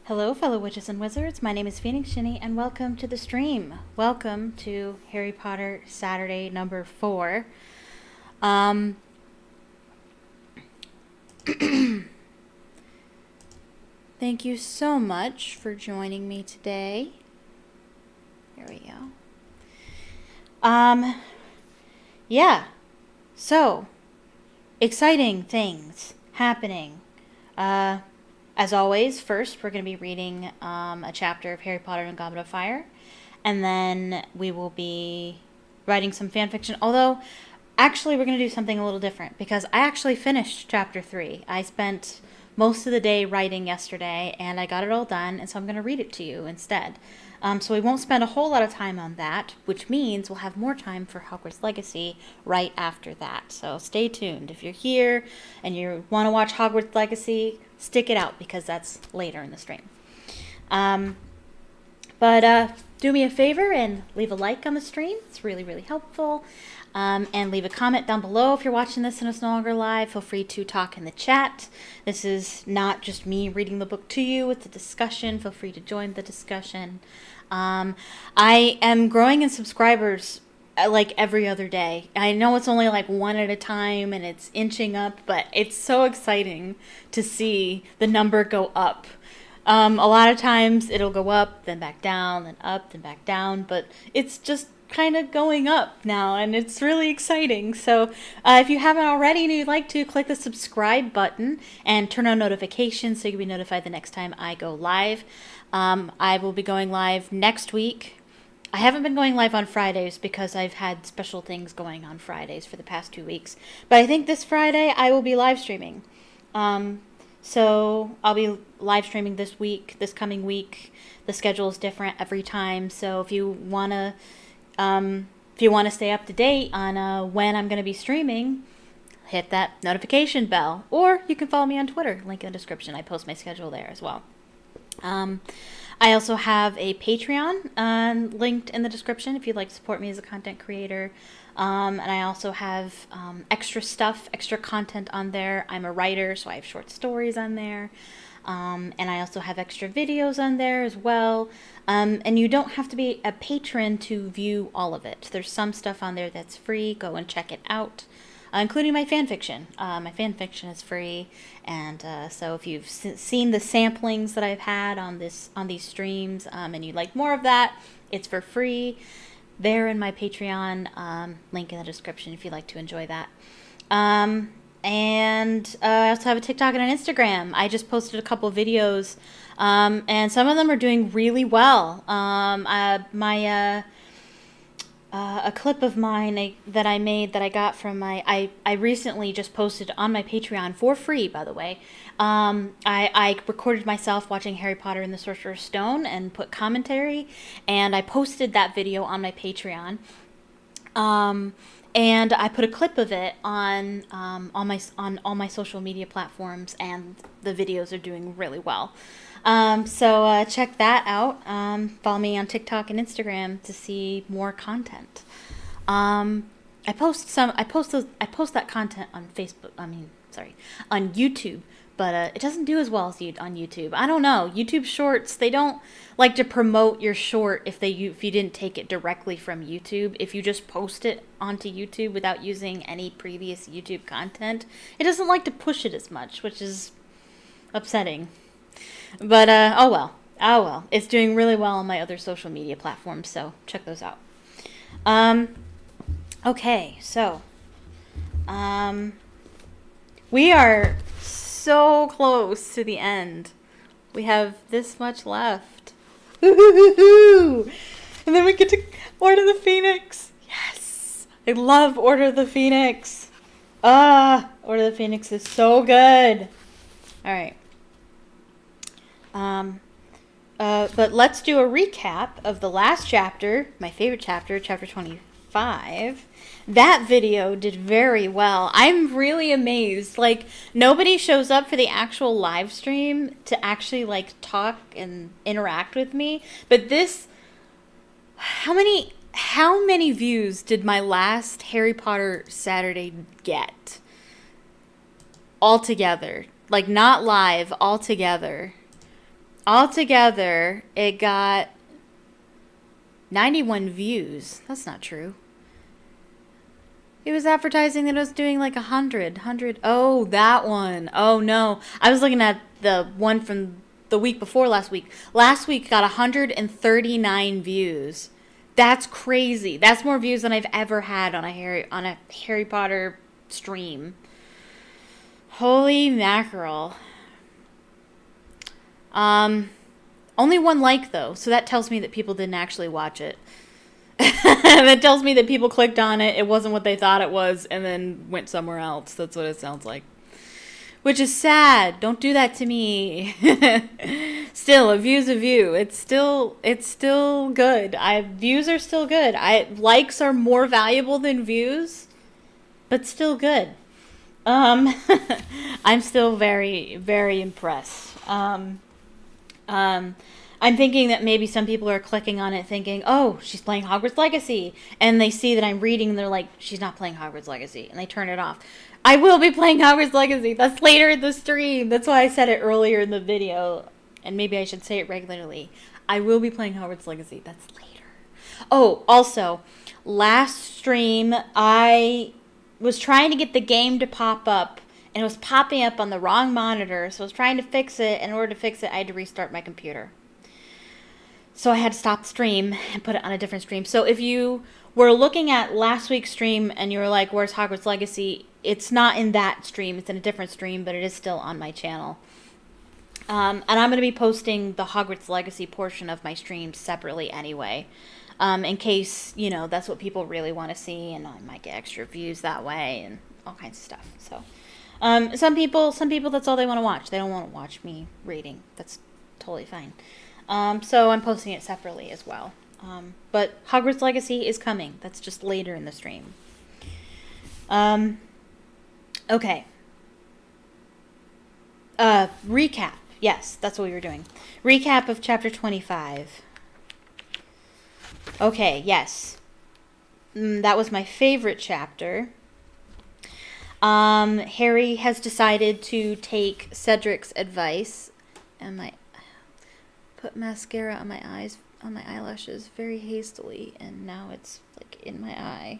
Hello, fellow witches and wizards. My name is Phoenix Shinny, and welcome to the stream. Welcome to Harry Potter Saturday number 4. Thank you so much for joining me today. Here we go. Yeah. So, exciting things happening. As always, first we're going to be reading a chapter of Harry Potter and Goblet of Fire, and then we will be writing some fan fiction. Although, actually, we're going to do something a little different because I actually finished chapter 3. I spent most of the day writing yesterday, and I got it all done, and so I'm going to read it to you instead. So we won't spend a whole lot of time on that, which means we'll have more time for Hogwarts Legacy right after that. So stay tuned. If you're here and you want to watch Hogwarts Legacy, stick it out because that's later in the stream. But do me a favor and leave a like on the stream. It's really, really helpful. And leave a comment down below if you're watching this and it's no longer live. Feel free to talk in the chat. This is not just me reading the book to you. It's a discussion. Feel free to join the discussion. I am growing in subscribers like every other day. I know it's only like one at a time and it's inching up, but it's so exciting to see the number go up. A lot of times it'll go up, then back down, then up, then back down, but it's just kind of going up now, and it's really exciting. So if you haven't already and you'd like to, click the subscribe button and turn on notifications so you can be notified the next time I go live. I will be going live next week. I haven't been going live on Fridays because I've had special things going on Fridays for the past 2 weeks, but I think this Friday I will be live streaming. So I'll be live streaming this week, this coming week. The schedule is different every time, so if you want to stay up to date on when I'm going to be streaming, hit that notification bell. Or you can follow me on Twitter, link in the description. I post my schedule there as well. I also have a Patreon linked in the description if you'd like to support me as a content creator. And I also have extra stuff, extra content on there. I'm a writer, so I have short stories on there. And I also have extra videos on there as well. And you don't have to be a patron to view all of it. There's some stuff on there that's free. Go and check it out, including my fanfiction. My fanfiction is free. And so if you've seen the samplings that I've had on these streams and you'd like more of that, it's for free. There in my Patreon, link in the description if you'd like to enjoy that. And I also have a TikTok and an Instagram. I just posted a couple videos, and some of them are doing really well. A clip of mine that I made that I got from I recently just posted on my Patreon for free, by the way. I recorded myself watching Harry Potter and the Sorcerer's Stone and put commentary, and I posted that video on my Patreon. And I put a clip of it on all my social media platforms, and the videos are doing really well. So check that out. Follow me on TikTok and Instagram to see more content. I post that content on Facebook. On YouTube. But it doesn't do as well as on YouTube. I don't know. YouTube Shorts, they don't like to promote your short if you didn't take it directly from YouTube. If you just post it onto YouTube without using any previous YouTube content, it doesn't like to push it as much, which is upsetting. But oh well. It's doing really well on my other social media platforms, so check those out. Okay, so we are so close to the end. We have this much left. Ooh. And then we get to Order of the Phoenix. Yes. I love Order of the Phoenix. Order of the Phoenix is so good. All right. But let's do a recap of the last chapter, my favorite chapter, chapter 25. That video did very well. I'm really amazed. Like, nobody shows up for the actual live stream to actually, like, talk and interact with me. But this, how many views did my last Harry Potter Saturday get? Altogether. Like, not live, altogether. Altogether, it got 91 views. That's not true. It was advertising that it was doing like 100. Oh, that one. Oh, no. I was looking at the one from the week before last week. Last week got 139 views. That's crazy. That's more views than I've ever had on a Harry Potter stream. Holy mackerel. Only one like, though, so that tells me that people didn't actually watch it. That tells me that people clicked on it, it wasn't what they thought it was, and then went somewhere else. That's what it sounds like. Which is sad. Don't do that to me. Still, a view's a view. It's still good. Views are still good. Likes are more valuable than views, but still good. I'm still very, very impressed. I'm thinking that maybe some people are clicking on it thinking, oh, she's playing Hogwarts Legacy. And they see that I'm reading and they're like, she's not playing Hogwarts Legacy. And they turn it off. I will be playing Hogwarts Legacy. That's later in the stream. That's why I said it earlier in the video. And maybe I should say it regularly. I will be playing Hogwarts Legacy. That's later. Oh, also, last stream, I was trying to get the game to pop up. And it was popping up on the wrong monitor. So I was trying to fix it. And in order to fix it, I had to restart my computer. So I had to stop the stream and put it on a different stream. So if you were looking at last week's stream and you were like, where's Hogwarts Legacy? It's not in that stream. It's in a different stream, but it is still on my channel. And I'm going to be posting the Hogwarts Legacy portion of my stream separately anyway. In case, that's what people really want to see. And I might get extra views that way and all kinds of stuff. So some people, that's all they want to watch. They don't want to watch me reading. That's totally fine. So I'm posting it separately as well. But Hogwarts Legacy is coming. That's just later in the stream. Okay. Recap. Yes, that's what we were doing. Recap of chapter 25. Okay, yes. That was my favorite chapter. Harry has decided to take Cedric's advice. And put mascara on my eyes, on my eyelashes very hastily, and now it's like in my eye.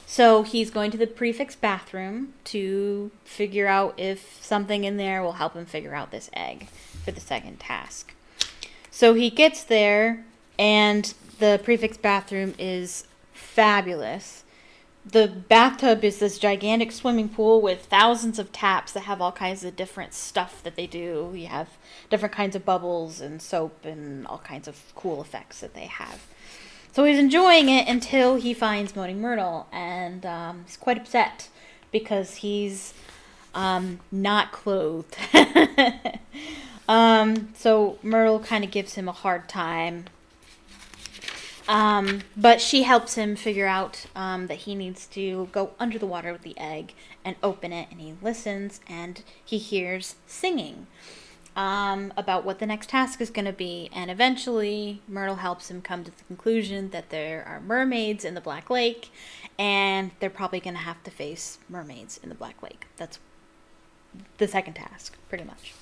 So he's going to the prefect's bathroom to figure out if something in there will help him figure out this egg for the second task. So he gets there, and the prefect's bathroom is fabulous. The bathtub is this gigantic swimming pool with thousands of taps that have all kinds of different stuff that they do. You have different kinds of bubbles and soap and all kinds of cool effects that they have. So he's enjoying it until he finds Moaning Myrtle, and he's quite upset because he's not clothed. So Myrtle kind of gives him a hard time. But she helps him figure out that he needs to go under the water with the egg and open it, and he listens and he hears singing about what the next task is going to be, and eventually Myrtle helps him come to the conclusion that there are mermaids in the Black Lake, and they're probably going to have to face mermaids in the Black Lake. That's the second task, pretty much.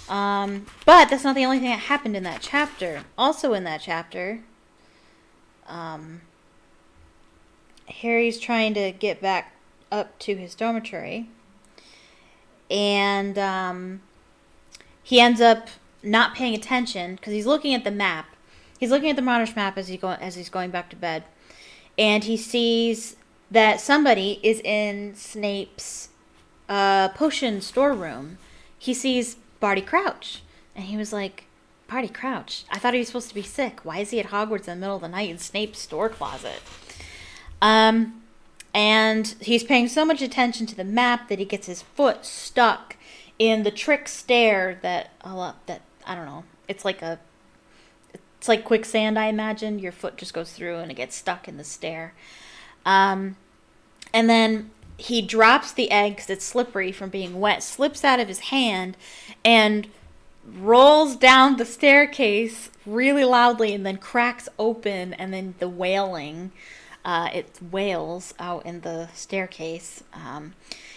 But that's not the only thing that happened in that chapter. Also in that chapter, Harry's trying to get back up to his dormitory, and he ends up not paying attention because he's looking at the map. He's looking at the Monarch map as he's going back to bed, and he sees that somebody is in Snape's potion storeroom. He sees Barty Crouch, and he was like, Barty Crouch? I thought he was supposed to be sick. Why is he at Hogwarts in the middle of the night in Snape's store closet? And he's paying so much attention to the map that he gets his foot stuck in the trick stair that I don't know. It's like quicksand, I imagine. Your foot just goes through and it gets stuck in the stair. And then he drops the egg because it's slippery from being wet, slips out of his hand, and rolls down the staircase really loudly, and then cracks open, and then the wailing it wails out in the staircase.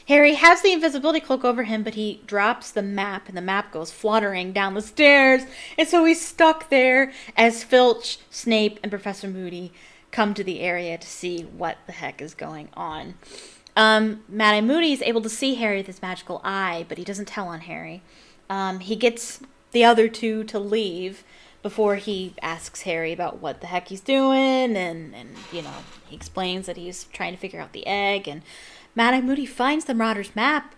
Harry has the invisibility cloak over him, but he drops the map, and the map goes fluttering down the stairs. And so he's stuck there as Filch, Snape, and Professor Moody come to the area to see what the heck is going on. Mad-Eye Moody is able to see Harry with his magical eye, but he doesn't tell on Harry. He gets the other two to leave before he asks Harry about what the heck he's doing, and he explains that he's trying to figure out the egg, and Mad-Eye Moody finds the Marauder's map,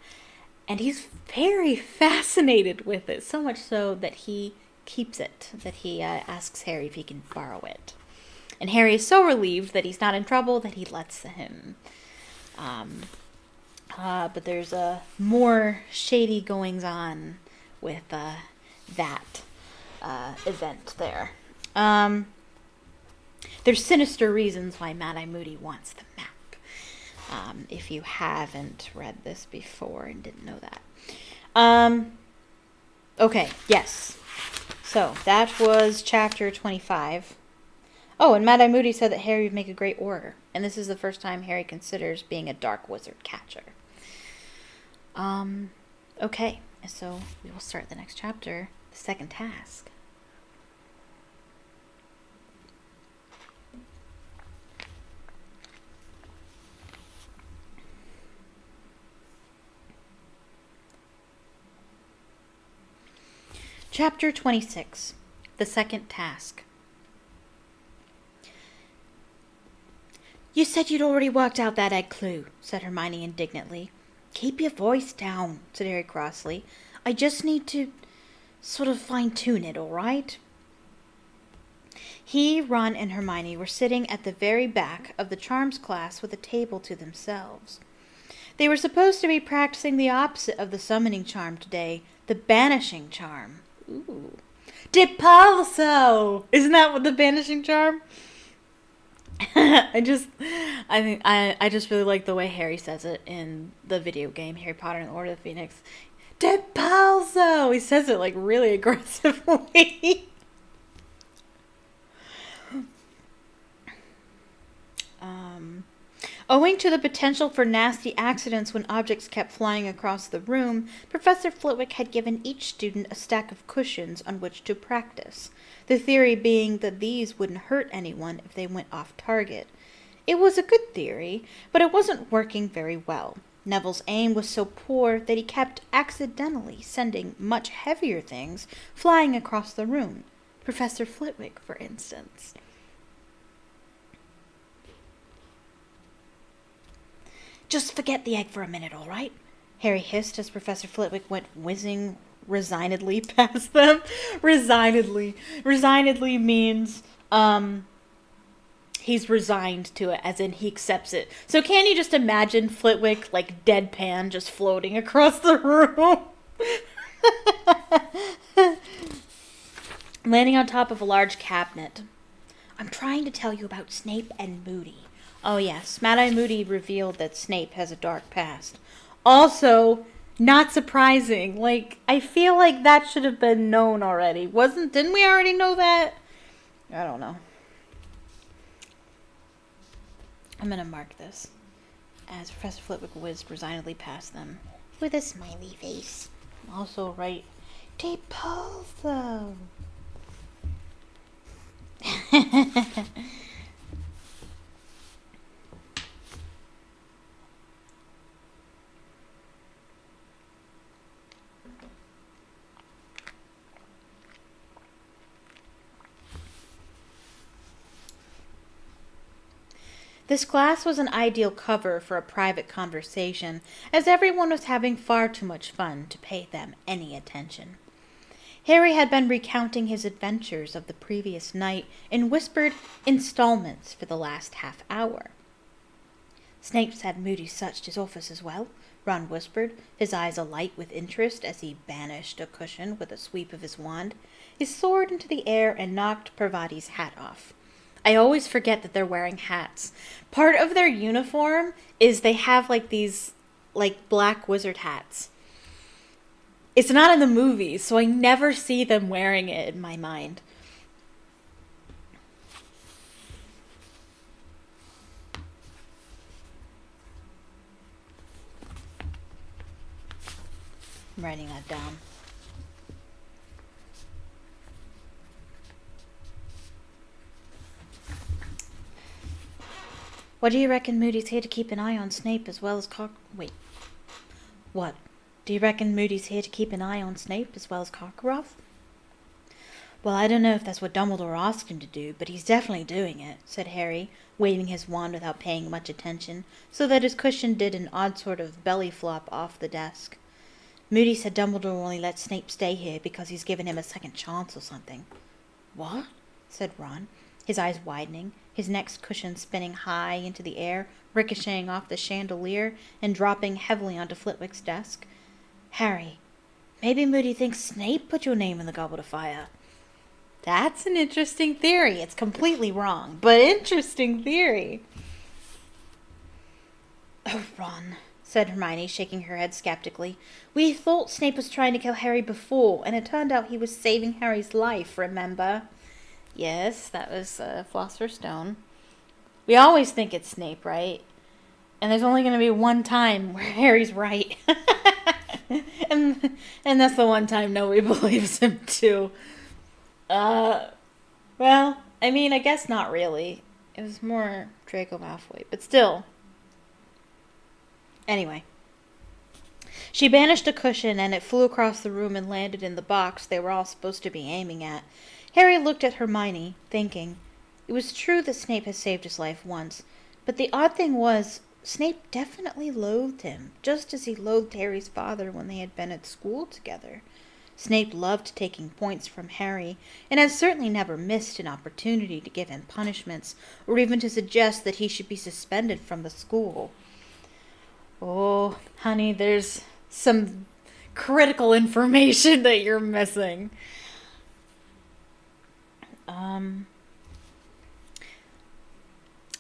and he's very fascinated with it, so much so that he keeps it, that he asks Harry if he can borrow it. And Harry is so relieved that he's not in trouble that he lets him. But there's more shady goings-on with that event there. There's sinister reasons why Mad-Eye Moody wants the map. If you haven't read this before and didn't know that. Okay, yes. So, that was chapter 25. Oh, and Mad-Eye Moody said that Harry would make a great orator. And this is the first time Harry considers being a dark wizard catcher. Okay, so we will start the next chapter, the second task. Chapter 26, the second task. You said you'd already worked out that egg clue, said Hermione indignantly. Keep your voice down, said Harry crossly. I just need to sort of fine-tune it, all right? He, Ron, and Hermione were sitting at the very back of the charms class with a table to themselves. They were supposed to be practicing the opposite of the summoning charm today, the banishing charm. Ooh. Depulso! Isn't that what the banishing charm? I just really like the way Harry says it in the video game Harry Potter and the Order of the Phoenix. Depulso! He says it like really aggressively. Owing to the potential for nasty accidents when objects kept flying across the room, Professor Flitwick had given each student a stack of cushions on which to practice, the theory being that these wouldn't hurt anyone if they went off target. It was a good theory, but it wasn't working very well. Neville's aim was so poor that he kept accidentally sending much heavier things flying across the room. Professor Flitwick, for instance. Just forget the egg for a minute, all right? Harry hissed as Professor Flitwick went whizzing resignedly past them. Resignedly. Resignedly means, he's resigned to it, as in he accepts it. So can you just imagine Flitwick, like, deadpan, just floating across the room? Landing on top of a large cabinet. I'm trying to tell you about Snape and Moody. Oh yes, Mad-Eye Moody revealed that Snape has a dark past. Also, not surprising. Like, I feel like that should have been known already. Didn't we already know that? I don't know. I'm gonna mark this as Professor Flitwick whizzed resignedly past them with a smiley face. Also write Depulso. This class was an ideal cover for a private conversation, as everyone was having far too much fun to pay them any attention. Harry had been recounting his adventures of the previous night in whispered installments for the last half hour. Snape's had Moody searched his office as well, Ron whispered, his eyes alight with interest as he banished a cushion with a sweep of his wand. He soared into the air and knocked Parvati's hat off. I always forget that they're wearing hats. Part of their uniform is they have like these like black wizard hats. It's not in the movies, so I never see them wearing it in my mind. I'm writing that down. What do you reckon Moody's here to keep an eye on Snape as well as Wait. What? Do you reckon Moody's here to keep an eye on Snape as well as Karkaroff? Well, I don't know if that's what Dumbledore asked him to do, but he's definitely doing it, said Harry, waving his wand without paying much attention, so that his cushion did an odd sort of belly flop off the desk. Moody said Dumbledore only let Snape stay here because he's given him a second chance or something. What? Said Ron, his eyes widening, his next cushion spinning high into the air, ricocheting off the chandelier and dropping heavily onto Flitwick's desk. Harry, maybe Moody thinks Snape put your name in the Goblet of Fire. That's an interesting theory. It's completely wrong, but interesting theory. Oh, Ron, said Hermione, shaking her head skeptically. We thought Snape was trying to kill Harry before, and it turned out he was saving Harry's life, remember? Yes, that was Philosopher's Stone. We always think it's Snape, right? And there's only going to be one time where Harry's right. and that's the one time nobody believes him, too. Well, I mean, I guess not really. It was more Draco Malfoy, but still. Anyway. She banished a cushion, and it flew across the room and landed in the box they were all supposed to be aiming at. Harry looked at Hermione, thinking. It was true that Snape had saved his life once, but the odd thing was, Snape definitely loathed him, just as he loathed Harry's father when they had been at school together. Snape loved taking points from Harry, and had certainly never missed an opportunity to give him punishments, or even to suggest that he should be suspended from the school. Oh, honey, there's some critical information that you're missing.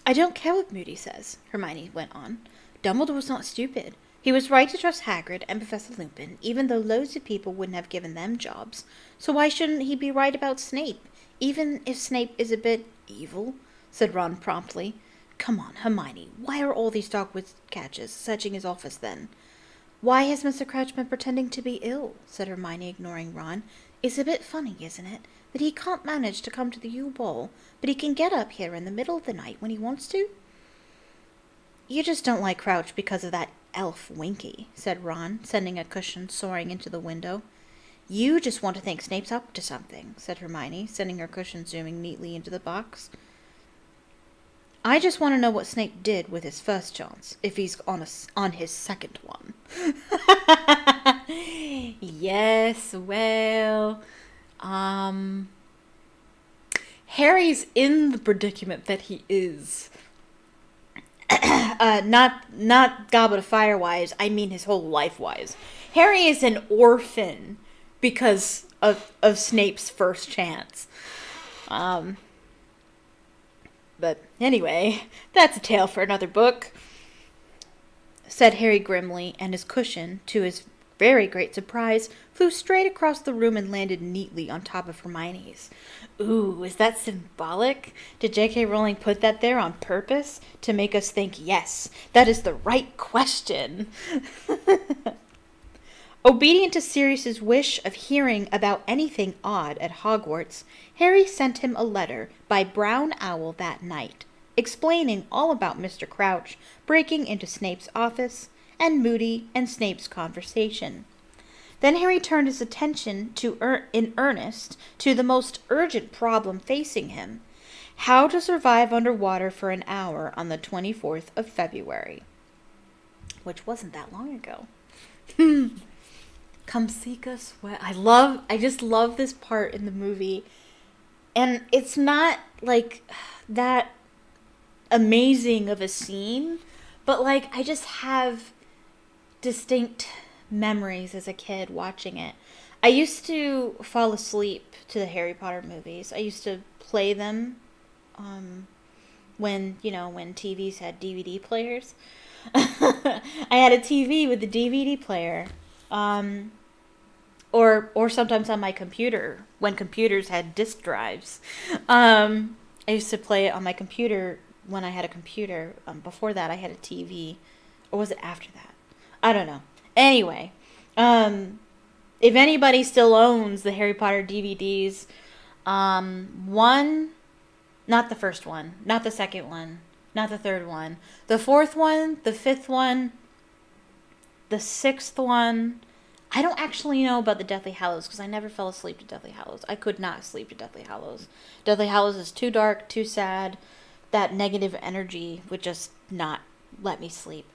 I don't care what Moody says, Hermione went on. Dumbledore was not stupid. He was right to trust Hagrid and Professor Lupin, even though loads of people wouldn't have given them jobs. So why shouldn't he be right about Snape, even if Snape is a bit evil? Said Ron promptly. Come on, Hermione, why are all these Dogwood catchers searching his office then? Why has Mr. Crouch been pretending to be ill? Said Hermione, ignoring Ron. It's a bit funny, isn't it, that he can't manage to come to the Yule Ball, but he can get up here in the middle of the night when he wants to? You just don't like Crouch because of that elf Winky, said Ron, sending a cushion soaring into the window. You just want to think Snape's up to something, said Hermione, sending her cushion zooming neatly into the box. I just want to know what Snape did with his first chance, if he's on his second one. Yes, well, Harry's in the predicament that he is. Not Goblet of Fire wise, I mean his whole life wise. Harry is an orphan because of Snape's first chance. But anyway, that's a tale for another book, said Harry grimly, and his cushion, to his very great surprise, flew straight across the room and landed neatly on top of Hermione's. Ooh, is that symbolic? Did J.K. Rowling put that there on purpose to make us think, yes, that is the right question? Obedient to Sirius's wish of hearing about anything odd at Hogwarts, Harry sent him a letter by Brown Owl that night, explaining all about Mr. Crouch breaking into Snape's office, and Moody and Snape's conversation. Then Harry turned his attention in earnest to the most urgent problem facing him, how to survive underwater for an hour on the 24th of February. Which wasn't that long ago. Come seek us where... I just love this part in the movie. And it's not, like, that amazing of a scene, but, like, I just have distinct memories as a kid watching it. I used to fall asleep to the Harry Potter movies. I used to play them when TVs had DVD players. I had a TV with a DVD player. Or sometimes on my computer, when computers had disk drives. I used to play it on my computer when I had a computer. Before that, I had a TV. Or was it after that? I don't know. Anyway, if anybody still owns the Harry Potter DVDs, one, not the first one, not the second one, not the third one, the fourth one, the fifth one, the sixth one. I don't actually know about the Deathly Hallows because I never fell asleep to Deathly Hallows. I could not sleep to Deathly Hallows. Deathly Hallows is too dark, too sad. That negative energy would just not let me sleep.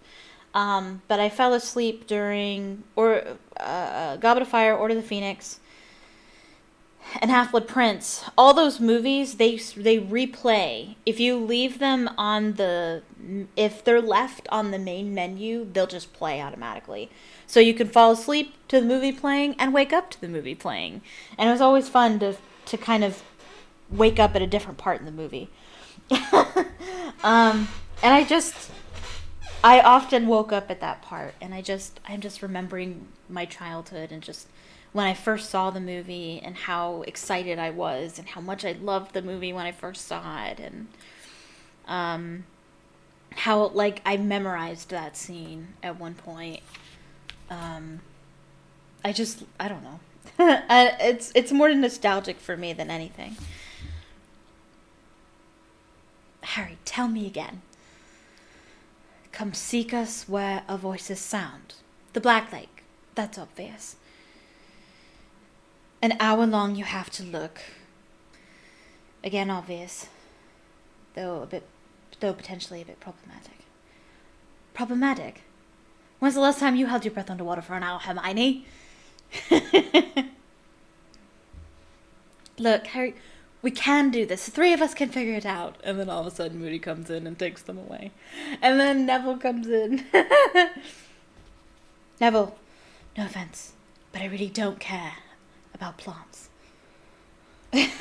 But I fell asleep during Goblet of Fire, Order of the Phoenix, and Half-Blood Prince. All those movies, they replay. If you leave them if they're left on the main menu, they'll just play automatically. So you can fall asleep to the movie playing and wake up to the movie playing. And it was always fun to kind of wake up at a different part in the movie. And I often woke up at that part, and I'm just remembering my childhood and just when I first saw the movie and how excited I was and how much I loved the movie when I first saw it, and how like I memorized that scene at one point. I don't know. It's more nostalgic for me than anything. Harry, tell me again. Come seek us where our voices sound. The Black Lake, that's obvious. An hour long you have to look. Again, obvious. Though potentially a bit problematic. Problematic? When's the last time you held your breath underwater for an hour, Hermione? Look, Harry, we can do this. The three of us can figure it out. And then all of a sudden Moody comes in and takes them away. And then Neville comes in. Neville, no offense, but I really don't care about plants. It's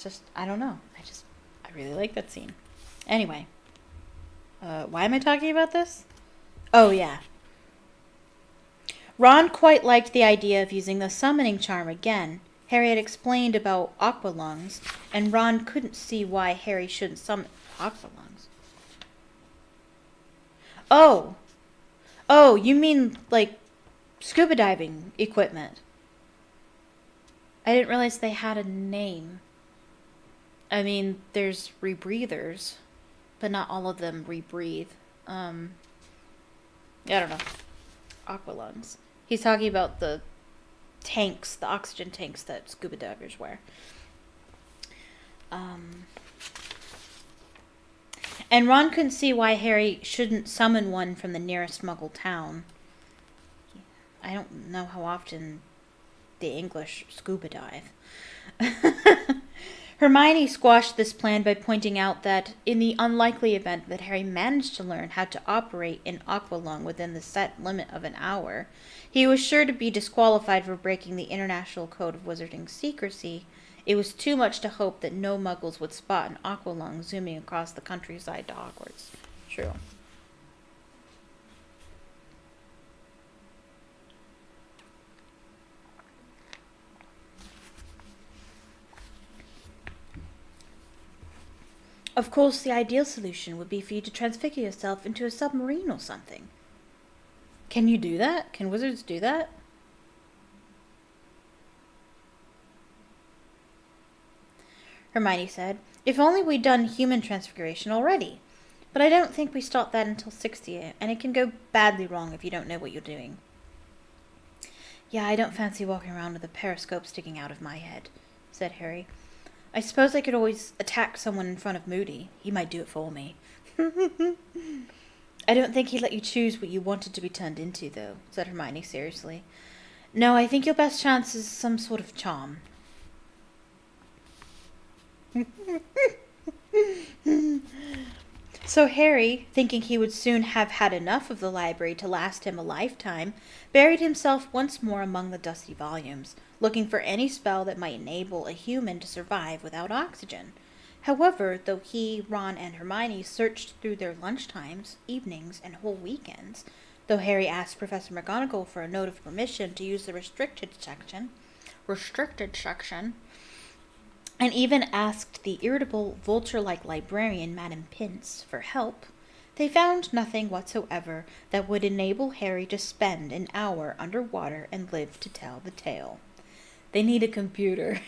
just, I don't know. I really like that scene. Anyway. Why am I talking about this? Oh, yeah. Ron quite liked the idea of using the summoning charm again. Harry had explained about aqualungs, and Ron couldn't see why Harry shouldn't summon aqualungs. Oh, you mean like scuba diving equipment? I didn't realize they had a name. I mean, there's rebreathers, but not all of them rebreathe. I don't know. Aqualungs. He's talking about the tanks, the oxygen tanks that scuba divers wear. And Ron couldn't see why Harry shouldn't summon one from the nearest Muggle town. I don't know how often the English scuba dive. Hermione squashed this plan by pointing out that in the unlikely event that Harry managed to learn how to operate an aqualung within the set limit of an hour, he was sure to be disqualified for breaking the International Code of Wizarding Secrecy. It was too much to hope that no Muggles would spot an aqualung zooming across the countryside to Hogwarts. True. Of course, the ideal solution would be for you to transfigure yourself into a submarine or something. Can you do that? Can wizards do that? Hermione said, if only we'd done human transfiguration already. But I don't think we start that until 60, and it can go badly wrong if you don't know what you're doing. Yeah, I don't fancy walking around with a periscope sticking out of my head, said Harry. I suppose I could always attack someone in front of Moody. He might do it for me. I don't think he'd let you choose what you wanted to be turned into, though, said Hermione seriously. No, I think your best chance is some sort of charm. So Harry, thinking he would soon have had enough of the library to last him a lifetime, buried himself once more among the dusty volumes, looking for any spell that might enable a human to survive without oxygen. However, though he, Ron, and Hermione searched through their lunchtimes, evenings, and whole weekends, though Harry asked Professor McGonagall for a note of permission to use the restricted section, and even asked the irritable, vulture-like librarian, Madame Pince, for help, They found nothing whatsoever that would enable Harry to spend an hour underwater and live to tell the tale. They need a computer.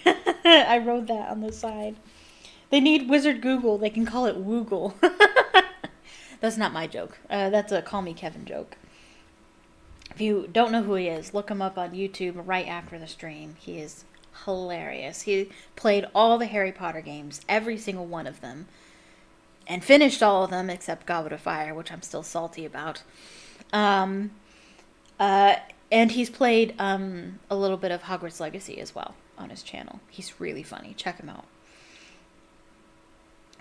I wrote that on the side. They need Wizard Google. They can call it Woogle. That's not my joke. That's a Call Me Kevin joke. If you don't know who he is, look him up on YouTube right after the stream. He is hilarious. He played all the Harry Potter games, every single one of them, and finished all of them except Goblet of Fire, which I'm still salty about. And he's played a little bit of Hogwarts Legacy as well on his channel. He's really funny. Check him out.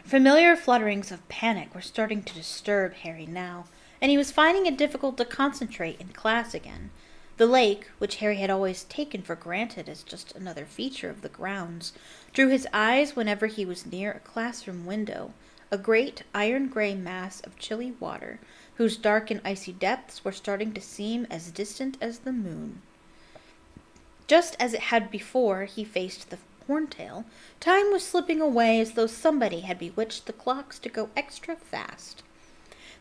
Familiar flutterings of panic were starting to disturb Harry now, and he was finding it difficult to concentrate in class again. The lake, which Harry had always taken for granted as just another feature of the grounds, drew his eyes whenever he was near a classroom window, a great iron-gray mass of chilly water, whose dark and icy depths were starting to seem as distant as the moon. Just as it had before he faced the Horntail, time was slipping away as though somebody had bewitched the clocks to go extra fast.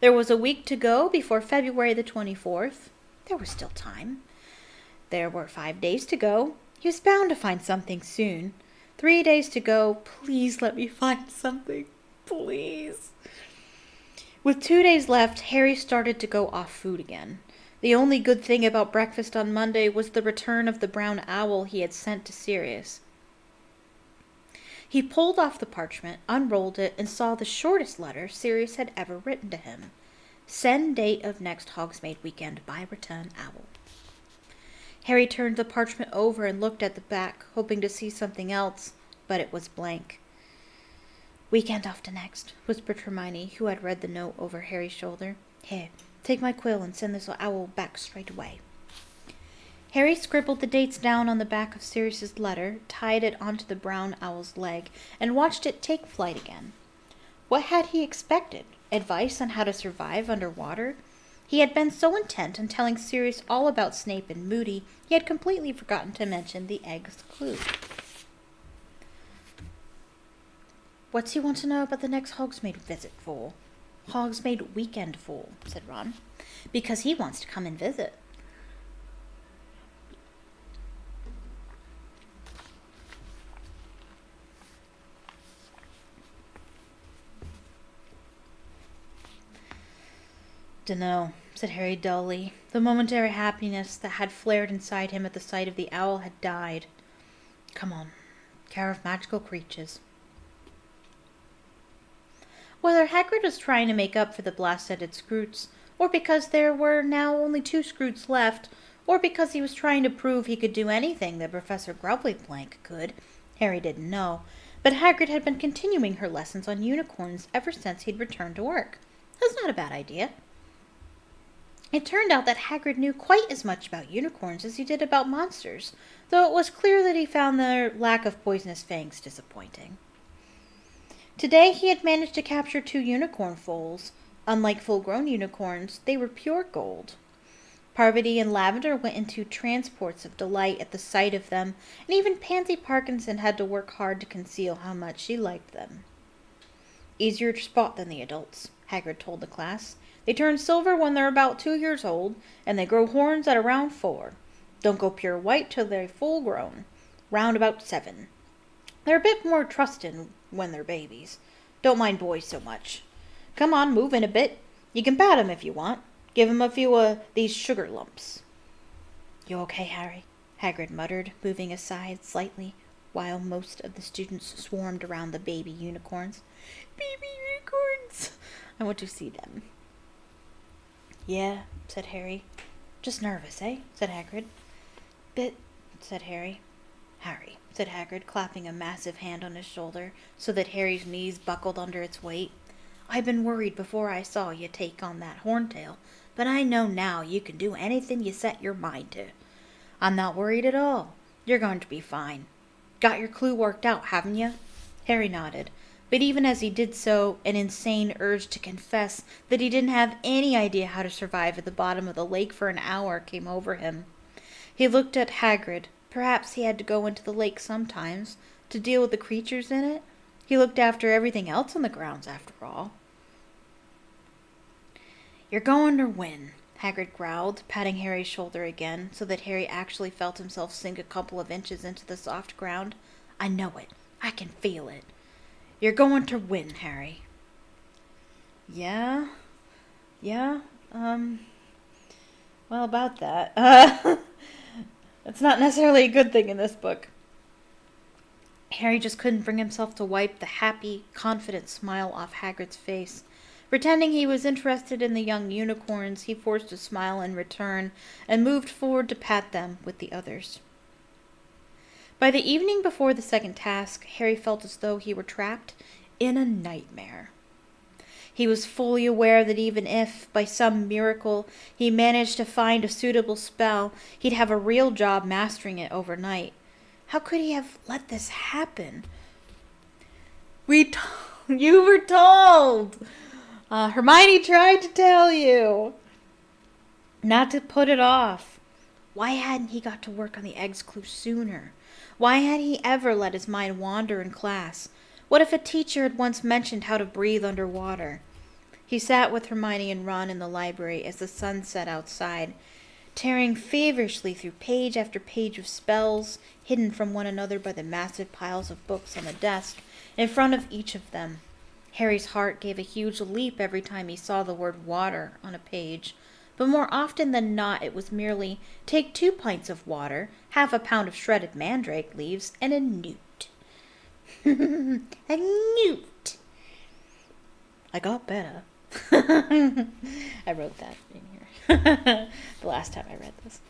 There was a week to go before February the 24th. There was still time. There were 5 days to go. He was bound to find something soon. 3 days to go. Please let me find something. Please. With 2 days left, Harry started to go off food again. The only good thing about breakfast on Monday was the return of the brown owl he had sent to Sirius. He pulled off the parchment, unrolled it, and saw the shortest letter Sirius had ever written to him. Send date of next Hogsmeade weekend by return owl. Harry turned the parchment over and looked at the back, hoping to see something else, but it was blank. Weekend after next, whispered Hermione, who had read the note over Harry's shoulder. Here, take my quill and send this owl back straight away. Harry scribbled the dates down on the back of Sirius's letter, tied it onto the brown owl's leg, and watched it take flight again. What had he expected? Advice on how to survive underwater? He had been so intent on telling Sirius all about Snape and Moody, he had completely forgotten to mention the egg's clue. What's he want to know about the next Hogsmeade visit for? Hogsmeade weekend for, said Ron. Because he wants to come and visit. Dunno, said Harry dully. The momentary happiness that had flared inside him at the sight of the owl had died. Come on, care of magical creatures. Whether Hagrid was trying to make up for the blast-headed Scroots, or because there were now only 2 Scroots left, or because he was trying to prove he could do anything that Professor Grubbly-Blank could, Harry didn't know, but Hagrid had been continuing her lessons on unicorns ever since he'd returned to work. That's not a bad idea. It turned out that Hagrid knew quite as much about unicorns as he did about monsters, though it was clear that he found their lack of poisonous fangs disappointing. Today he had managed to capture 2 unicorn foals. Unlike full-grown unicorns, they were pure gold. Parvati and Lavender went into transports of delight at the sight of them, and even Pansy Parkinson had to work hard to conceal how much she liked them. Easier to spot than the adults, Hagrid told the class. They turn silver when they're about 2 years old, and they grow horns at around 4. Don't go pure white till they're full grown, round about 7. They're a bit more trustin' when they're babies. Don't mind boys so much. Come on, move in a bit. You can pat 'em if you want. Give 'em a few of these sugar lumps. You okay, Harry? Hagrid muttered, moving aside slightly, while most of the students swarmed around the baby unicorns. Baby unicorns! I want to see them. Yeah, said Harry. Just nervous, eh? Said Hagrid. Bit, said Harry. Harry, said Hagrid, clapping a massive hand on his shoulder, so that Harry's knees buckled under its weight. I'd been worried before I saw you take on that horntail, but I know now you can do anything you set your mind to. I'm not worried at all. You're going to be fine. Got your clue worked out, haven't you? Harry nodded, but even as he did so, an insane urge to confess that he didn't have any idea how to survive at the bottom of the lake for an hour came over him. He looked at Hagrid. Perhaps he had to go into the lake sometimes, to deal with the creatures in it. He looked after everything else on the grounds, after all. You're going to win, Hagrid growled, patting Harry's shoulder again, so that Harry actually felt himself sink a couple of inches into the soft ground. I know it. I can feel it. You're going to win, Harry. Yeah? Yeah? Well, about that. That's not necessarily a good thing in this book. Harry just couldn't bring himself to wipe the happy, confident smile off Hagrid's face. Pretending he was interested in the young unicorns, he forced a smile in return and moved forward to pat them with the others. By the evening before the second task, Harry felt as though he were trapped in a nightmare. He was fully aware that even if, by some miracle, he managed to find a suitable spell, he'd have a real job mastering it overnight. How could he have let this happen? You were told! Hermione tried to tell you not to put it off. Why hadn't he got to work on the egg's clue sooner? Why had he ever let his mind wander in class? What if a teacher had once mentioned how to breathe underwater? He sat with Hermione and Ron in the library as the sun set outside, tearing feverishly through page after page of spells, hidden from one another by the massive piles of books on the desk in front of each of them. Harry's heart gave a huge leap every time he saw the word water on a page, but more often than not it was merely, take 2 pints of water, half a pound of shredded mandrake leaves, and a newt. A newt. I got better. I wrote that in here the last time I read this.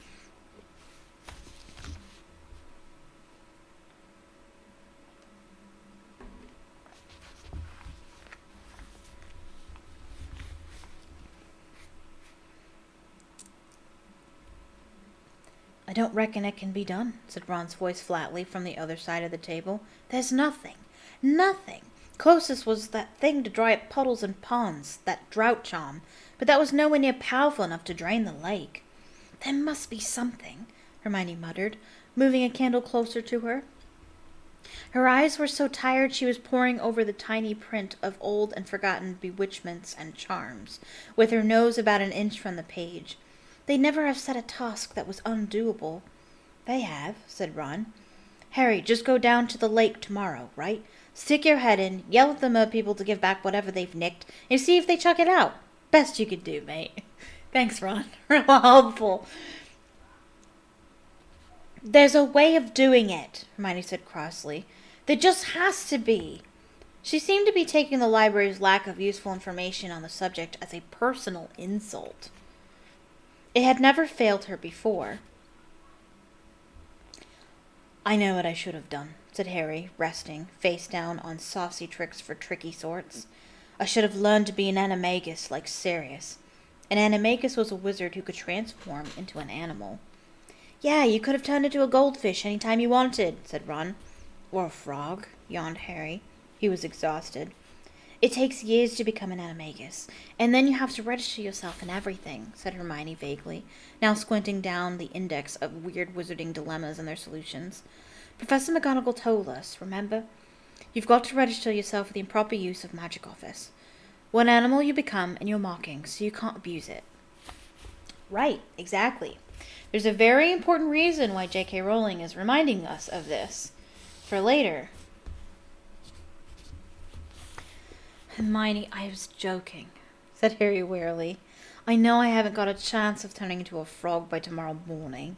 I don't reckon it can be done, said Ron's voice flatly from the other side of the table. There's nothing. Nothing. Closest was that thing to dry up puddles and ponds, that drought charm, but that was nowhere near powerful enough to drain the lake. There must be something, Hermione muttered, moving a candle closer to her. Her eyes were so tired she was poring over the tiny print of old and forgotten bewitchments and charms, with her nose about an inch from the page. They never have set a task that was undoable. They have, said Ron. Harry, just go down to the lake tomorrow, right? Stick your head in, yell at the mer people to give back whatever they've nicked, and see if they chuck it out. Best you could do, mate. Thanks, Ron. Real helpful. There's a way of doing it, Hermione said crossly. There just has to be. She seemed to be taking the library's lack of useful information on the subject as a personal insult. It had never failed her before. I know what I should have done, said Harry, resting, face down on saucy tricks for tricky sorts. I should have learned to be an animagus like Sirius. An animagus was a wizard who could transform into an animal. Yeah, you could have turned into a goldfish any time you wanted, said Ron. Or a frog, yawned Harry. He was exhausted. It takes years to become an animagus, and then you have to register yourself and everything, said Hermione vaguely, now squinting down the index of weird wizarding dilemmas and their solutions. Professor McGonagall told us, remember? You've got to register yourself for the improper use of magic office. What animal you become and your markings, so you can't abuse it. Right, exactly. There's a very important reason why J.K. Rowling is reminding us of this. For later. Hermione, I was joking, said Harry wearily. I know I haven't got a chance of turning into a frog by tomorrow morning.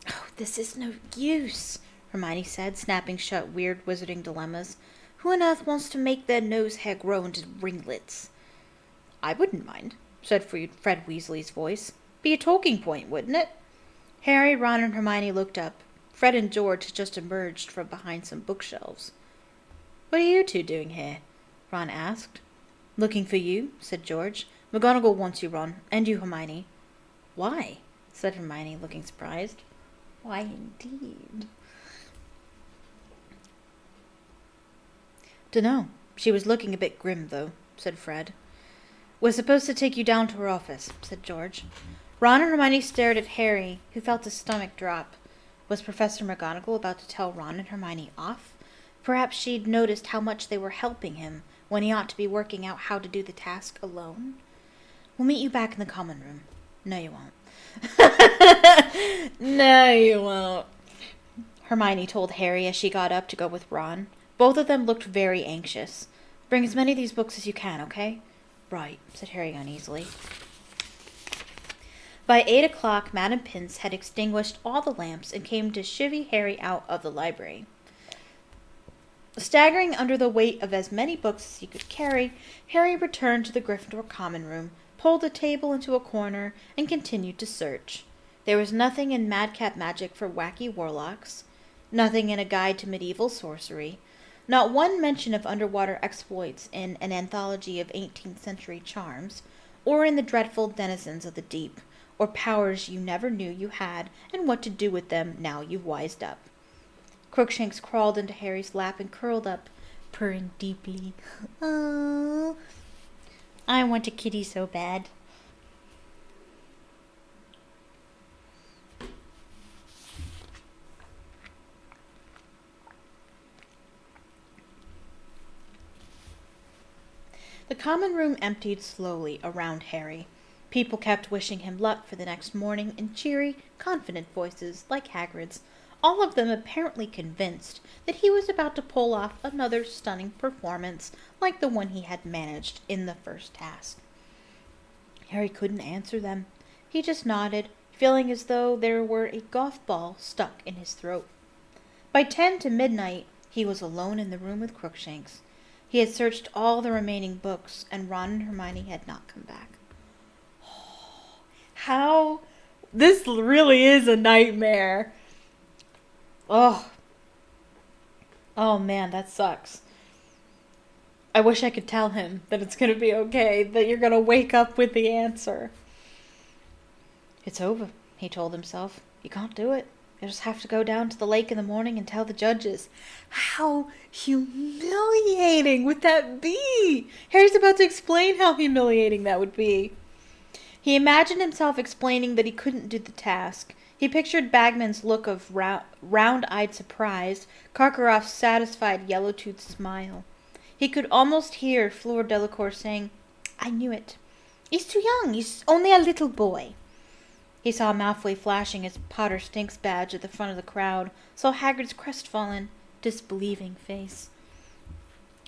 Oh, this is no use, Hermione said, snapping shut weird wizarding dilemmas. Who on earth wants to make their nose hair grow into ringlets? I wouldn't mind, said Fred Weasley's voice. Be a talking point, wouldn't it? Harry, Ron, and Hermione looked up. Fred and George had just emerged from behind some bookshelves. What are you two doing here? Ron asked. Looking for you, said George. McGonagall wants you, Ron, and you, Hermione. Why? Said Hermione, looking surprised. Why indeed? Dunno. She was looking a bit grim, though, said Fred. We're supposed to take you down to her office, said George. Ron and Hermione stared at Harry, who felt his stomach drop. Was Professor McGonagall about to tell Ron and Hermione off? Perhaps she'd noticed how much they were helping him, when he ought to be working out how to do the task alone. We'll meet you back in the common room. No, you won't. No, you won't. Hermione told Harry as she got up to go with Ron. Both of them looked very anxious. Bring as many of these books as you can, okay? Right, said Harry uneasily. By 8 o'clock, Madam Pince had extinguished all the lamps and came to chivvy Harry out of the library. Staggering under the weight of as many books as he could carry, Harry returned to the Gryffindor common room, pulled a table into a corner, and continued to search. There was nothing in madcap magic for wacky warlocks, nothing in a guide to medieval sorcery, not one mention of underwater exploits in an anthology of 18th century charms, or in the dreadful denizens of the deep, or powers you never knew you had and what to do with them now you've wised up. Crookshanks crawled into Harry's lap and curled up, purring deeply. Oh, I want a kitty so bad. The common room emptied slowly around Harry. People kept wishing him luck for the next morning in cheery, confident voices like Hagrid's, all of them apparently convinced that he was about to pull off another stunning performance like the one he had managed in the first task. Harry couldn't answer them. He just nodded, feeling as though there were a golf ball stuck in his throat. By 10 to midnight, he was alone in the room with Crookshanks. He had searched all the remaining books, and Ron and Hermione had not come back. How? This really is a nightmare. Oh man, that sucks. I wish I could tell him that it's going to be okay, that you're going to wake up with the answer. It's over, he told himself. You can't do it. You'll just have to go down to the lake in the morning and tell the judges. How humiliating would that be? Harry's about to explain how humiliating that would be. He imagined himself explaining that he couldn't do the task. He pictured Bagman's look of round-eyed surprise, Karkaroff's satisfied yellow-toothed smile. He could almost hear Fleur Delacour saying, I knew it. He's too young. He's only a little boy. He saw Malfoy flashing his Potter Stinks badge at the front of the crowd, saw Hagrid's crestfallen, disbelieving face.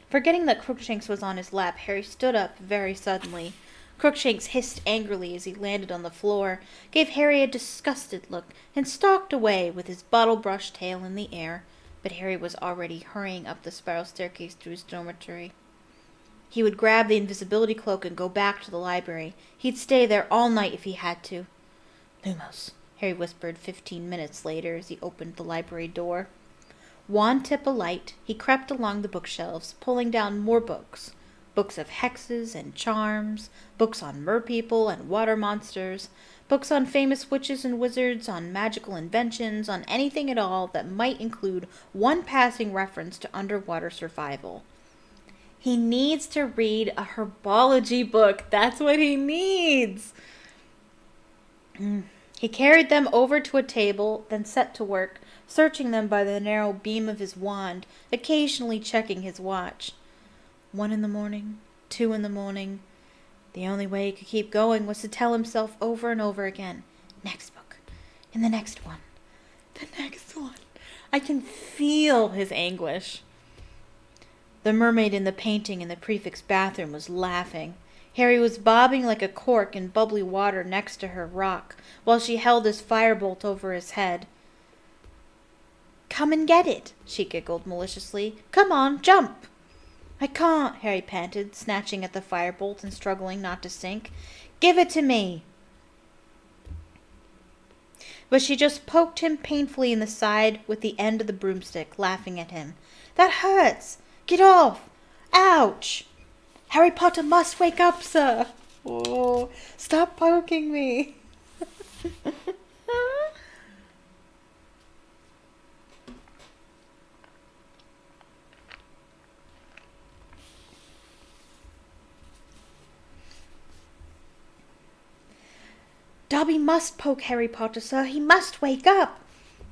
Forgetting that Crookshanks was on his lap, Harry stood up very suddenly. Crookshanks hissed angrily as he landed on the floor, gave Harry a disgusted look, and stalked away with his bottle-brush tail in the air, but Harry was already hurrying up the spiral staircase to his dormitory. He would grab the invisibility cloak and go back to the library. He'd stay there all night if he had to. Lumos, Harry whispered 15 minutes later as he opened the library door. Wand tip alight, he crept along the bookshelves, pulling down more books. Books of hexes and charms, books on merpeople and water monsters, books on famous witches and wizards, on magical inventions, on anything at all that might include one passing reference to underwater survival. He needs to read a herbology book. That's what he needs. He carried them over to a table, then set to work, searching them by the narrow beam of his wand, occasionally checking his watch. 1 in the morning, 2 in the morning. The only way he could keep going was to tell himself over and over again, next book, and the next one, the next one. I can feel his anguish. The mermaid in the painting in the prefect's bathroom was laughing. Harry was bobbing like a cork in bubbly water next to her rock, while she held his firebolt over his head. Come and get it, she giggled maliciously. Come on, jump. I can't, Harry panted, snatching at the firebolt and struggling not to sink. Give it to me. But she just poked him painfully in the side with the end of the broomstick, laughing at him. That hurts. Get off. Ouch. Harry Potter must wake up, sir. Oh, stop poking me. Dobby must poke Harry Potter, sir. He must wake up.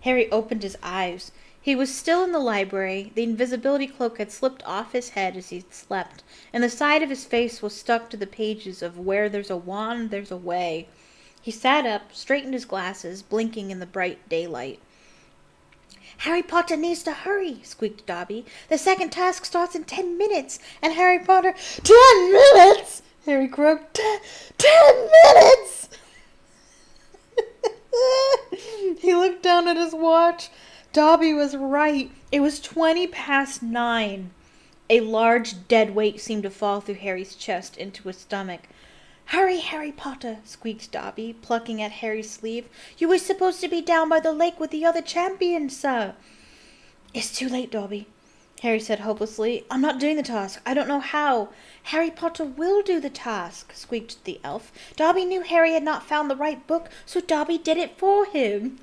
Harry opened his eyes. He was still in the library. The invisibility cloak had slipped off his head as he slept, and the side of his face was stuck to the pages of Where There's a Wand, There's a Way. He sat up, straightened his glasses, blinking in the bright daylight. "Harry Potter needs to hurry," squeaked Dobby. "The second task starts in 10 minutes, and Harry Potter—" 10 minutes! Harry croaked. 10 minutes! He looked down at his watch. Dobby was right. It was 20 past 9. A large dead weight seemed to fall through Harry's chest into his stomach. "Hurry, Harry Potter," squeaked Dobby, plucking at Harry's sleeve. "You were supposed to be down by the lake with the other champions, sir." "It's too late, Dobby," Harry said hopelessly. "I'm not doing the task. I don't know how." "Harry Potter will do the task," squeaked the elf. "Dobby knew Harry had not found the right book, so Dobby did it for him."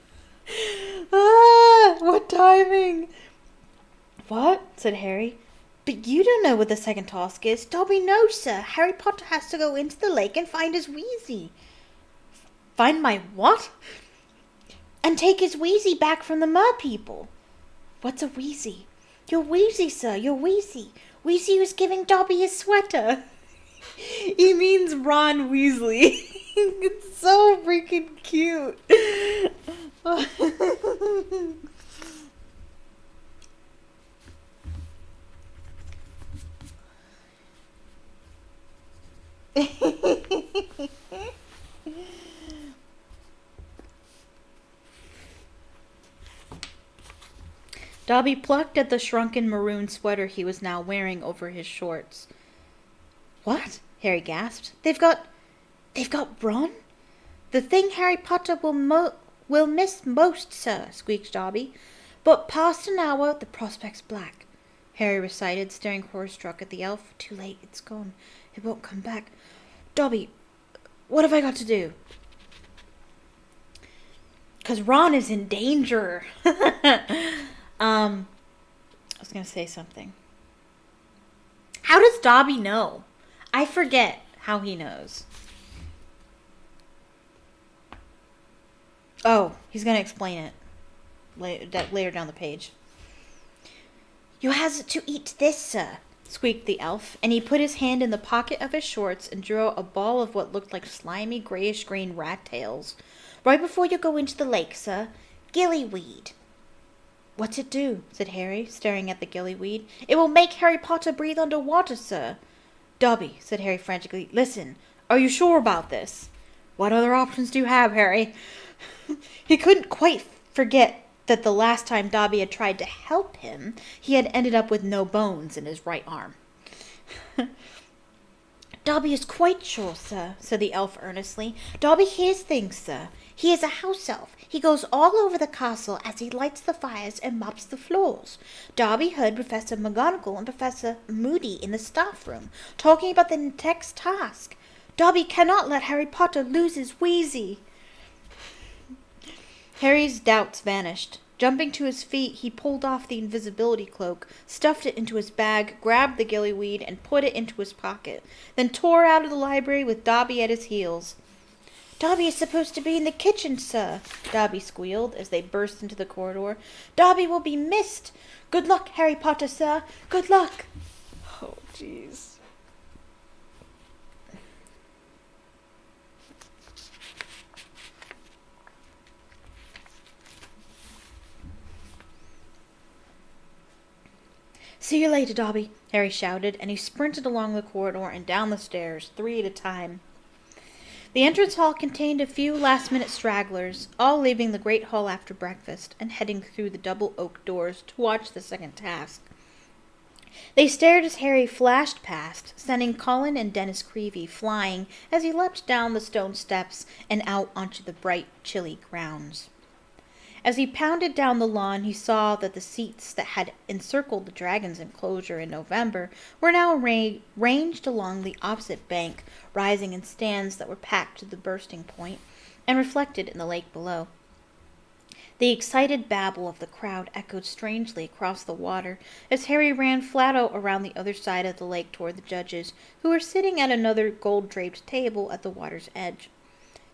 "Ah, what timing!" "What?" said Harry. "But you don't know what the second task is." "Dobby knows, sir. Harry Potter has to go into the lake and find his WHEEZY." "Find my what?" "And take his WHEEZY back from the mer people." "What's a WHEEZY?" "Your WHEEZY, sir, your WHEEZY. WHEEZY was giving Dobby his sweater." He means Ron Weasley. It's so freaking cute. Dobby plucked at the shrunken maroon sweater he was now wearing over his shorts. "What?" Harry gasped. They've got Ron?" "The thing Harry Potter will miss most, sir," squeaked Dobby. "But past an hour, the prospect's black," Harry recited, staring horror-struck at the elf. "Too late. It's gone. It won't come back. Dobby, what have I got to do?" "'Cause Ron is in danger." I was going to say something. How does Dobby know? I forget how he knows. Oh, he's going to explain it later down the page. "You has to eat this, sir," squeaked the elf, and he put his hand in the pocket of his shorts and drew out a ball of what looked like slimy grayish-green rat tails. "Right before you go into the lake, sir. Gillyweed." "What's it do?" said Harry, staring at the gillyweed. "It will make Harry Potter breathe underwater, sir." "Dobby," said Harry frantically, "listen. Are you sure about this?" "What other options do you have, Harry?" He couldn't quite forget that the last time Dobby had tried to help him, he had ended up with no bones in his right arm. "Dobby is quite sure, sir," said the elf earnestly. "Dobby hears things, sir. He is a house elf. He goes all over the castle as he lights the fires and mops the floors. Dobby heard Professor McGonagall and Professor Moody in the staff room talking about the next task. Dobby cannot let Harry Potter lose his WHEEZY." Harry's doubts vanished. Jumping to his feet, he pulled off the invisibility cloak, stuffed it into his bag, grabbed the gillyweed, and put it into his pocket, then tore out of the library with Dobby at his heels. "Dobby is supposed to be in the kitchen, sir," Dobby squealed as they burst into the corridor. "Dobby will be missed. Good luck, Harry Potter, sir. Good luck." Oh, jeez. "See you later, Dobby," Harry shouted, and he sprinted along the corridor and down the stairs, 3 at a time. The entrance hall contained a few last-minute stragglers, all leaving the great hall after breakfast and heading through the double oak doors to watch the second task. They stared as Harry flashed past, sending Colin and Dennis Creevey flying as he leapt down the stone steps and out onto the bright, chilly grounds. As he pounded down the lawn, he saw that the seats that had encircled the dragon's enclosure in November were now ranged along the opposite bank, rising in stands that were packed to the bursting point and reflected in the lake below. The excited babble of the crowd echoed strangely across the water as Harry ran flat out around the other side of the lake toward the judges, who were sitting at another gold-draped table at the water's edge.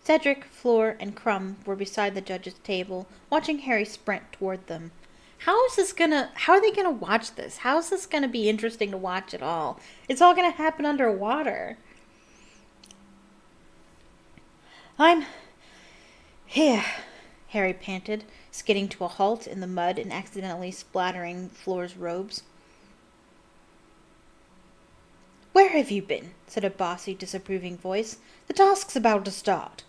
Cedric, Fleur, and Crumb were beside the judges' table, watching Harry sprint toward them. how are they gonna watch this? How is this gonna be interesting to watch at all? It's all gonna happen underwater. I'm here, Harry panted, skidding to a halt in the mud and accidentally splattering Floor's robes. Where have you been? Said a bossy, disapproving voice. The task's about to start.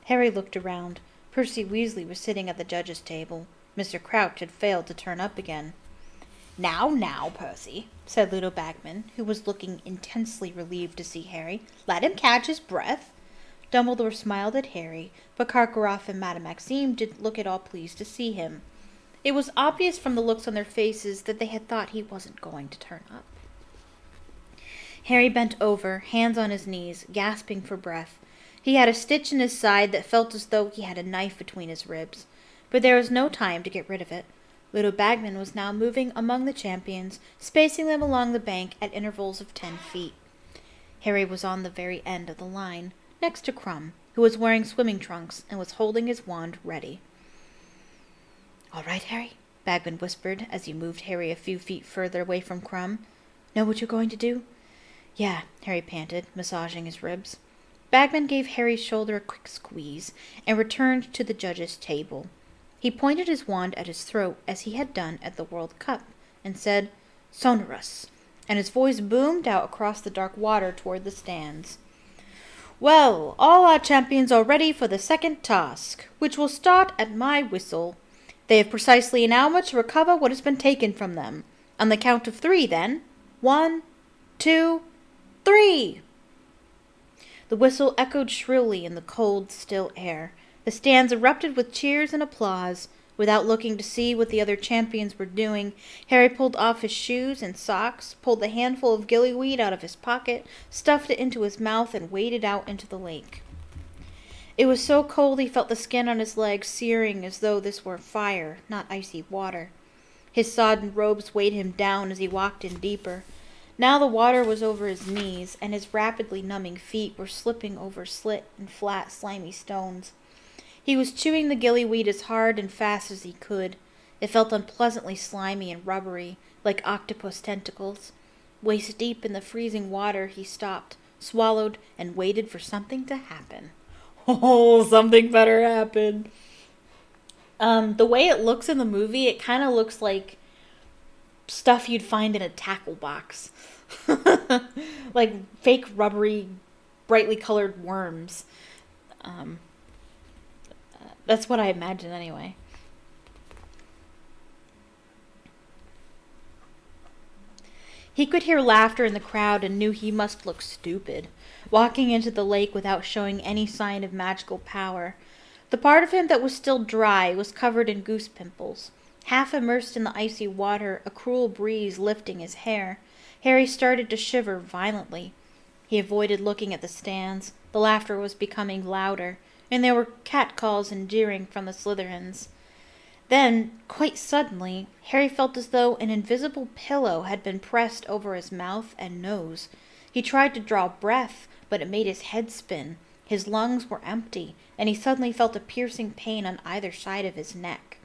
Harry looked around. Percy Weasley was sitting at the judge's table. Mr. Crouch had failed to turn up again. Now, Percy, said Ludo Bagman, who was looking intensely relieved to see Harry. Let him catch his breath. Dumbledore smiled at Harry, but Karkaroff and Madame Maxime didn't look at all pleased to see him. It was obvious from the looks on their faces that they had thought he wasn't going to turn up. Harry bent over, hands on his knees, gasping for breath. He had a stitch in his side that felt as though he had a knife between his ribs, but there was no time to get rid of it. Ludo Bagman was now moving among the champions, spacing them along the bank at intervals of 10 feet. Harry was on the very end of the line, next to Crumb, who was wearing swimming trunks and was holding his wand ready. All right, Harry, Bagman whispered as he moved Harry a few feet further away from Crumb. Know what you're going to do? Yeah, Harry panted, massaging his ribs. Bagman gave Harry's shoulder a quick squeeze and returned to the judge's table. He pointed his wand at his throat as he had done at the World Cup and said, Sonorous, and his voice boomed out across the dark water toward the stands. Well, all our champions are ready for the second task, which will start at my whistle. They have precisely an hour to recover what has been taken from them. On the count of 3, then. 1, 2, 3! The whistle echoed shrilly in the cold, still air. The stands erupted with cheers and applause. Without looking to see what the other champions were doing, Harry pulled off his shoes and socks, pulled the handful of gillyweed out of his pocket, stuffed it into his mouth, and waded out into the lake. It was so cold he felt the skin on his legs searing as though this were fire, not icy water. His sodden robes weighed him down as he walked in deeper. Now the water was over his knees, and his rapidly numbing feet were slipping over slit and flat, slimy stones. He was chewing the gillyweed as hard and fast as he could. It felt unpleasantly slimy and rubbery, like octopus tentacles. Waist deep in the freezing water, he stopped, swallowed, and waited for something to happen. Oh, something better happen. The way it looks in the movie, it kind of looks like stuff you'd find in a tackle box. Like fake rubbery, brightly colored worms. That's what I imagine anyway. He could hear laughter in the crowd and knew he must look stupid, walking into the lake without showing any sign of magical power. The part of him that was still dry was covered in goose pimples. Half immersed in the icy water, a cruel breeze lifting his hair, Harry started to shiver violently. He avoided looking at the stands. The laughter was becoming louder, and there were catcalls and jeering from the Slytherins. Then, quite suddenly, Harry felt as though an invisible pillow had been pressed over his mouth and nose. He tried to draw breath, but it made his head spin. His lungs were empty, and he suddenly felt a piercing pain on either side of his neck.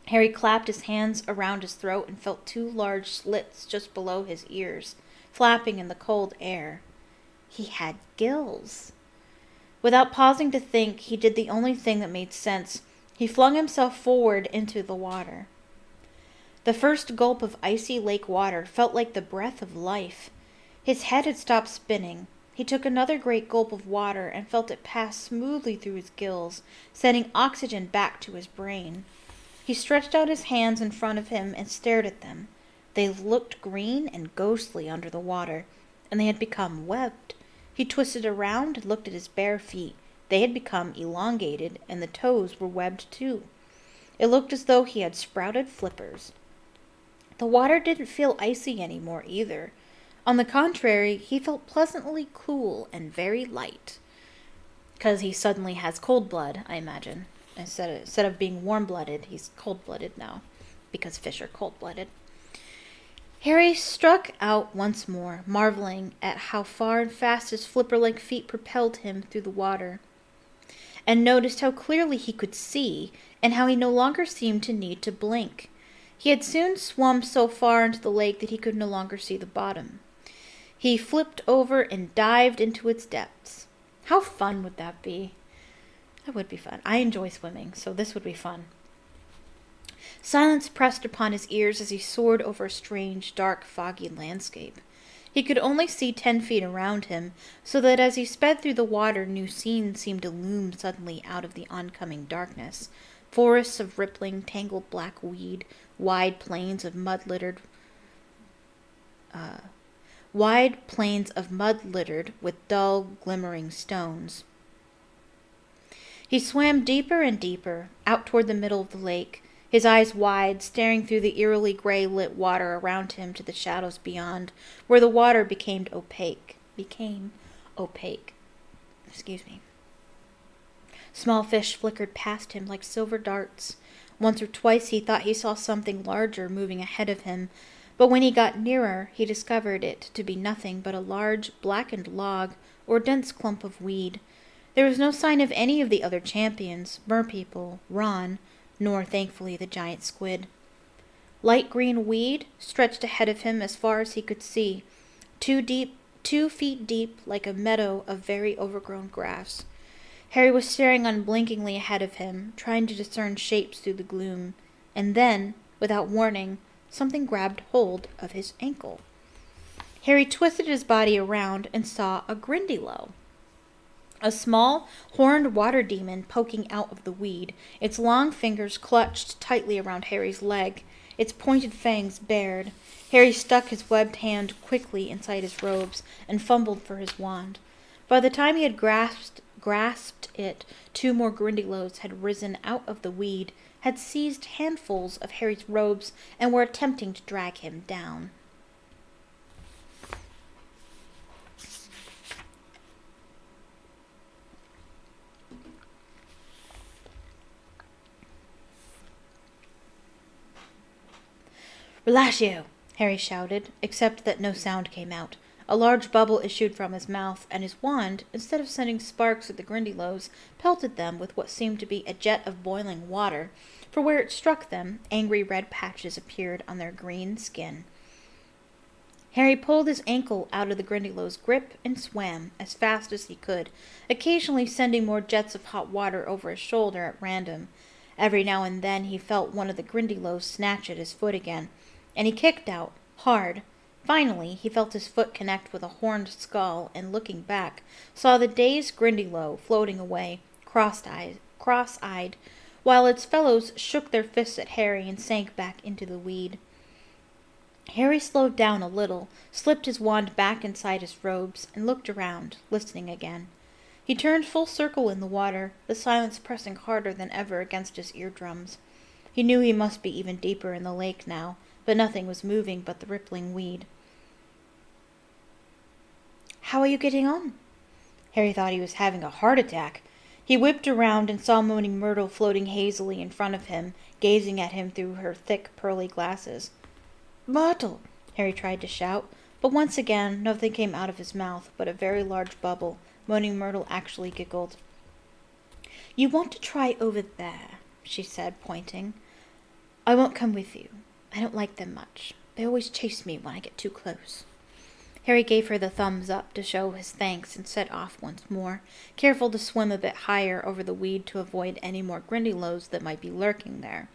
Harry clapped his hands around his throat and felt 2 large slits just below his ears, flapping in the cold air. He had gills. Without pausing to think, he did the only thing that made sense. He flung himself forward into the water. The first gulp of icy lake water felt like the breath of life. His head had stopped spinning. He took another great gulp of water and felt it pass smoothly through his gills, sending oxygen back to his brain. He stretched out his hands in front of him and stared at them. They looked green and ghostly under the water, and they had become webbed. He twisted around and looked at his bare feet. They had become elongated, and the toes were webbed too. It looked as though he had sprouted flippers. The water didn't feel icy anymore either. On the contrary, he felt pleasantly cool and very light. 'Cause he suddenly has cold blood, I imagine. Instead of being warm-blooded, he's cold-blooded now, because fish are cold-blooded. Harry struck out once more, marveling at how far and fast his flipper-like feet propelled him through the water, and noticed how clearly he could see, and how he no longer seemed to need to blink. He had soon swum so far into the lake that he could no longer see the bottom. He flipped over and dived into its depths. How fun would that be? That would be fun. I enjoy swimming, so this would be fun. Silence pressed upon his ears as he soared over a strange, dark, foggy landscape. He could only see 10 feet around him, so that as he sped through the water, new scenes seemed to loom suddenly out of the oncoming darkness. Forests of rippling, tangled black weed, wide plains of mud-littered with dull, glimmering stones. He swam deeper and deeper, out toward the middle of the lake, his eyes wide, staring through the eerily gray-lit water around him to the shadows beyond, where the water became opaque. Small fish flickered past him like silver darts. Once or twice he thought he saw something larger moving ahead of him, but when he got nearer, he discovered it to be nothing but a large, blackened log or dense clump of weed. There was no sign of any of the other champions, merpeople, Ron, nor, thankfully, the giant squid. Light green weed stretched ahead of him as far as he could see, 2 feet deep, like a meadow of very overgrown grass. Harry was staring unblinkingly ahead of him, trying to discern shapes through the gloom, and then, without warning, something grabbed hold of his ankle. Harry twisted his body around and saw a Grindylow. A small, horned water demon poking out of the weed, its long fingers clutched tightly around Harry's leg, its pointed fangs bared. Harry stuck his webbed hand quickly inside his robes and fumbled for his wand. By the time he had grasped it, 2 more Grindylows had risen out of the weed, had seized handfuls of Harry's robes, and were attempting to drag him down. "Relatio!" Harry shouted, except that no sound came out. A large bubble issued from his mouth, and his wand, instead of sending sparks at the Grindylows, pelted them with what seemed to be a jet of boiling water, for where it struck them, angry red patches appeared on their green skin. Harry pulled his ankle out of the Grindylow's grip and swam as fast as he could, occasionally sending more jets of hot water over his shoulder at random. Every now and then he felt one of the Grindylows snatch at his foot again, and he kicked out, hard. Finally, he felt his foot connect with a horned skull, and looking back, saw the dazed Grindylow floating away, cross-eyed, while its fellows shook their fists at Harry and sank back into the weed. Harry slowed down a little, slipped his wand back inside his robes, and looked around, listening again. He turned full circle in the water, the silence pressing harder than ever against his eardrums. He knew he must be even deeper in the lake now, but nothing was moving but the rippling weed. "How are you getting on?" Harry thought he was having a heart attack. He whipped around and saw Moaning Myrtle floating hazily in front of him, gazing at him through her thick, pearly glasses. "Myrtle!" Harry tried to shout, but once again nothing came out of his mouth but a very large bubble. Moaning Myrtle actually giggled. "You want to try over there," she said, pointing. "I won't come with you. I don't like them much. They always chase me when I get too close." Harry gave her the thumbs up to show his thanks and set off once more, careful to swim a bit higher over the weed to avoid any more Grindylows that might be lurking there.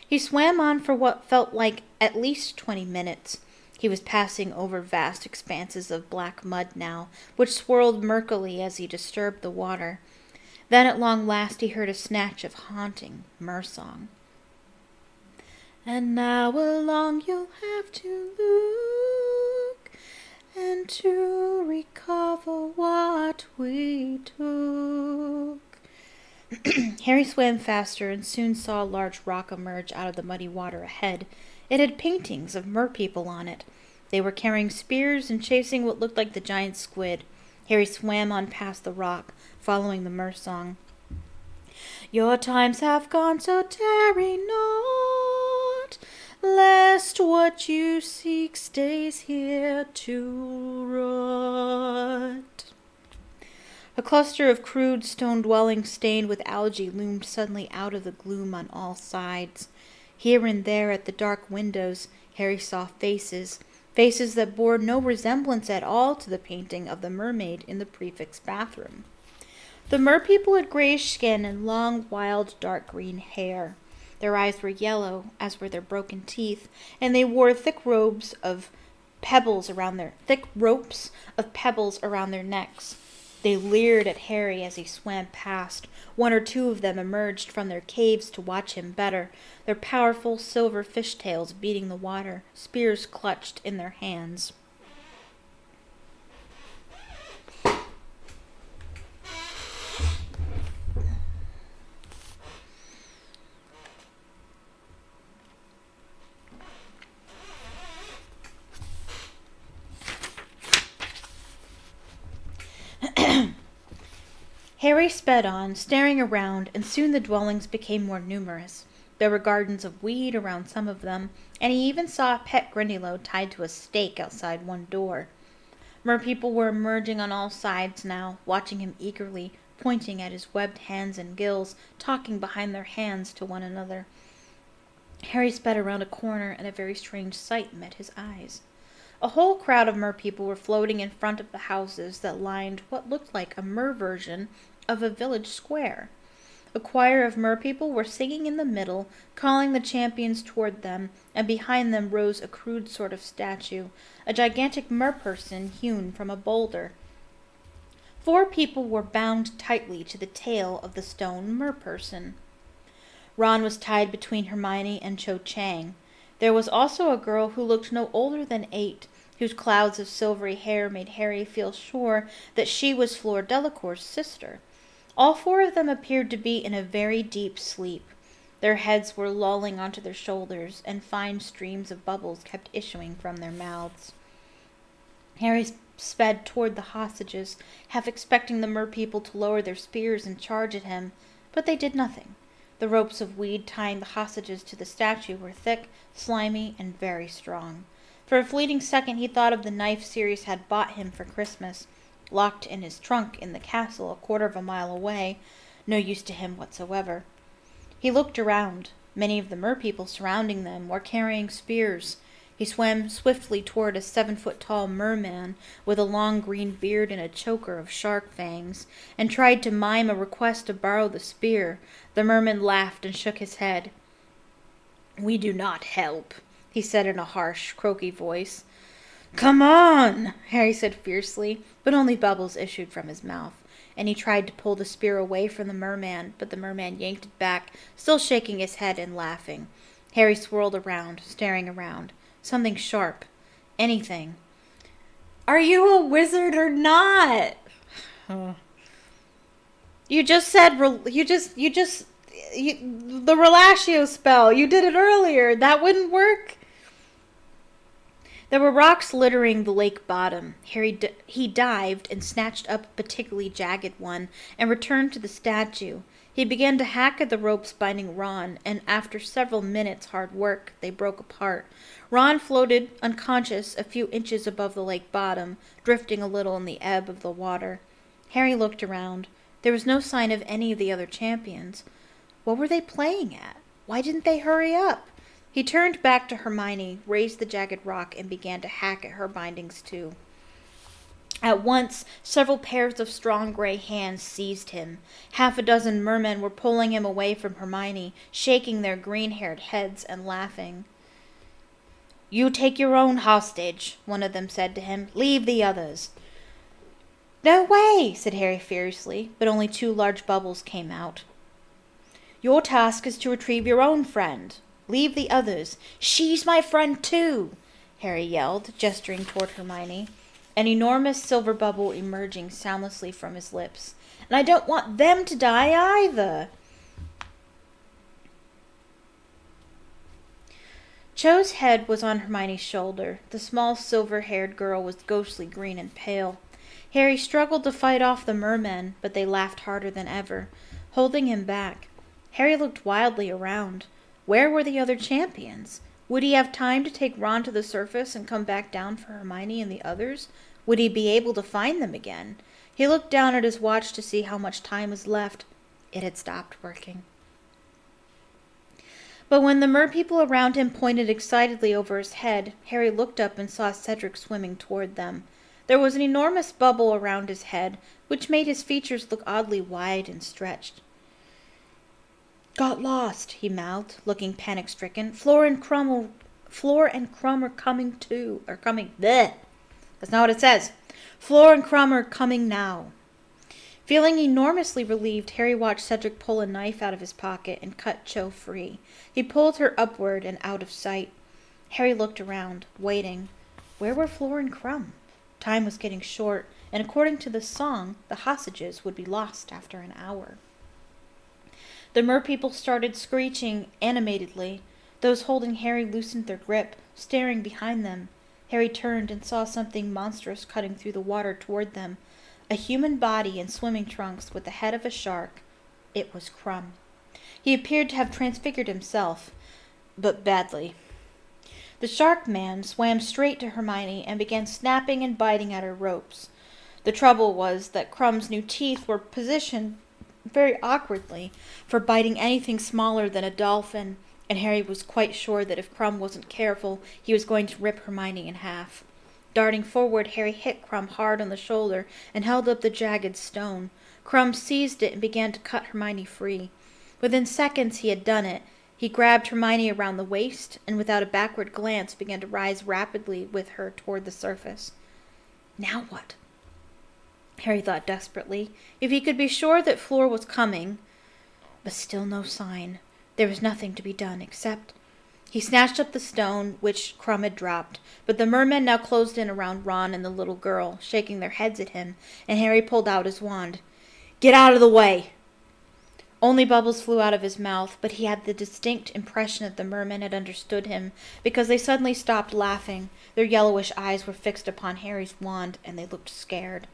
He swam on for what felt like at least 20 minutes. He was passing over vast expanses of black mud now, which swirled murkily as he disturbed the water. Then at long last he heard a snatch of haunting mer-song. "And now along you'll have to look, and to recover what we took." Harry swam faster and soon saw a large rock emerge out of the muddy water ahead. It had paintings of merpeople on it. They were carrying spears and chasing what looked like the giant squid. Harry swam on past the rock, following the mer-song. "Your times have gone, so tarry not, lest what you seek stays here to rot." A cluster of crude stone dwellings stained with algae loomed suddenly out of the gloom on all sides. Here and there at the dark windows, Harry saw faces that bore no resemblance at all to the painting of the mermaid in the prefect's bathroom. The merpeople had grayish skin and long, wild, dark green hair. Their eyes were yellow, as were their broken teeth, and they wore thick ropes of pebbles around their necks. They leered at Harry as he swam past. One or two of them emerged from their caves to watch him better, their powerful silver fishtails beating the water, spears clutched in their hands. Harry sped on, staring around, and soon the dwellings became more numerous. There were gardens of weed around some of them, and he even saw a pet Grindylow tied to a stake outside one door. Merpeople were emerging on all sides now, watching him eagerly, pointing at his webbed hands and gills, talking behind their hands to one another. Harry sped around a corner, and a very strange sight met his eyes. A whole crowd of merpeople were floating in front of the houses that lined what looked like a mer version of a village square. A choir of merpeople were singing in the middle, calling the champions toward them, and behind them rose a crude sort of statue, a gigantic merperson hewn from a boulder. 4 people were bound tightly to the tail of the stone merperson. Ron was tied between Hermione and Cho Chang. There was also a girl who looked no older than 8, whose clouds of silvery hair made Harry feel sure that she was Fleur Delacour's sister. All 4 of them appeared to be in a very deep sleep. Their heads were lolling onto their shoulders, and fine streams of bubbles kept issuing from their mouths. Harry sped toward the hostages, half expecting the merpeople to lower their spears and charge at him, but they did nothing. The ropes of weed tying the hostages to the statue were thick, slimy, and very strong. For a fleeting second he thought of the knife Sirius had bought him for Christmas, locked in his trunk in the castle a quarter of a mile away, no use to him whatsoever. He looked around. Many of the merpeople surrounding them were carrying spears. He swam swiftly toward a 7-foot-tall merman with a long green beard and a choker of shark fangs, and tried to mime a request to borrow the spear. The merman laughed and shook his head. "We do not help," he said in a harsh, croaky voice. "Come on," Harry said fiercely, but only bubbles issued from his mouth, and he tried to pull the spear away from the merman, but the merman yanked it back, still shaking his head and laughing. Harry swirled around, staring around. Something sharp. Anything. "Are you a wizard or not?" You just said, the Relatio spell. You did it earlier. That wouldn't work. There were rocks littering the lake bottom. He dived and snatched up a particularly jagged one and returned to the statue. He began to hack at the ropes binding Ron, and after several minutes' hard work, they broke apart. Ron floated, unconscious, a few inches above the lake bottom, drifting a little in the ebb of the water. Harry looked around. There was no sign of any of the other champions. What were they playing at? Why didn't they hurry up? He turned back to Hermione, raised the jagged rock, and began to hack at her bindings too. At once, several pairs of strong gray hands seized him. 6 mermen were pulling him away from Hermione, shaking their green-haired heads and laughing. "You take your own hostage," one of them said to him. "Leave the others." "No way," said Harry fiercely, but only 2 large bubbles came out. "Your task is to retrieve your own friend. Leave the others." "She's my friend too," Harry yelled, gesturing toward Hermione, an enormous silver bubble emerging soundlessly from his lips. "And I don't want them to die either." Cho's head was on Hermione's shoulder. The small silver-haired girl was ghostly green and pale. Harry struggled to fight off the mermen, but they laughed harder than ever, holding him back. Harry looked wildly around. Where were the other champions? Would he have time to take Ron to the surface and come back down for Hermione and the others? Would he be able to find them again? He looked down at his watch to see how much time was left. It had stopped working. But when the merpeople around him pointed excitedly over his head, Harry looked up and saw Cedric swimming toward them. There was an enormous bubble around his head, which made his features look oddly wide and stretched. "Got lost," he mouthed, looking panic-stricken. Floor and Crumb are coming too. Are coming. Bleh. That's not what it says. Floor and Crumb are coming now. Feeling enormously relieved, Harry watched Cedric pull a knife out of his pocket and cut Cho free. He pulled her upward and out of sight. Harry looked around, waiting. Where were Floor and Crumb? Time was getting short, and according to the song, the hostages would be lost after an hour. The merpeople started screeching animatedly. Those holding Harry loosened their grip, staring behind them. Harry turned and saw something monstrous cutting through the water toward them. A human body in swimming trunks with the head of a shark. It was Crumb. He appeared to have transfigured himself, but badly. The shark man swam straight to Hermione and began snapping and biting at her ropes. The trouble was that Crumb's new teeth were positioned very awkwardly for biting anything smaller than a dolphin, and Harry was quite sure that if Crumb wasn't careful, he was going to rip Hermione in half. Darting forward, Harry hit Crumb hard on the shoulder and held up the jagged stone. Crumb seized it and began to cut Hermione free. Within seconds he had done it. He grabbed Hermione around the waist and without a backward glance began to rise rapidly with her toward the surface. Now what? Harry thought desperately. If he could be sure that Floor was coming, but still no sign. There was nothing to be done except... He snatched up the stone, which Crumb had dropped, but the mermen now closed in around Ron and the little girl, shaking their heads at him, and Harry pulled out his wand. "Get out of the way!" Only bubbles flew out of his mouth, but he had the distinct impression that the mermen had understood him, because they suddenly stopped laughing. Their yellowish eyes were fixed upon Harry's wand, and they looked scared.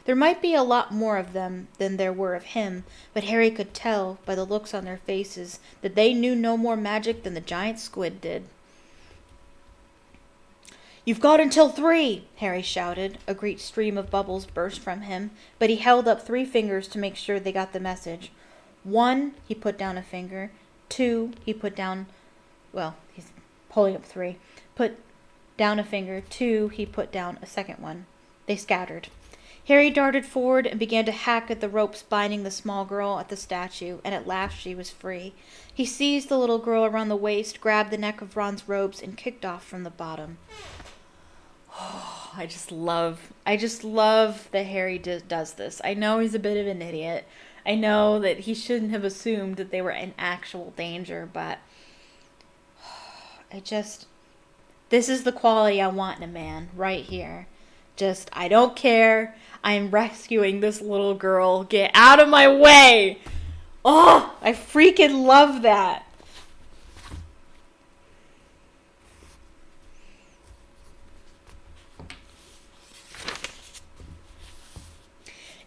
There might be a lot more of them than there were of him, but Harry could tell by the looks on their faces that they knew no more magic than the giant squid did. "You've got until 3, Harry shouted. A great stream of bubbles burst from him, but he held up 3 fingers to make sure they got the message. 1, he put down a finger. 2, he put down... Well, he's pulling up 3. Put down a finger. 2, he put down a second one. They scattered. Harry darted forward and began to hack at the ropes binding the small girl at the statue, and at last she was free. He seized the little girl around the waist, grabbed the neck of Ron's robes, and kicked off from the bottom. Oh, I just love that Harry does this. I know he's a bit of an idiot. I know that he shouldn't have assumed that they were in actual danger, but this is the quality I want in a man, right here. I don't care. I'm rescuing this little girl. Get out of my way! Oh, I freaking love that.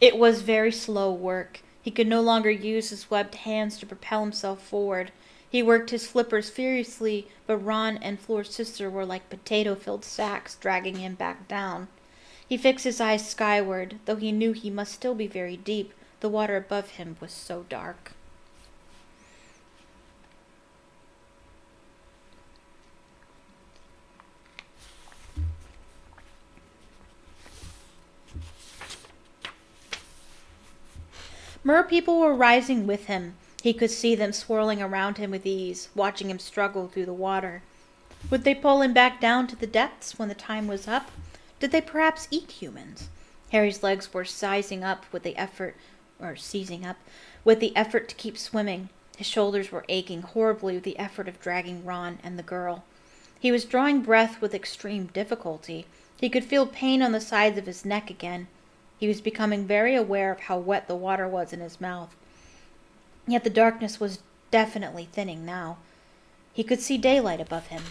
It was very slow work. He could no longer use his webbed hands to propel himself forward. He worked his flippers furiously, but Ron and Floor's sister were like potato-filled sacks dragging him back down. He fixed his eyes skyward, though he knew he must still be very deep. The water above him was so dark. Merpeople were rising with him. He could see them swirling around him with ease, watching him struggle through the water. Would they pull him back down to the depths when the time was up? Did they perhaps eat humans? Harry's legs were seizing up with the effort to keep swimming. His shoulders were aching horribly with the effort of dragging Ron and the girl. He was drawing breath with extreme difficulty. He could feel pain on the sides of his neck again. He was becoming very aware of how wet the water was in his mouth. Yet the darkness was definitely thinning now. He could see daylight above him.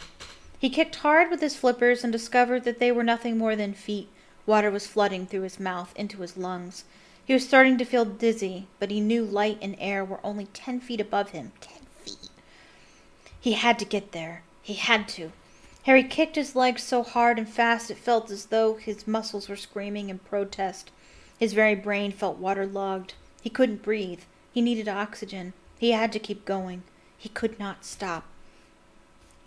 He kicked hard with his flippers and discovered that they were nothing more than feet. Water was flooding through his mouth into his lungs. He was starting to feel dizzy, but he knew light and air were only 10 feet above him. 10 feet. He had to get there. He had to. Harry kicked his legs so hard and fast it felt as though his muscles were screaming in protest. His very brain felt waterlogged. He couldn't breathe. He needed oxygen. He had to keep going. He could not stop.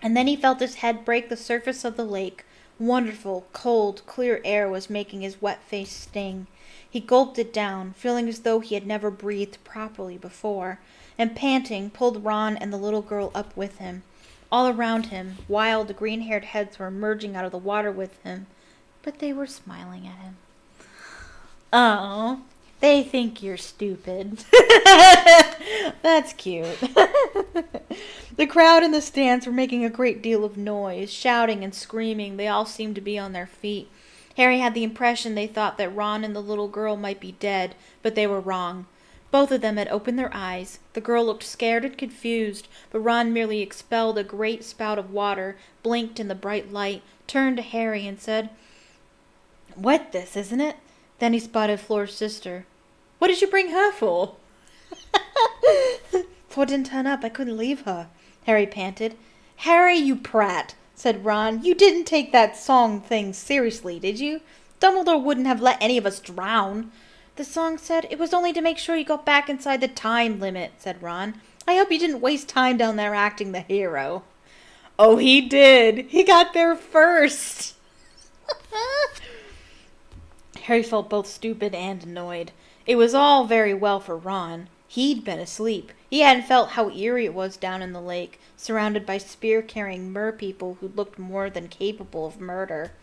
And then he felt his head break the surface of the lake. Wonderful, cold, clear air was making his wet face sting. He gulped it down, feeling as though he had never breathed properly before, and panting, pulled Ron and the little girl up with him. All around him, wild, green-haired heads were emerging out of the water with him, but they were smiling at him. Oh, they think you're stupid. That's cute. The crowd in the stands were making a great deal of noise, shouting and screaming. They all seemed to be on their feet. Harry had the impression they thought that Ron and the little girl might be dead, but they were wrong. Both of them had opened their eyes. The girl looked scared and confused, but Ron merely expelled a great spout of water, blinked in the bright light, turned to Harry and said, "Wet this, isn't it?" Then he spotted Flora's sister. "What did you bring her for?" "Flora didn't turn up. I couldn't leave her," Harry panted. "Harry, you prat," said Ron. "You didn't take that song thing seriously, did you? Dumbledore wouldn't have let any of us drown." "The song said it was only to make sure you got back inside the time limit," said Ron. "I hope you didn't waste time down there acting the hero." "Oh, he did. He got there first." Harry felt both stupid and annoyed. It was all very well for Ron. He'd been asleep. He hadn't felt how eerie it was down in the lake, surrounded by spear-carrying mer-people who looked more than capable of murder.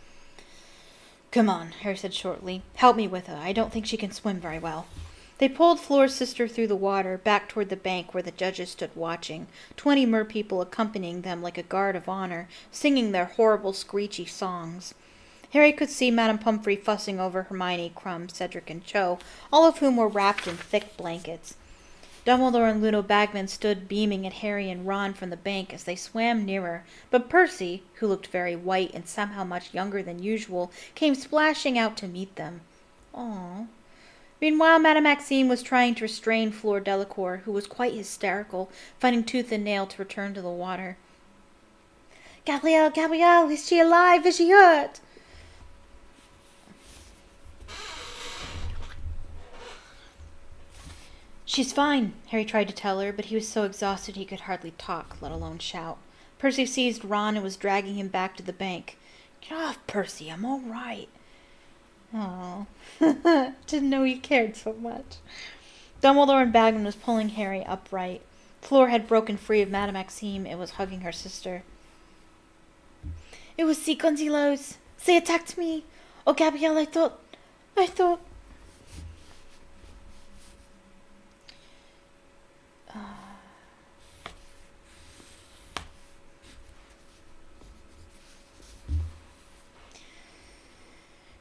"Come on," Harry said shortly. "Help me with her. I don't think she can swim very well." They pulled Flora's sister through the water, back toward the bank where the judges stood watching, 20 mer-people accompanying them like a guard of honor, singing their horrible, screechy songs. Harry could see Madame Pomfrey fussing over Hermione, Krum, Cedric, and Cho, all of whom were wrapped in thick blankets. Dumbledore and Ludo Bagman stood beaming at Harry and Ron from the bank as they swam nearer, but Percy, who looked very white and somehow much younger than usual, came splashing out to meet them. Aww. Meanwhile, Madame Maxime was trying to restrain Fleur Delacour, who was quite hysterical, fighting tooth and nail to return to the water. "Gabrielle, Gabrielle, is she alive? Is she hurt?" "She's fine," Harry tried to tell her, but he was so exhausted he could hardly talk, let alone shout. Percy seized Ron and was dragging him back to the bank. "Get off, Percy, I'm all right." Oh, didn't know you cared so much. Dumbledore and Bagman was pulling Harry upright. Fleur had broken free of Madame Maxime and was hugging her sister. "It was si Gonzalo's. They attacked me. Oh, Gabrielle, I thought...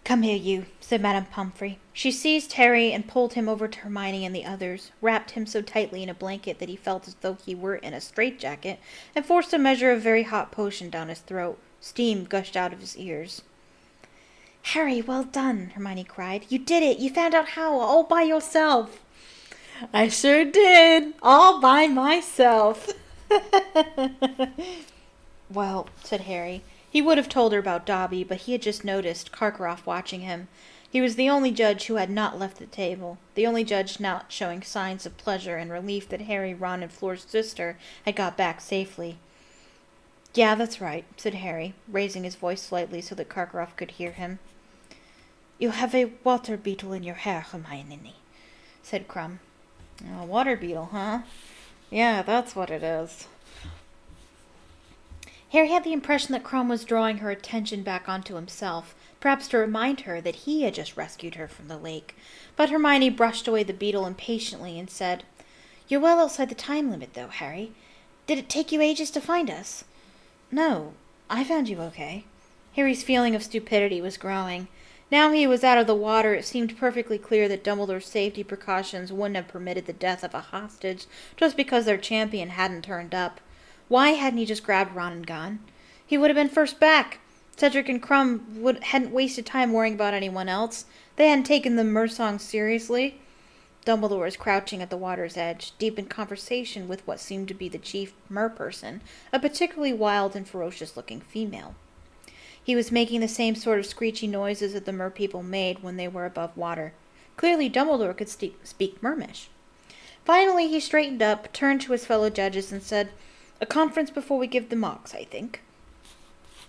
"Come here, you," said Madame Pomfrey. She seized Harry and pulled him over to Hermione and the others, wrapped him so tightly in a blanket that he felt as though he were in a straitjacket, and forced a measure of very hot potion down his throat. Steam gushed out of his ears. "Harry, well done," Hermione cried. "You did it! You found out how, all by yourself." "I sure did, all by myself." "Well," said Harry. He would have told her about Dobby, but he had just noticed Karkaroff watching him. He was the only judge who had not left the table, the only judge not showing signs of pleasure and relief that Harry, Ron, and Fleur's sister had got back safely. "Yeah, that's right," said Harry, raising his voice slightly so that Karkaroff could hear him. "You have a water beetle in your hair, Hermione," said Krum. "A water beetle, huh? Yeah, that's what it is." Harry had the impression that Krum was drawing her attention back onto himself, perhaps to remind her that he had just rescued her from the lake. But Hermione brushed away the beetle impatiently and said, "You're well outside the time limit, though, Harry. Did it take you ages to find us?" "No, I found you okay." Harry's feeling of stupidity was growing. Now he was out of the water, it seemed perfectly clear that Dumbledore's safety precautions wouldn't have permitted the death of a hostage just because their champion hadn't turned up. Why hadn't he just grabbed Ron and gone? He would have been first back. Cedric and Krum hadn't wasted time worrying about anyone else. They hadn't taken the Mersong seriously. Dumbledore was crouching at the water's edge, deep in conversation with what seemed to be the chief merperson, a particularly wild and ferocious-looking female. He was making the same sort of screechy noises that the merpeople made when they were above water. Clearly Dumbledore could speak Mermish. Finally he straightened up, turned to his fellow judges, and said, "A conference before we give the marks, I think."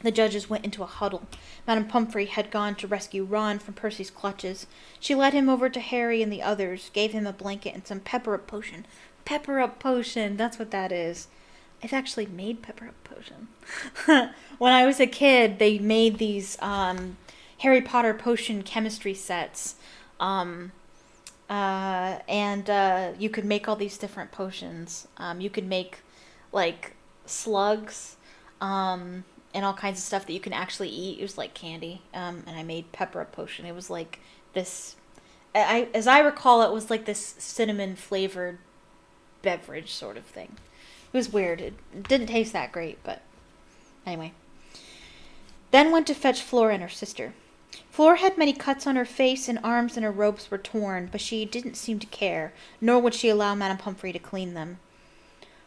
The judges went into a huddle. Madame Pomfrey had gone to rescue Ron from Percy's clutches. She led him over to Harry and the others, gave him a blanket and some pepper-up potion. Pepper-up potion, that's what that is. I've actually made pepper-up potion. When I was a kid, they made these Harry Potter potion chemistry sets. And you could make all these different potions. You could make, like, slugs, and all kinds of stuff that you can actually eat. It was like candy. And I made pepper-up potion. It was like this, as I recall, it was like this cinnamon-flavored beverage sort of thing. It was weird. It didn't taste that great, but anyway. Then went to fetch Flora and her sister. Flora had many cuts on her face and arms, and her robes were torn, but she didn't seem to care, nor would she allow Madame Pomfrey to clean them.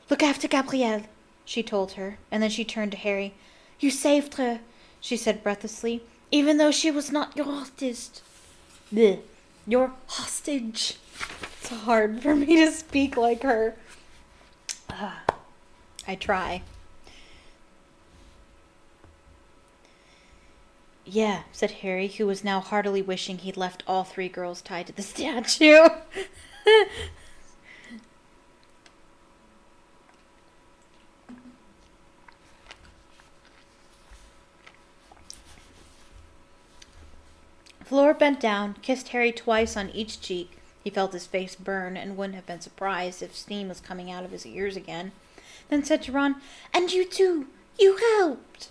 "Look after Gabrielle," she told her, and then she turned to Harry. "You saved her," she said breathlessly, "even though she was not your hostage." Blech. Your hostage. It's hard for me to speak like her. I try. "Yeah," said Harry, who was now heartily wishing he'd left all three girls tied to the statue. Flora bent down, kissed Harry twice on each cheek. He felt his face burn and wouldn't have been surprised if steam was coming out of his ears again. Then said to Ron, "And you too! You helped!"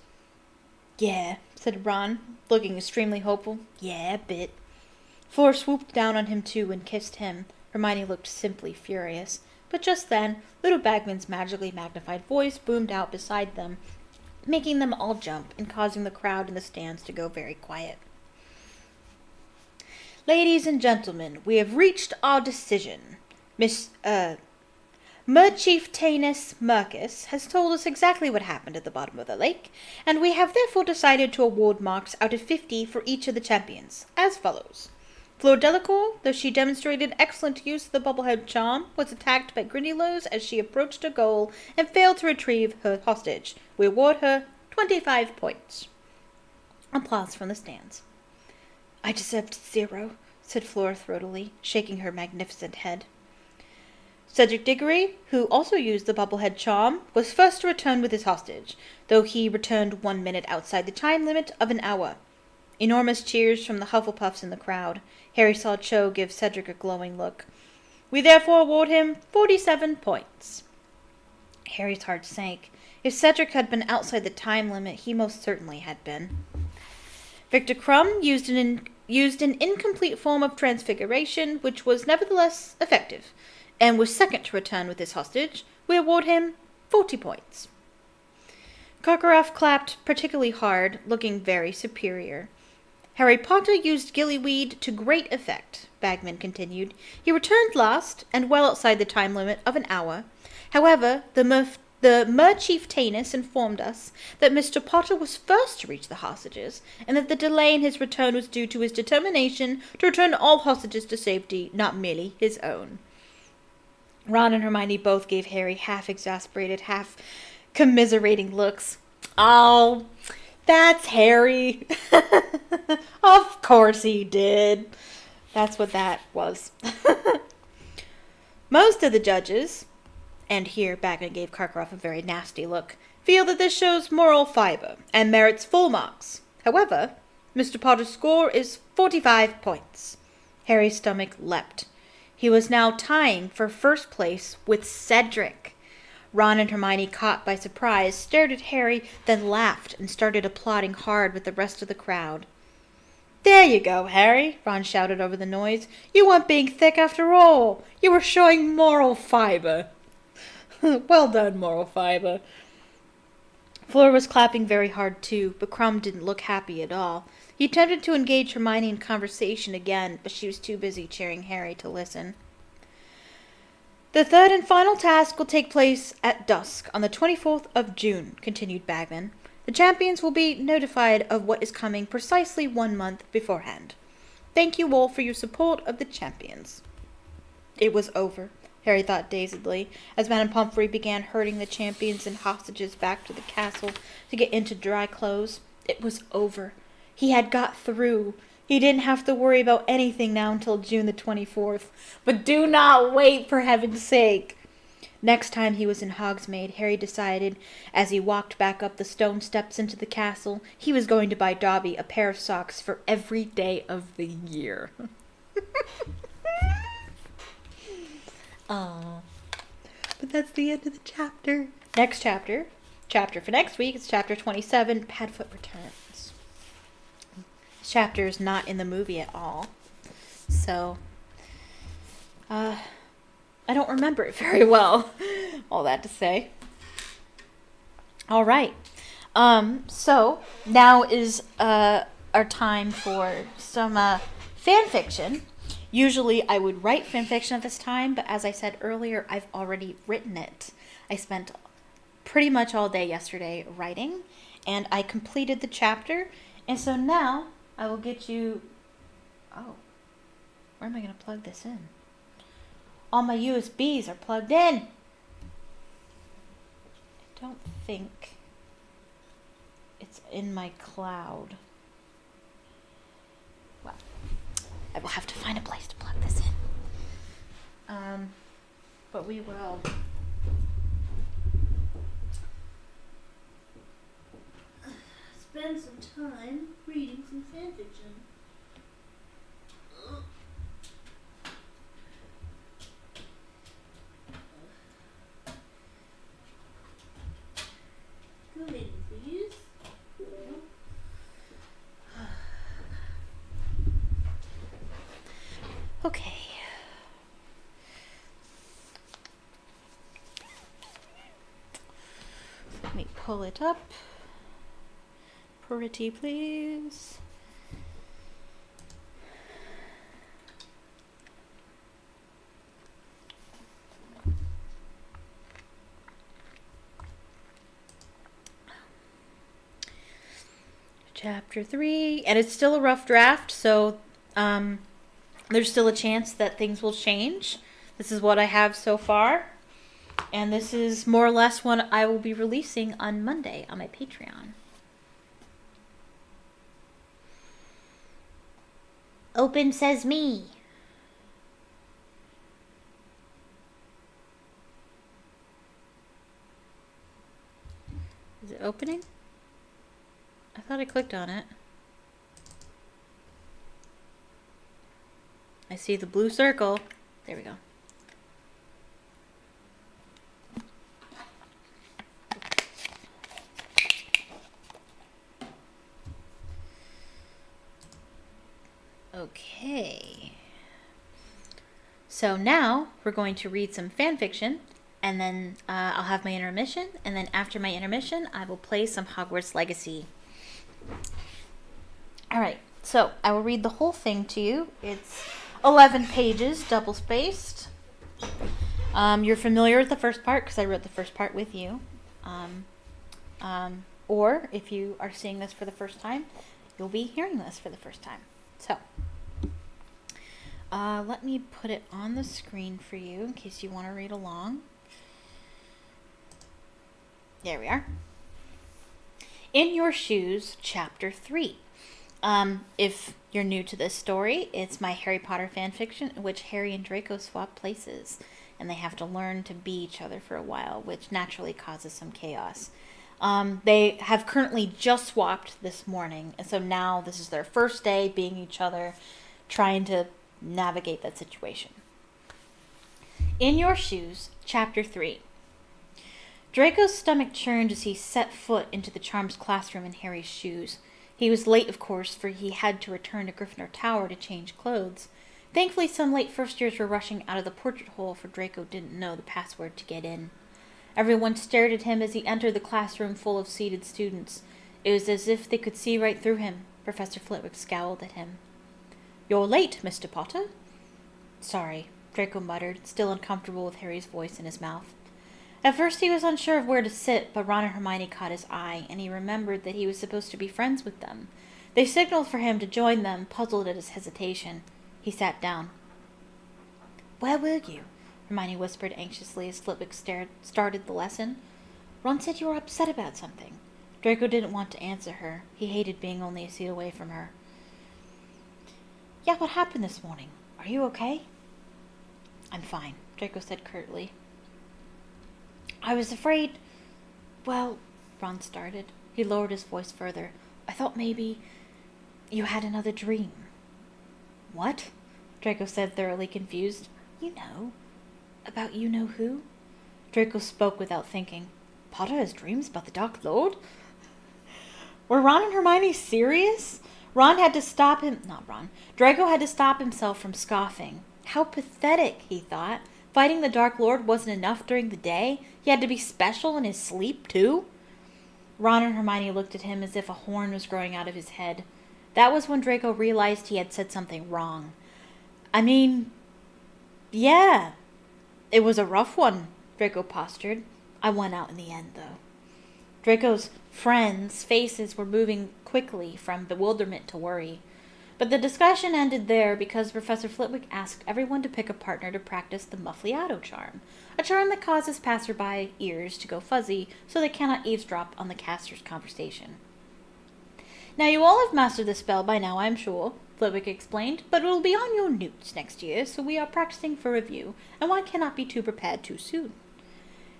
"Yeah," said Ron, looking extremely hopeful. "Yeah, a bit." Flora swooped down on him too and kissed him. Hermione looked simply furious. But just then, little Bagman's magically magnified voice boomed out beside them, making them all jump and causing the crowd in the stands to go very quiet. "Ladies and gentlemen, we have reached our decision. Merchieftainess Mercus has told us exactly what happened at the bottom of the lake, and we have therefore decided to award marks out of 50 for each of the champions, as follows. Fleur Delacour, though she demonstrated excellent use of the bubblehead charm, was attacked by Grindylows as she approached her goal and failed to retrieve her hostage. We award her 25 points. Applause from the stands. "I deserved 0, said Flora throatily, shaking her magnificent head. Cedric Diggory, who also used the bubblehead charm, was first to return with his hostage, though he returned 1 minute outside the time limit of an hour. Enormous cheers from the Hufflepuffs in the crowd. Harry saw Cho give Cedric a glowing look. We therefore award him 47 points. Harry's heart sank. If Cedric had been outside the time limit, he most certainly had been. Victor Crumb used an incomplete form of transfiguration, which was nevertheless effective, and was second to return with his hostage. We award him 40 points. Karkaroff clapped particularly hard, looking very superior. Harry Potter used gillyweed to great effect, Bagman continued. He returned last, and well outside the time limit of an hour. However, the Merchieftainess informed us that Mr. Potter was first to reach the hostages, and that the delay in his return was due to his determination to return all hostages to safety, not merely his own. Ron and Hermione both gave Harry half-exasperated, half-commiserating looks. Oh, that's Harry. Of course he did. That's what that was. Most of the judges, and here Bagman gave Karkaroff a very nasty look, feel that this shows moral fiber and merits full marks. However, Mr. Potter's score is 45 points. Harry's stomach leapt. He was now tying for first place with Cedric. Ron and Hermione, caught by surprise, stared at Harry, then laughed and started applauding hard with the rest of the crowd. There you go, Harry, Ron shouted over the noise. You weren't being thick after all. You were showing moral fiber. Well done, moral fiber. Fleur was clapping very hard too, but Crumb didn't look happy at all. He attempted to engage Hermione in conversation again, but she was too busy cheering Harry to listen. The third and final task will take place at dusk on the 24th of June, continued Bagman. The champions will be notified of what is coming precisely 1 month beforehand. Thank you all for your support of the champions." It was over, Harry thought dazedly, as Madame Pomfrey began herding the champions and hostages back to the castle to get into dry clothes. It was over. He had got through. He didn't have to worry about anything now until June the 24th. But do not wait, for heaven's sake. Next time he was in Hogsmeade, Harry decided, as he walked back up the stone steps into the castle, he was going to buy Dobby a pair of socks for every day of the year. Aww. But that's the end of the chapter. Next chapter for next week is chapter 27, Padfoot Returns. This chapter is not in the movie at all. So, I don't remember it very well. All that to say. All right. So now is our time for some fan fiction. Usually I would write fan fiction at this time, but as I said earlier, I've already written it. I spent pretty much all day yesterday writing, and I completed the chapter. And so now I will get you... Oh, where am I going to plug this in? All my USBs are plugged in. I don't think it's in my cloud. Well, I will have to find a place to plug this in. But we will spend some time reading some fanfiction. Go ahead, please. Okay. Let me pull it up. Pretty please. Chapter 3, and it's still a rough draft, so there's still a chance that things will change. This is what I have so far, and this is more or less what I will be releasing on Monday on my Patreon. Open says me. Is it opening? I thought I clicked on it. I see the blue circle. There we go. Okay. So now we're going to read some fan fiction, and then I'll have my intermission, and then after my intermission, I will play some Hogwarts Legacy. Alright, so I will read the whole thing to you. It's 11 pages, double-spaced. You're familiar with the first part because I wrote the first part with you. Or if you are seeing this for the first time, you'll be hearing this for the first time. So, let me put it on the screen for you in case you want to read along. There we are. In Your Shoes, Chapter 3. If you're new to this story, it's my Harry Potter fanfiction in which Harry and Draco swap places, and they have to learn to be each other for a while, which naturally causes some chaos. They have currently just swapped this morning, and so now this is their first day being each other, trying to navigate that situation. In Your Shoes, Chapter 3. Draco's stomach churned as he set foot into the Charms classroom in Harry's shoes. He was late, of course, for he had to return to Gryffindor Tower to change clothes. Thankfully, some late first-years were rushing out of the portrait hole, for Draco didn't know the password to get in. Everyone stared at him as he entered the classroom full of seated students. It was as if they could see right through him. Professor Flitwick scowled at him. "You're late, Mr. Potter." "Sorry," Draco muttered, still uncomfortable with Harry's voice in his mouth. At first he was unsure of where to sit, but Ron and Hermione caught his eye, and he remembered that he was supposed to be friends with them. They signaled for him to join them, puzzled at his hesitation. He sat down. "Where were you?" Hermione whispered anxiously as Flitwick started the lesson. "Ron said you were upset about something." Draco didn't want to answer her. He hated being only a seat away from her. "Yeah, what happened this morning? Are you okay?" "I'm fine," Draco said curtly. "I was afraid... Well," Ron started. He lowered his voice further. "I thought maybe you had another dream." "What?" Draco said, thoroughly confused. "You know. About you-know-who?" Draco spoke without thinking. "Potter has dreams about the Dark Lord?" Were Ron and Hermione serious? Draco had to stop himself from scoffing. How pathetic, he thought. Fighting the Dark Lord wasn't enough during the day. He had to be special in his sleep, too. Ron and Hermione looked at him as if a horn was growing out of his head. That was when Draco realized he had said something wrong. Yeah, it was a rough one, Draco postured. I won out in the end, though. Draco's friends' faces were moving quickly from bewilderment to worry. But the discussion ended there because Professor Flitwick asked everyone to pick a partner to practice the Muffliato charm, a charm that causes passerby ears to go fuzzy so they cannot eavesdrop on the caster's conversation. Now you all have mastered the spell by now, I'm sure, Flitwick explained, but it will be on your notes next year, so we are practicing for review, and one cannot be too prepared too soon.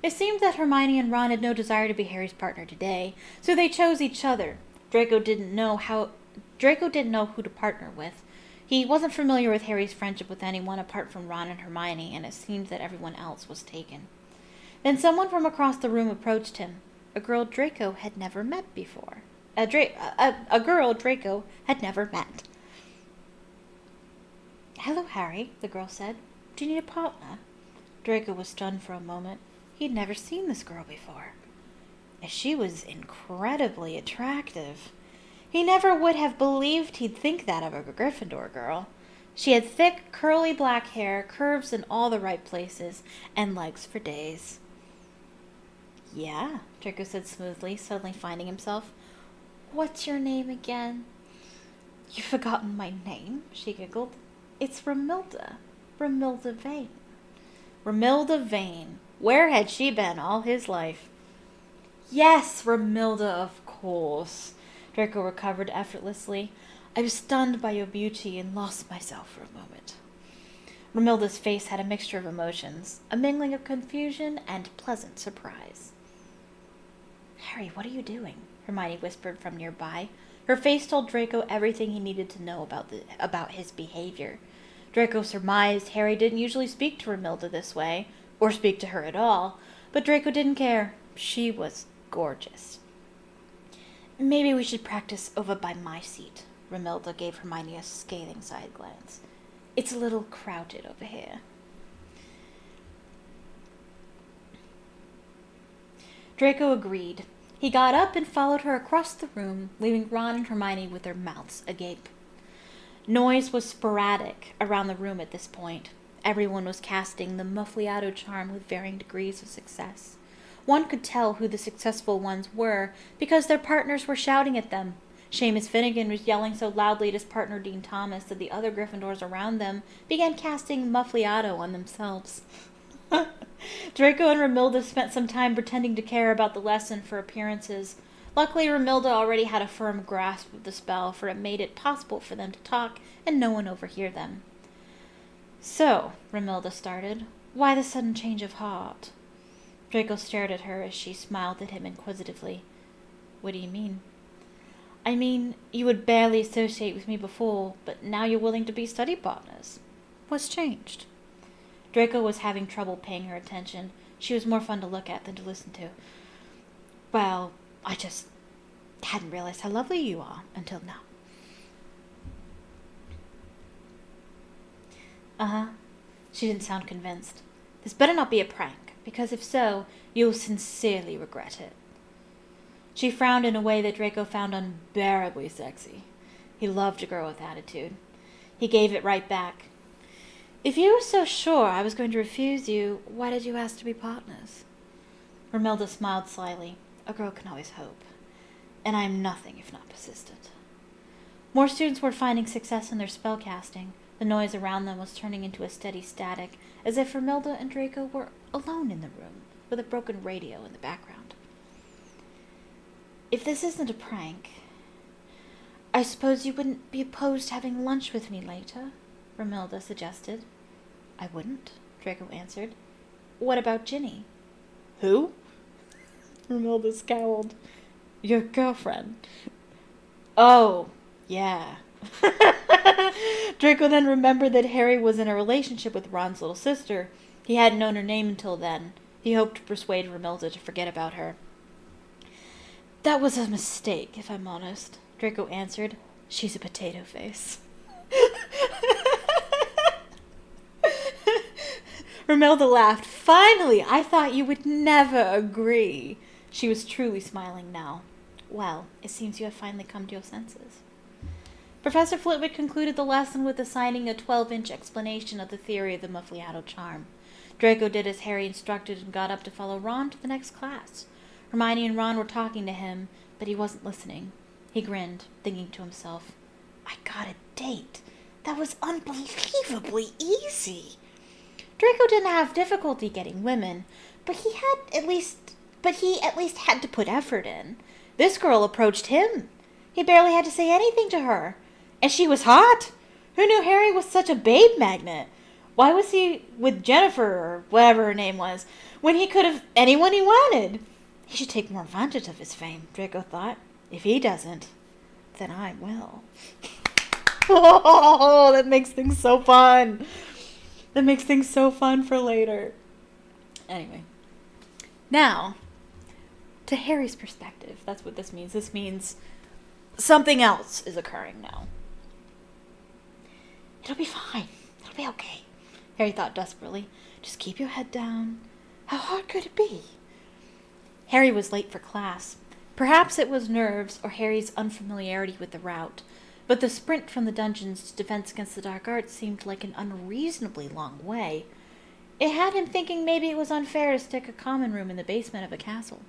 It seemed that Hermione and Ron had no desire to be Harry's partner today, so they chose each other. Draco didn't know who to partner with. He wasn't familiar with Harry's friendship with anyone apart from Ron and Hermione, and it seemed that everyone else was taken. Then someone from across the room approached him. A girl Draco had never met before. A girl Draco had never met. "Hello, Harry," the girl said. "Do you need a partner?" Draco was stunned for a moment. He'd never seen this girl before. And she was incredibly attractive. He never would have believed he'd think that of a Gryffindor girl. She had thick, curly black hair, curves in all the right places, and legs for days. "Yeah," Draco said smoothly, suddenly finding himself. "What's your name again?" "You've forgotten my name?" she giggled. "It's Romilda. Romilda Vane." Romilda Vane. Where had she been all his life? "Yes, Romilda, of course." Draco recovered effortlessly. "I was stunned by your beauty and lost myself for a moment." Romilda's face had a mixture of emotions, a mingling of confusion and pleasant surprise. "Harry, what are you doing?" Hermione whispered from nearby. Her face told Draco everything he needed to know about his behavior. Draco surmised Harry didn't usually speak to Romilda this way, or speak to her at all, but Draco didn't care. She was gorgeous. "Maybe we should practice over by my seat." Romilda gave Hermione a scathing side glance. "It's a little crowded over here." Draco agreed. He got up and followed her across the room, leaving Ron and Hermione with their mouths agape. Noise was sporadic around the room at this point. Everyone was casting the Muffliato charm with varying degrees of success. One could tell who the successful ones were because their partners were shouting at them. Seamus Finnegan was yelling so loudly at his partner Dean Thomas that the other Gryffindors around them began casting Muffliato on themselves. Draco and Romilda spent some time pretending to care about the lesson for appearances. Luckily, Romilda already had a firm grasp of the spell, for it made it possible for them to talk and no one overhear them. "So," Romilda started, "why the sudden change of heart?" Draco stared at her as she smiled at him inquisitively. "What do you mean?" "I mean, you would barely associate with me before, but now you're willing to be study partners. What's changed?" Draco was having trouble paying her attention. She was more fun to look at than to listen to. "Well, I just hadn't realized how lovely you are until now." "Uh-huh." She didn't sound convinced. "This better not be a prank, because if so, you'll sincerely regret it." She frowned in a way that Draco found unbearably sexy. He loved a girl with attitude. He gave it right back. "If you were so sure I was going to refuse you, why did you ask to be partners?" Romilda smiled slyly. A girl can always hope. And I am nothing if not persistent. More students were finding success in their spellcasting. The noise around them was turning into a steady static, as if Romilda and Draco were alone in the room, with a broken radio in the background. If this isn't a prank, I suppose you wouldn't be opposed to having lunch with me later, Romilda suggested. I wouldn't, Draco answered. What about Ginny? Who? Romilda scowled. Your girlfriend. Oh, yeah. Draco then remembered that Harry was in a relationship with Ron's little sister. He hadn't known her name until then. He hoped to persuade Romilda to forget about her. That was a mistake, if I'm honest, Draco answered. She's a potato face. Romilda laughed. Finally, I thought you would never agree. She was truly smiling now. Well, it seems you have finally come to your senses. Professor Flitwick concluded the lesson with assigning a 12-inch explanation of the theory of the Muffliato charm. Draco did as Harry instructed and got up to follow Ron to the next class. Hermione and Ron were talking to him, but he wasn't listening. He grinned, thinking to himself, I got a date. That was unbelievably easy. Draco didn't have difficulty getting women, but he at least had to put effort in. This girl approached him. He barely had to say anything to her. And she was hot. Who knew Harry was such a babe magnet? Why was he with Jennifer, or whatever her name was, when he could have anyone he wanted? He should take more advantage of his fame, Draco thought. If he doesn't, then I will. Oh, that makes things so fun. That makes things so fun for later. Anyway. Now, to Harry's perspective, that's what this means. This means something else is occurring now. It'll be fine. It'll be okay, Harry thought desperately. Just keep your head down. How hard could it be? Harry was late for class. Perhaps it was nerves or Harry's unfamiliarity with the route, but the sprint from the dungeons to Defense Against the Dark Arts seemed like an unreasonably long way. It had him thinking maybe it was unfair to stick a common room in the basement of a castle.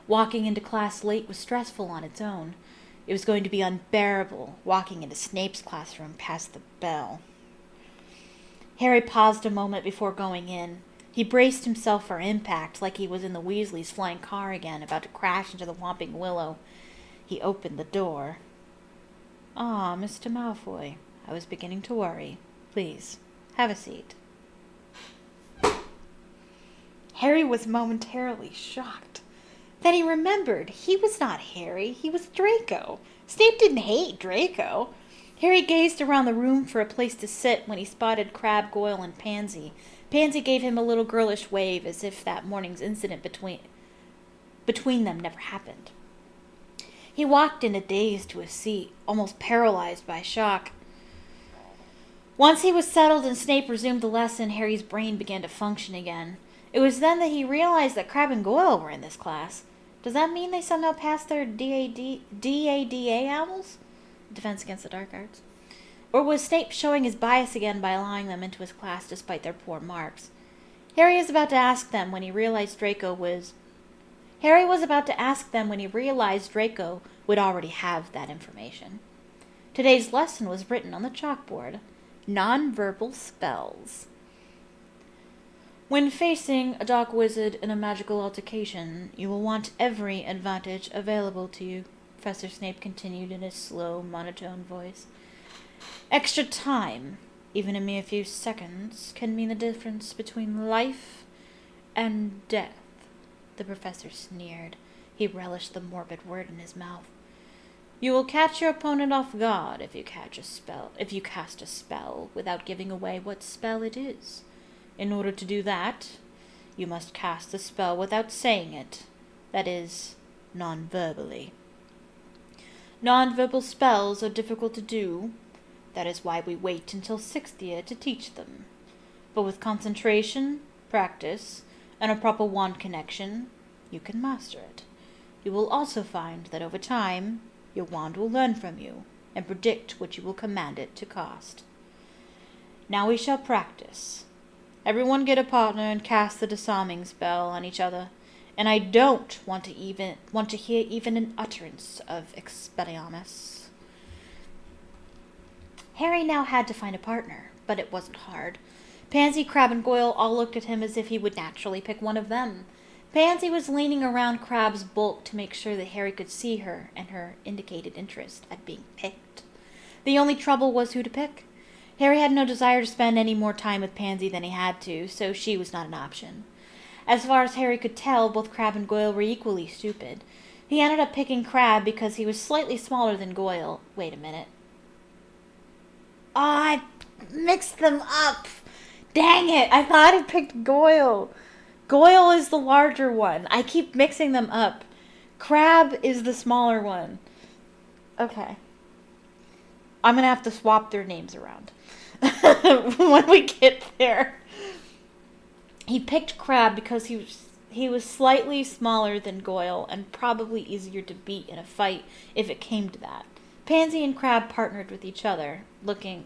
Walking into class late was stressful on its own. It was going to be unbearable walking into Snape's classroom past the bell. Harry paused a moment before going in. He braced himself for impact like he was in the Weasleys' flying car again, about to crash into the Whomping Willow. He opened the door. Ah, Mr. Malfoy, I was beginning to worry. Please, have a seat. Harry was momentarily shocked. Then he remembered he was not Harry, he was Draco. Snape didn't hate Draco. Harry gazed around the room for a place to sit when he spotted Crabbe, Goyle, and Pansy. Pansy gave him a little girlish wave as if that morning's incident between them never happened. He walked in a daze to his seat, almost paralyzed by shock. Once he was settled and Snape resumed the lesson, Harry's brain began to function again. It was then that he realized that Crabbe and Goyle were in this class. Does that mean they somehow passed their DADA owls? Defense Against the Dark Arts? Or was Snape showing his bias again by allowing them into his class despite their poor marks? Harry was about to ask them when he realized Draco would already have that information. Today's lesson was written on the chalkboard. Nonverbal spells. When facing a dark wizard in a magical altercation, you will want every advantage available to you, Professor Snape continued in his slow, monotone voice. Extra time, even a mere few seconds, can mean the difference between life and death. The professor sneered. He relished the morbid word in his mouth. You will catch your opponent off guard if you cast a spell without giving away what spell it is. In order to do that, you must cast the spell without saying it. That is, non-verbally. Non-verbal spells are difficult to do. That is why we wait until 6th year to teach them. But with concentration, practice, and a proper wand connection, you can master it. You will also find that over time, your wand will learn from you and predict what you will command it to cast. Now we shall practice. Everyone get a partner and cast the disarming spell on each other. And I don't want to hear even an utterance of Expelliarmus. Harry now had to find a partner, but it wasn't hard. Pansy, Crab, and Goyle all looked at him as if he would naturally pick one of them. Pansy was leaning around Crab's bulk to make sure that Harry could see her, and her indicated interest at being picked. The only trouble was who to pick. Harry had no desire to spend any more time with Pansy than he had to, so she was not an option. As far as Harry could tell, both Crab and Goyle were equally stupid. He ended up picking Crab because he was slightly smaller than Goyle. Wait a minute. Oh, I mixed them up. Dang it, I thought I picked Goyle. Goyle is the larger one. I keep mixing them up. Crab is the smaller one. Okay. I'm going to have to swap their names around when we get there. He picked Crab because he was slightly smaller than Goyle and probably easier to beat in a fight if it came to that. Pansy and Crab partnered with each other, Goyle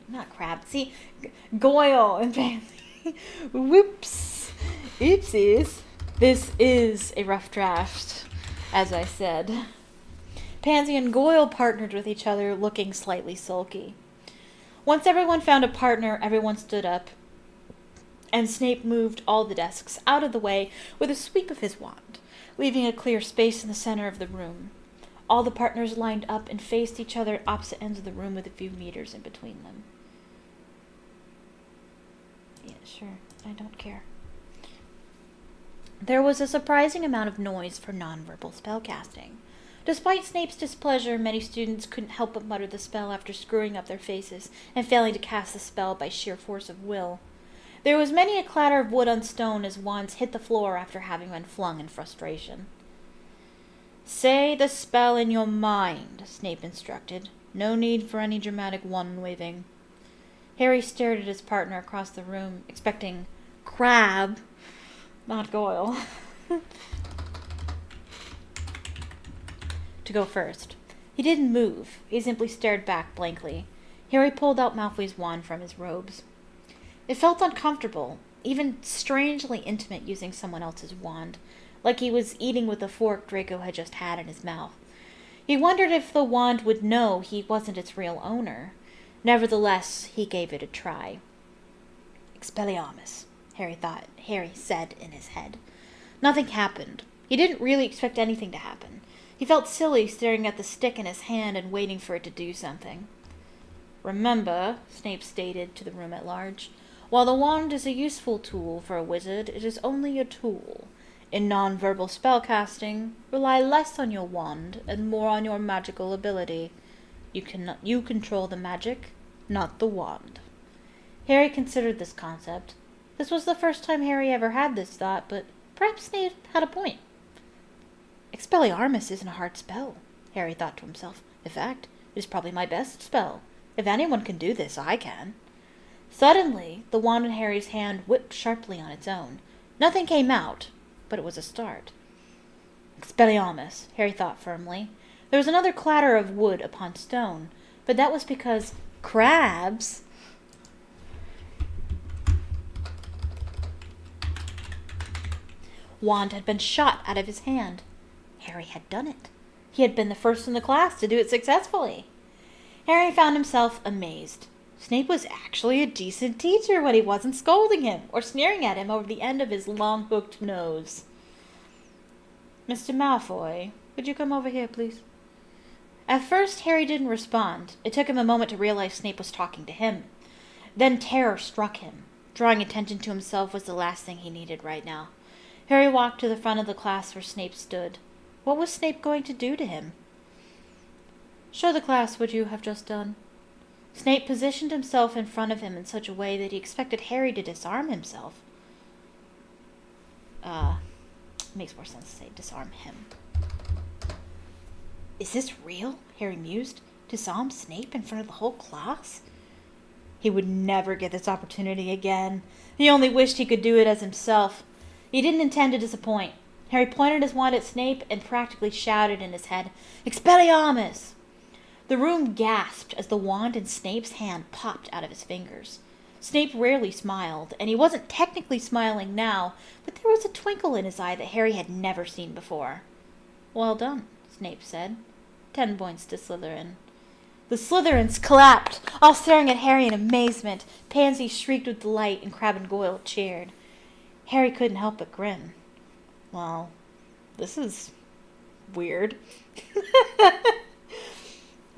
and Pansy. Whoops. Oopsies. This is a rough draft, as I said. Pansy and Goyle partnered with each other, looking slightly sulky. Once everyone found a partner, everyone stood up, and Snape moved all the desks out of the way with a sweep of his wand, leaving a clear space in the center of the room. All the partners lined up and faced each other at opposite ends of the room with a few meters in between them. Yeah, sure. I don't care. There was a surprising amount of noise for nonverbal spellcasting. Despite Snape's displeasure, many students couldn't help but mutter the spell after screwing up their faces and failing to cast the spell by sheer force of will. There was many a clatter of wood on stone as wands hit the floor after having been flung in frustration. Say the spell in your mind, Snape instructed. No need for any dramatic wand-waving. Harry stared at his partner across the room, expecting Crab, not Goyle, to go first. He didn't move. He simply stared back blankly. Harry pulled out Malfoy's wand from his robes. It felt uncomfortable, even strangely intimate using someone else's wand, like he was eating with the fork Draco had just had in his mouth. He wondered if the wand would know he wasn't its real owner. Nevertheless, he gave it a try. Expelliarmus, Harry said in his head. Nothing happened. He didn't really expect anything to happen. He felt silly staring at the stick in his hand and waiting for it to do something. Remember, Snape stated to the room at large, while the wand is a useful tool for a wizard, it is only a tool. In non-verbal spellcasting, rely less on your wand and more on your magical ability. You control the magic, not the wand. Harry considered this concept. This was the first time Harry ever had this thought, but perhaps Snape had a point. Expelliarmus isn't a hard spell, Harry thought to himself. In fact, it is probably my best spell. If anyone can do this, I can. Suddenly, the wand in Harry's hand whipped sharply on its own. Nothing came out, but it was a start. Expelliarmus, Harry thought firmly. There was another clatter of wood upon stone, but that was because Crab's wand had been shot out of his hand. Harry had done it. He had been the first in the class to do it successfully. Harry found himself amazed. Snape was actually a decent teacher when he wasn't scolding him or sneering at him over the end of his long hooked nose. Mr. Malfoy, would you come over here, please? At first, Harry didn't respond. It took him a moment to realize Snape was talking to him. Then terror struck him. Drawing attention to himself was the last thing he needed right now. Harry walked to the front of the class where Snape stood. What was Snape going to do to him? Show the class what you have just done. Snape positioned himself in front of him in such a way that he expected Harry to disarm himself. Makes more sense to say disarm him. Is this real? Harry mused. Disarm Snape in front of the whole class? He would never get this opportunity again. He only wished he could do it as himself. He didn't intend to disappoint. Harry pointed his wand at Snape and practically shouted in his head, Expelliarmus! The room gasped as the wand in Snape's hand popped out of his fingers. Snape rarely smiled, and he wasn't technically smiling now, but there was a twinkle in his eye that Harry had never seen before. "Well done," Snape said. 10 points to Slytherin. The Slytherins clapped, all staring at Harry in amazement. Pansy shrieked with delight, and Crabbe and Goyle cheered. Harry couldn't help but grin. Well, this is weird.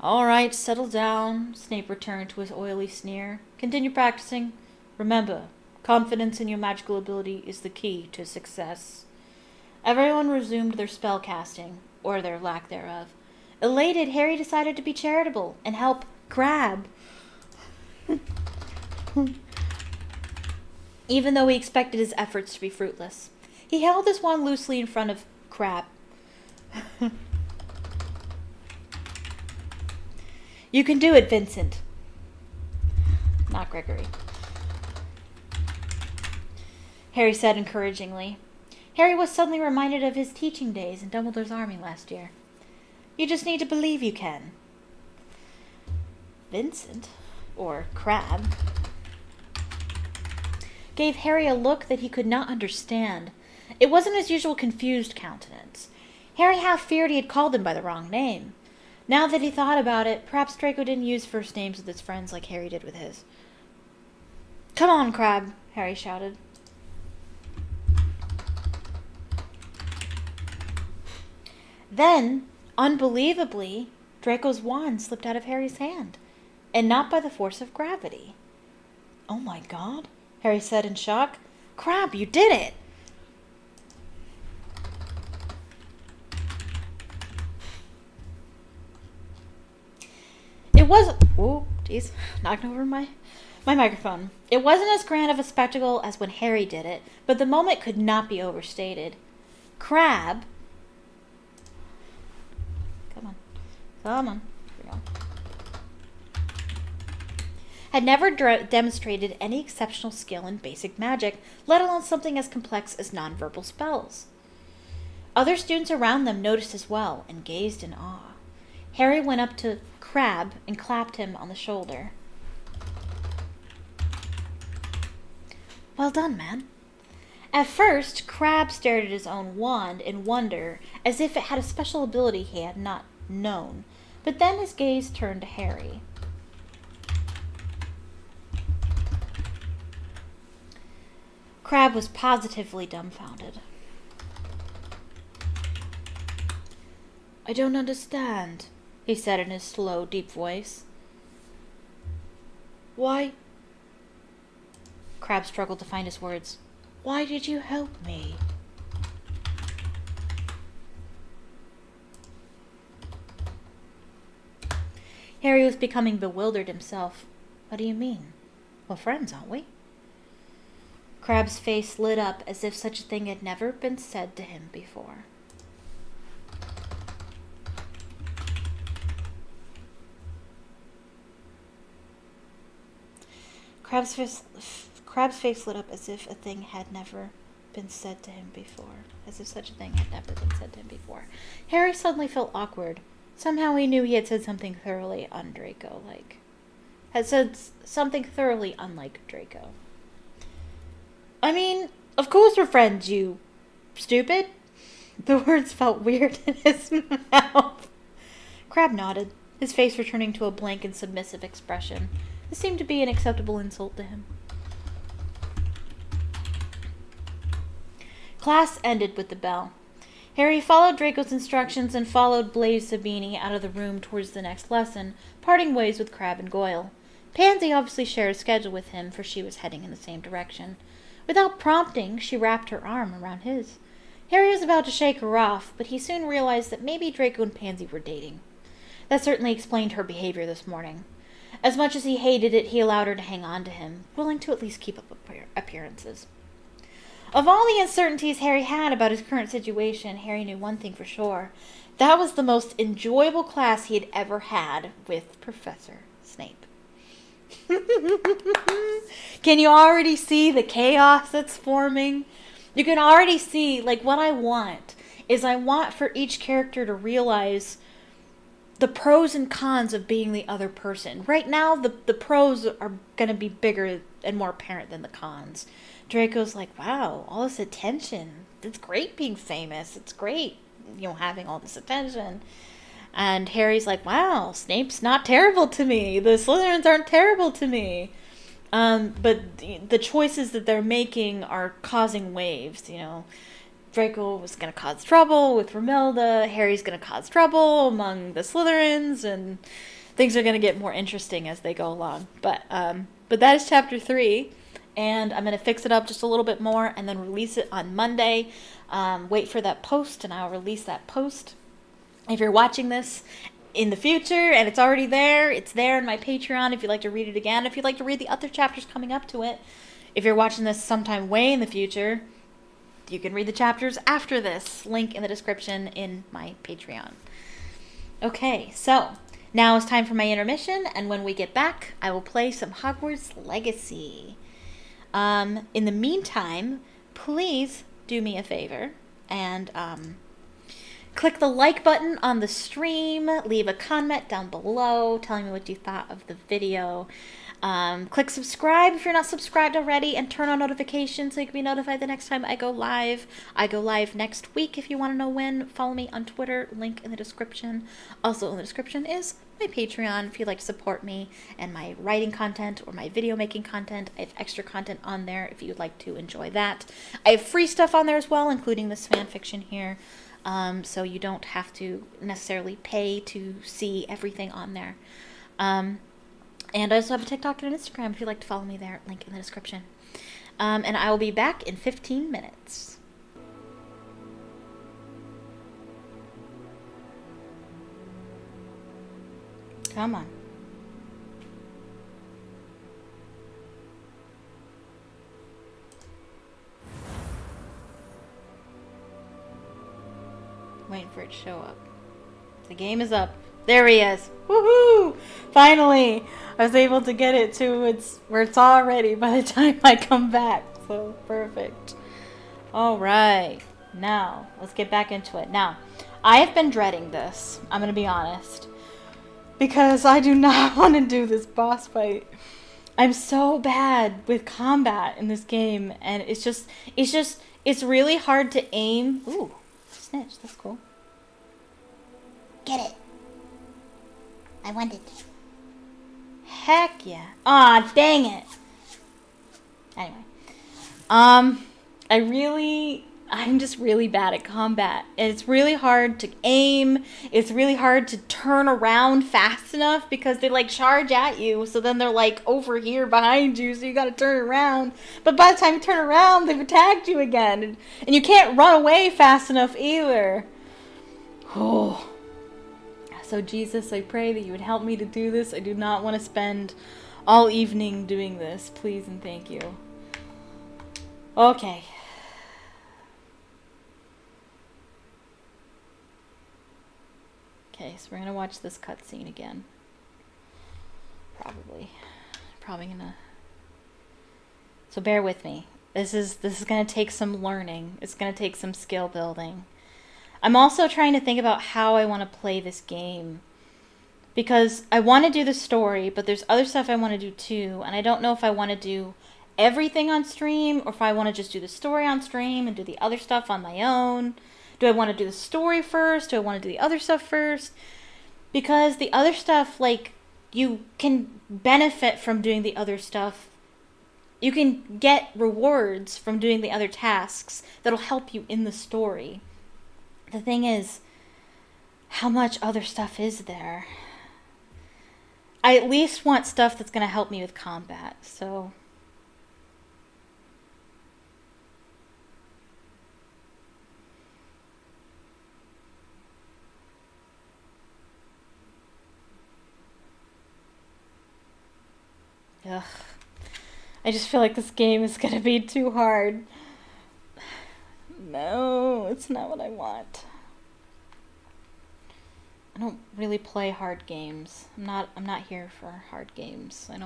"All right, settle down," Snape returned to his oily sneer. "Continue practicing. Remember, confidence in your magical ability is the key to success." Everyone resumed their spell casting, or their lack thereof. Elated, Harry decided to be charitable and help Crabbe. Even though he expected his efforts to be fruitless. He held his wand loosely in front of Crabbe. "You can do it, Vincent." Not Gregory. Harry said encouragingly. Harry was suddenly reminded of his teaching days in Dumbledore's army last year. "You just need to believe you can." Vincent, or Crabbe, gave Harry a look that he could not understand. It wasn't his usual confused countenance. Harry half feared he had called him by the wrong name. Now that he thought about it, perhaps Draco didn't use first names with his friends like Harry did with his. "Come on, Crabbe," Harry shouted. Then, unbelievably, Draco's wand slipped out of Harry's hand, and not by the force of gravity. "Oh my God," Harry said in shock. "Crabbe, you did it!" It wasn't... Oh, jeez. Knocked over my microphone. It wasn't as grand of a spectacle as when Harry did it, but the moment could not be overstated. Crabbe... Come on. Here we go. Had never demonstrated any exceptional skill in basic magic, let alone something as complex as nonverbal spells. Other students around them noticed as well and gazed in awe. Harry went up to Crabbe and clapped him on the shoulder. "Well done, man." At first, Crabbe stared at his own wand in wonder, as if it had a special ability he had not known, but then his gaze turned to Harry. Crabbe was positively dumbfounded. "I don't understand," he said in his slow, deep voice. "Why?" Crabbe struggled to find his words. "Why did you help me?" Harry was becoming bewildered himself. "What do you mean? We're friends, aren't we?" Crabbe's face lit up as if such a thing had never been said to him before. Crabbe's face lit up as if a thing had never been said to him before. As if such a thing had never been said to him before. Harry suddenly felt awkward. Somehow he knew he had said something thoroughly un-Draco-like. Had said something thoroughly unlike Draco. "I mean, of course we're friends, you stupid." The words felt weird in his mouth. Crabbe nodded, his face returning to a blank and submissive expression. This seemed to be an acceptable insult to him. Class ended with the bell. Harry followed Draco's instructions and followed Blaise Zabini out of the room towards the next lesson, parting ways with Crabbe and Goyle. Pansy obviously shared a schedule with him, for she was heading in the same direction. Without prompting, she wrapped her arm around his. Harry was about to shake her off, but he soon realized that maybe Draco and Pansy were dating. That certainly explained her behavior this morning. As much as he hated it, he allowed her to hang on to him, willing to at least keep up appearances. Of all the uncertainties Harry had about his current situation, Harry knew one thing for sure. That was the most enjoyable class he had ever had with Professor Snape. Can you already see the chaos that's forming? You can already see, like, what I want is I want for each character to realize the pros and cons of being the other person. Right now, the pros are going to be bigger and more apparent than the cons. Draco's like, wow, all this attention. It's great being famous. It's great, having all this attention. And Harry's like, wow, Snape's not terrible to me. The Slytherins aren't terrible to me. But the choices that they're making are causing waves, Draco was going to cause trouble with Romilda. Harry's going to cause trouble among the Slytherins, and things are going to get more interesting as they go along. But that is chapter 3, and I'm going to fix it up just a little bit more and then release it on Monday. Wait for that post, and I'll release that post. If you're watching this in the future and it's already there, it's there in my Patreon if you'd like to read it again. If you'd like to read the other chapters coming up to it. If you're watching this sometime way in the future, you can read the chapters after this. Link in the description in my Patreon. Okay, so now it's time for my intermission, and when we get back, I will play some Hogwarts Legacy. In the meantime, please do me a favor and click the like button on the stream. Leave a comment down below telling me what you thought of the video. Click subscribe if you're not subscribed already, and turn on notifications so you can be notified the next time I go live. I go live next week if you want to know when. Follow me on Twitter, link in the description. Also in the description is my Patreon if you'd like to support me and my writing content or my video making content. I have extra content on there if you'd like to enjoy that. I have free stuff on there as well, including this fan fiction here. So you don't have to necessarily pay to see everything on there. And I also have a TikTok and an Instagram if you'd like to follow me there. Link in the description. And I will be back in 15 minutes. Come on. Waiting for it to show up. The game is up. There he is. Woohoo! Finally, I was able to get it to where it's already by the time I come back. So perfect. All right. Now, let's get back into it. Now, I have been dreading this. I'm going to be honest. Because I do not want to do this boss fight. I'm so bad with combat in this game. And it's really hard to aim. Ooh, snitch. That's cool. Get it. I want it. Heck yeah. Aw, dang it. Anyway. I'm just really bad at combat. And it's really hard to aim. It's really hard to turn around fast enough because they charge at you. So then they're over here behind you. So you gotta turn around. But by the time you turn around, they've attacked you again. And you can't run away fast enough either. Oh. So Jesus, I pray that you would help me to do this. I do not want to spend all evening doing this. Please and thank you. Okay. Okay, so we're going to watch this cutscene again. Probably gonna... So bear with me. This is going to take some learning. It's going to take some skill building. I'm also trying to think about how I want to play this game. Because I want to do the story, but there's other stuff I want to do too. And I don't know if I want to do everything on stream, or if I want to just do the story on stream and do the other stuff on my own. Do I want to do the story first? Do I want to do the other stuff first? Because the other stuff, you can benefit from doing the other stuff. You can get rewards from doing the other tasks that'll help you in the story. The thing is, how much other stuff is there? I at least want stuff that's going to help me with combat, so... Ugh. I just feel like this game is going to be too hard. No, it's not what I want. I don't really play hard games. I'm not here for hard games. I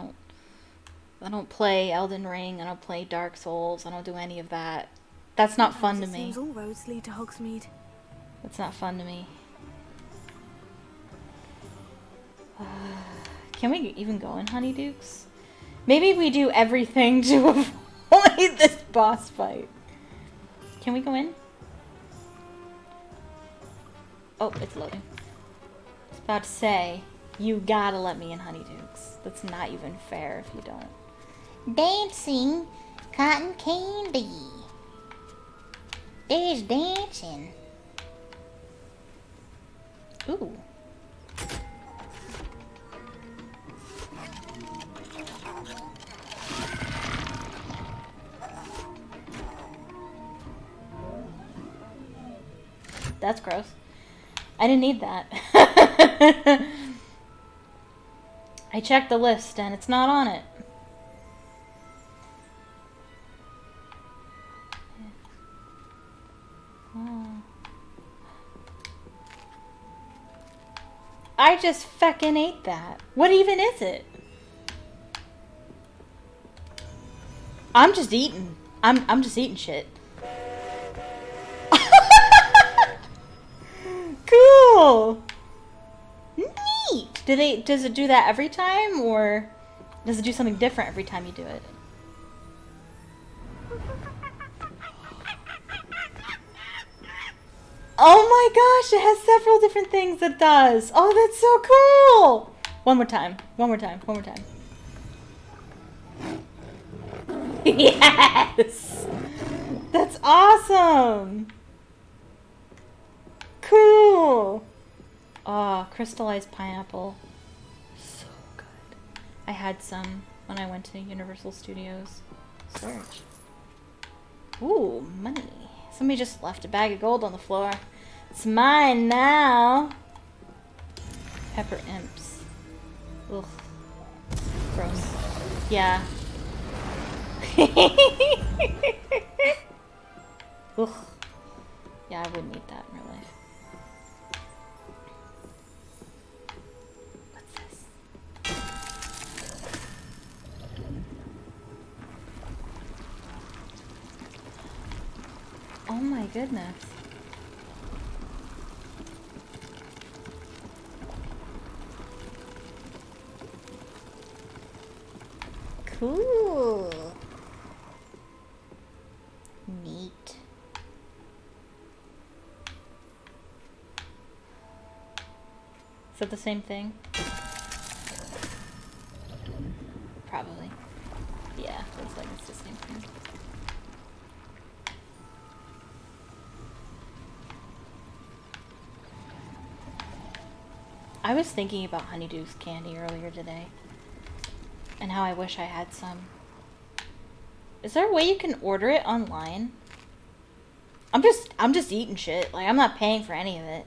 don't play Elden Ring. I don't play Dark Souls. I don't do any of that. That's not fun to me. Seems all roads lead to Hogsmeade. That's not fun to me. Can we even go in Honeydukes? Maybe we do everything to avoid this boss fight. Can we go in? Oh, it's loading. I was about to say, you gotta let me in, Honeydukes. That's not even fair if you don't. Dancing cotton candy. There's dancing. Ooh. That's gross. I didn't need that. I checked the list and it's not on it. Oh. I just feckin' ate that. What even is it? I'm just eating. I'm just eating shit. Cool. Neat. Does it do that every time, or does it do something different every time you do it? Oh my gosh, it has several different things it does. Oh, that's so cool. One more time. One more time. One more time. Yes. That's awesome. Cool. Oh, crystallized pineapple. So good. I had some when I went to Universal Studios. Search. Ooh, money. Somebody just left a bag of gold on the floor. It's mine now. Pepper imps. Ugh. Gross. Yeah. Ugh. Yeah, I wouldn't eat that in real life. What's this? Oh my goodness. Cool. Neat. Is it the same thing? Probably. Yeah, looks like it's the same thing. I was thinking about Honeydukes candy earlier today, and how I wish I had some. Is there a way you can order it online? I'm just eating shit. Like, I'm not paying for any of it.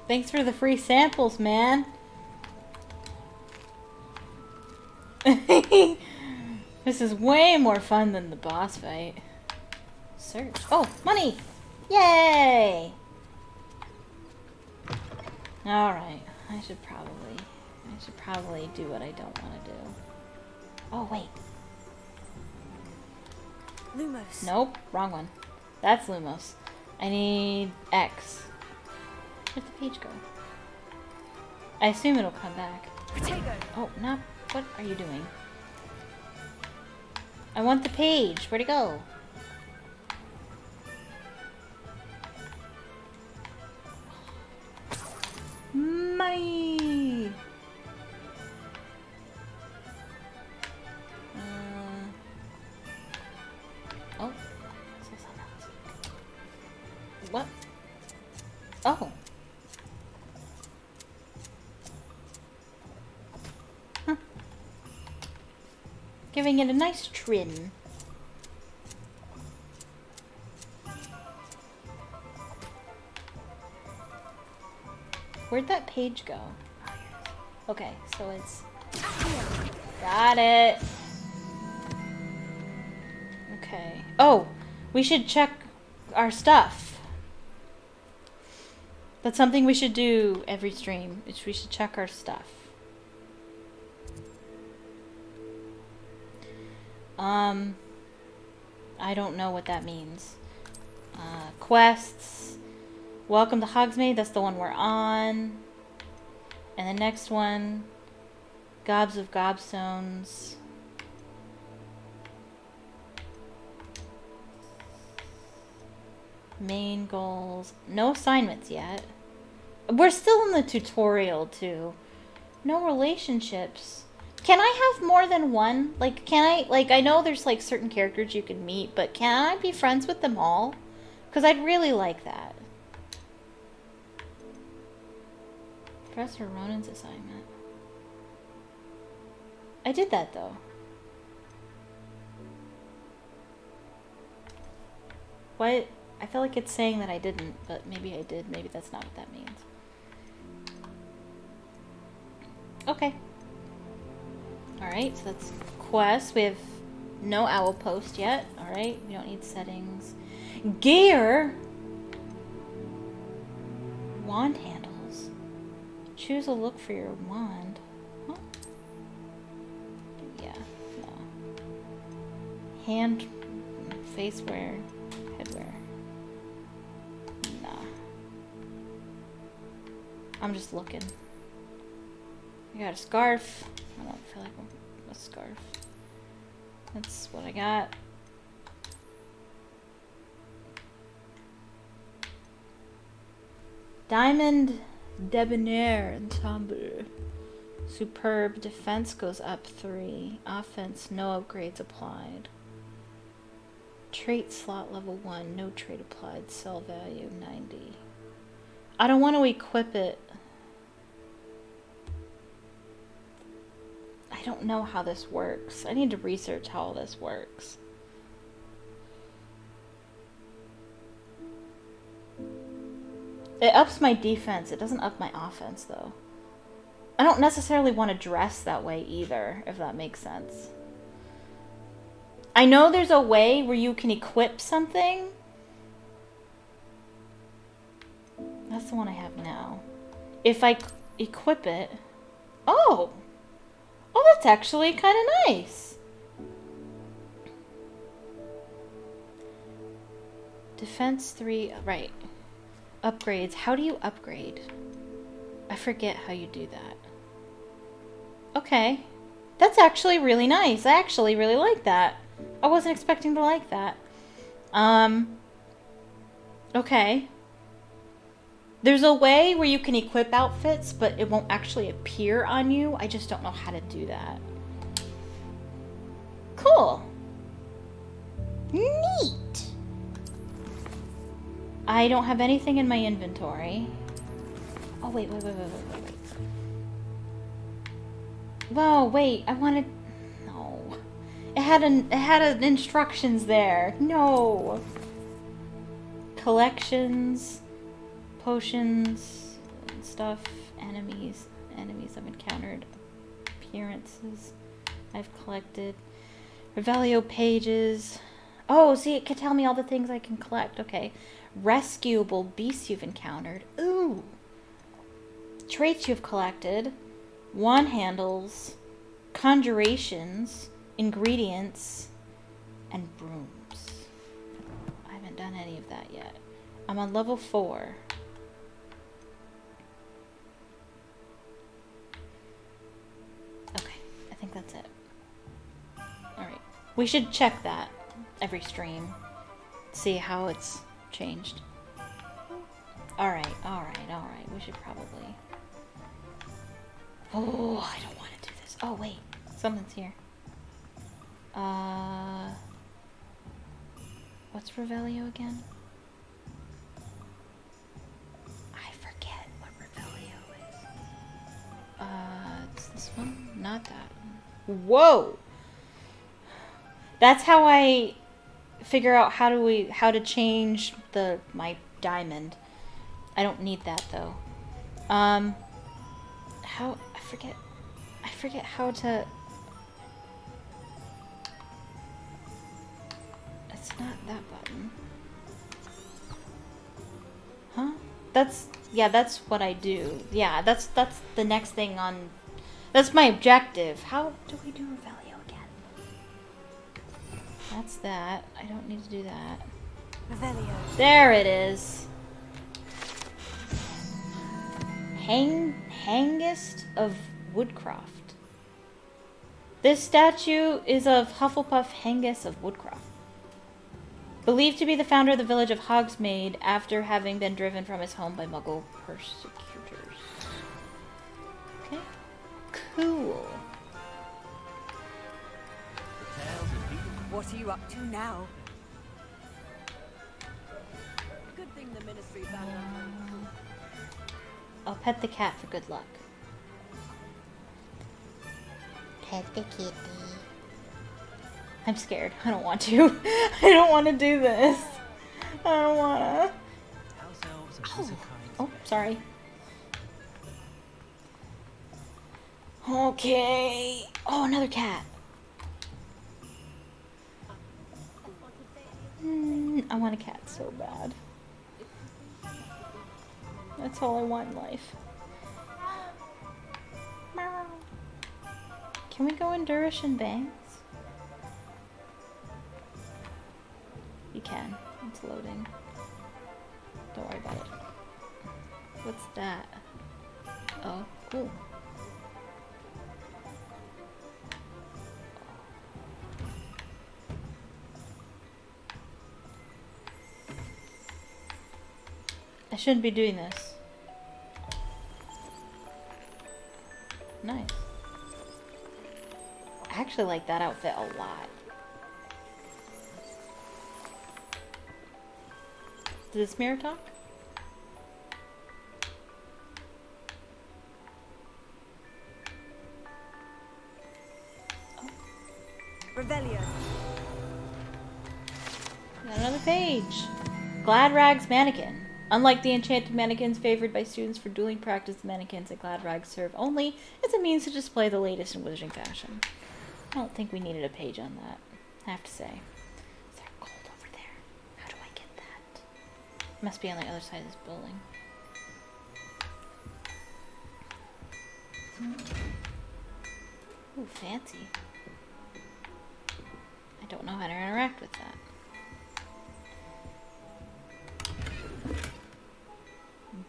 Thanks for the free samples, man. This is way more fun than the boss fight. Search. Oh, money! Yay! Alright. I should probably do what I don't want to do. Oh, wait. Lumos. Nope. Wrong one. That's Lumos. I need X. Where'd the page go? I assume it'll come back. Potato. Oh, no. What are you doing? I want the page. Where'd it go? Money! Oh. So something else. What? Oh. Huh. Giving it a nice trim. Where'd that page go? Okay, so it's... Got it! Oh, we should check our stuff. That's something we should do every stream. We should check our stuff. I don't know what that means. Quests. Welcome to Hogsmeade. That's the one we're on. And the next one, Gobs of Gobstones. Main goals. No assignments yet. We're still in the tutorial too. No relationships. Can I have more than one? Like, can I, like, I know there's like certain characters you can meet, but can I be friends with them all? Because I'd really like that. Professor Ronan's assignment. I did that though. What? I feel like it's saying that I didn't, but maybe I did. Maybe that's not what that means. Okay. Alright, so that's quest. We have no owl post yet. Alright, we don't need settings. Gear! Wand handles. Choose a look for your wand. Huh? Yeah, no. Hand, face wear, headwear. Nah. I'm just looking. I got a scarf. I don't feel like a scarf. That's what I got. Diamond Debonair Ensemble. Superb. Defense goes up 3. Offense, no upgrades applied. Trait slot level 1. No trait applied. Sell value 90. I don't want to equip it. I don't know how this works. I need to research how all this works. It ups my defense. It doesn't up my offense, though. I don't necessarily want to dress that way either, if that makes sense. I know there's a way where you can equip something. That's the one I have now. If I equip it... Oh! Oh, that's actually kind of nice. Defense 3, right. Upgrades. How do you upgrade? I forget how you do that. Okay. That's actually really nice. I actually really like that. I wasn't expecting to like that. Okay. There's a way where you can equip outfits, but it won't actually appear on you. I just don't know how to do that. Cool. Neat. I don't have anything in my inventory. Oh, wait. Whoa, wait. I wanted... No. It had an instructions there. No. Collections... Potions, stuff, enemies I've encountered, appearances I've collected, Revelio pages. Oh, see, it could tell me all the things I can collect. Okay. Rescuable beasts you've encountered. Ooh. Traits you've collected, wand handles, conjurations, ingredients, and brooms. I haven't done any of that yet. I'm on level 4. I think that's it. Alright. We should check that every stream. See how it's changed. Alright. We should probably... Oh, I don't want to do this. Oh, wait. Something's here. What's Revelio again? I forget what Revelio is. It's this one? Not that one. Whoa! That's how I figure out how to change my diamond. I don't need that though. I forget how to... It's Not that button. Huh? That's what I do. Yeah, that's the next thing on... That's my objective. How do we do Revelio again? That's that. I don't need to do that. Revelio. There it is. Hangest of Woodcroft. This statue is of Hufflepuff Hengist of Woodcroft. Believed to be the founder of the village of Hogsmeade after having been driven from his home by Muggle persecutors. Okay. Cool. What are you up to now? Good thing the ministry found out. I'll pet the cat for good luck. Pet the kitty. I'm scared. I don't want to. I don't want to do this. I don't want to. Oh, sorry. Okay. Oh, another cat. I want a cat so bad. That's all I want in life. Can we go in Durishan Banks? You can. It's loading. Don't worry about it. What's that? Oh, cool. I shouldn't be doing this. Nice. I actually like that outfit a lot. Did this mirror talk? Oh. Revelio. Got another page. Gladrag's mannequin. Unlike the enchanted mannequins favored by students for dueling practice, the mannequins at Gladrag serve only as a means to display the latest in wizarding fashion. I don't think we needed a page on that, I have to say. Is there gold over there? How do I get that? It must be on the other side of this building. Ooh, fancy. I don't know how to interact with that.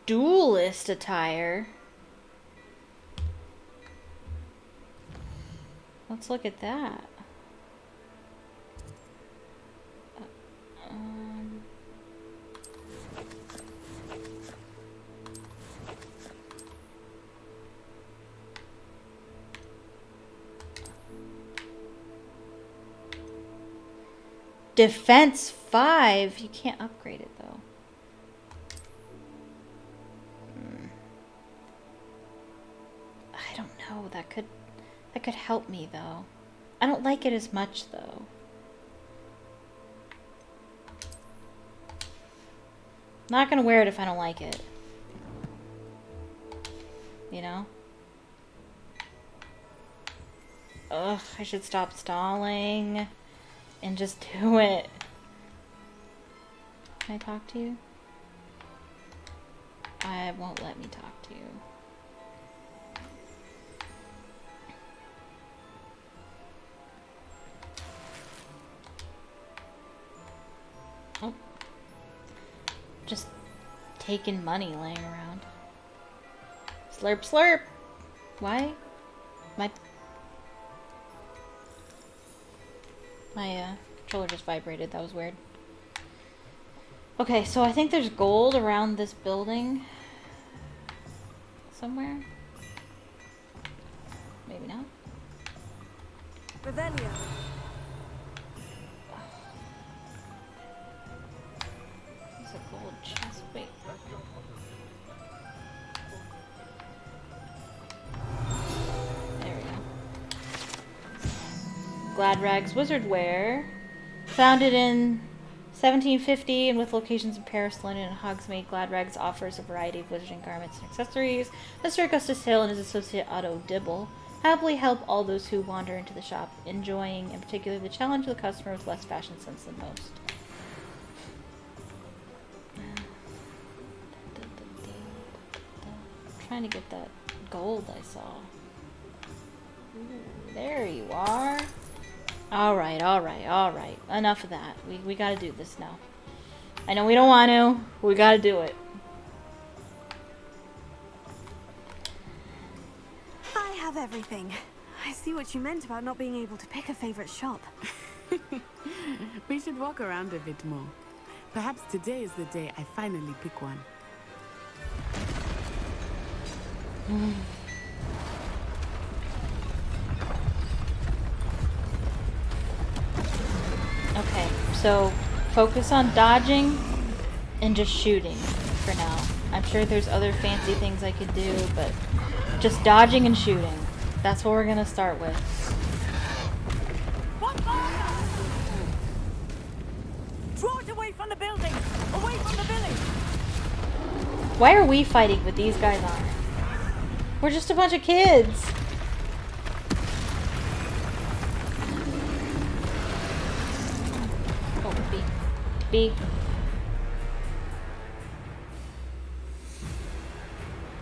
Duelist attire. Let's look at that. Defense 5. You can't upgrade it though. I don't know. That could help me though. I don't like it as much though. Not gonna wear it if I don't like it. You know? Ugh, I should stop stalling and just do it. Can I talk to you? I won't let me talk to you. Oh. Just taking money laying around. Slurp, slurp! Why? My controller just vibrated. That was weird. Okay, so I think there's gold around this building. Somewhere. Maybe not. Revelio. There's a gold chest. Wait. There we go. Gladrag's Wizard Wear. Founded in 1750 and with locations in Paris, London, and Hogsmeade, Gladrag's offers a variety of wizarding garments and accessories. Mr. Augustus Hill and his associate Otto Dibble happily help all those who wander into the shop, enjoying in particular the challenge of the customer with less fashion sense than most. trying to get that gold I saw. Ooh, there you are. Alright, alright, alright. Enough of that. We gotta do this now. I know we don't want to. We gotta do it. I have everything. I see what you meant about not being able to pick a favorite shop. We should walk around a bit more. Perhaps today is the day I finally pick one. Okay, so focus on dodging and just shooting for now. I'm sure there's other fancy things I could do, but just dodging and shooting. That's what we're gonna start with. Draw it away from the building! Away from the village! Why are we fighting but these guys aren't? We're just a bunch of kids. Oh, B. B.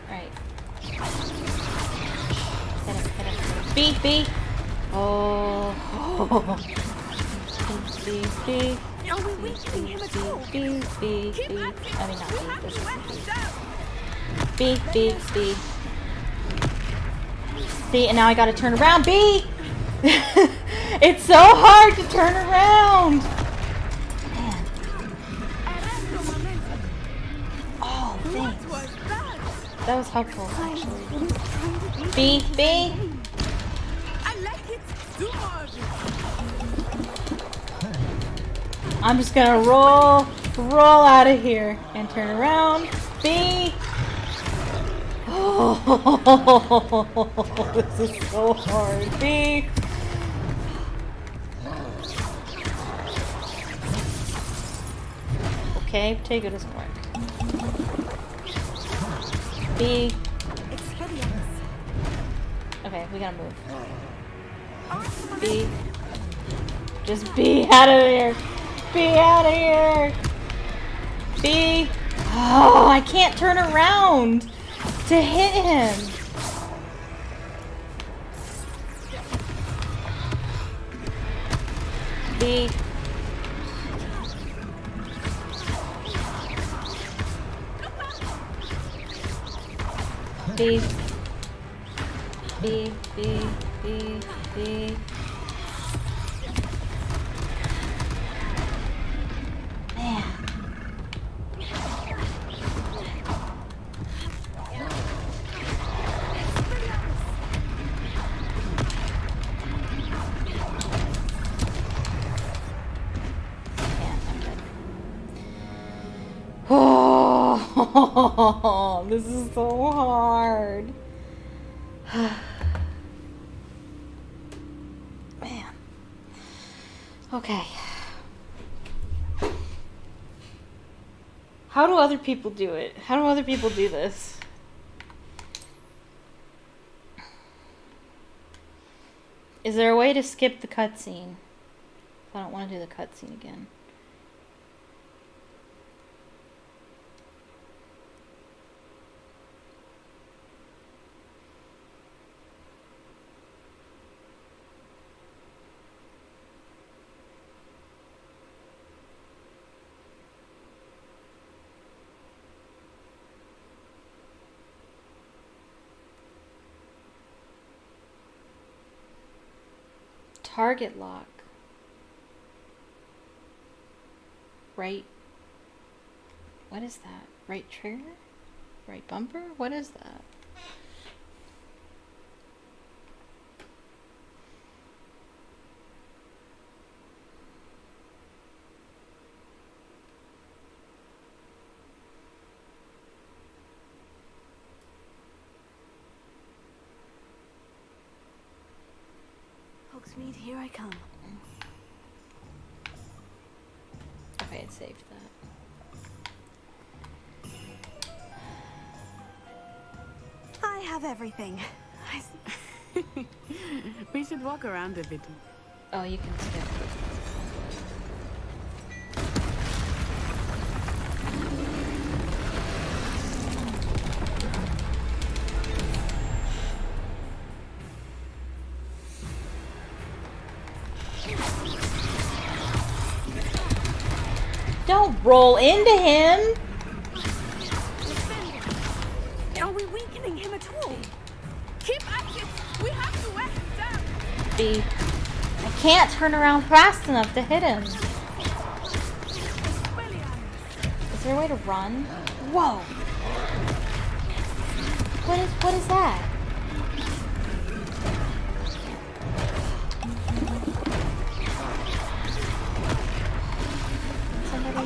Alright. Hit him. B, B. Oh. B, B. Are we weakening him at all? B, B, B. I mean, not B. This is B. B, B, B. See, and now I gotta turn around. B! It's so hard to turn around! Man. Oh, thanks. That was helpful, actually. B, B. I like it! Do more of it! I'm just gonna roll out of here and turn around. B. Oh, this is so hard. B. Okay, take it as work. B. Okay, we gotta move. B. Just be out of here. Be out of here. B. Oh, I can't turn around to hit him. B. B. B. B. B. B. Man. Oh, this is so hard. Man. Okay. How do other people do it? How do other people do this? Is there a way to skip the cutscene? I don't want to do the cutscene again. Target lock. Right. What is that? Right trigger? Right bumper? What is that? Hogsmeade, here I come. Okay, it saved that. I have everything. We should walk around a bit. Oh, you can skip. roll into him. Are we weakening him at all? Keep at it! We have to wear him down! B. I can't turn around fast enough to hit him. Is there a way to run? Whoa. What is that? Somebody.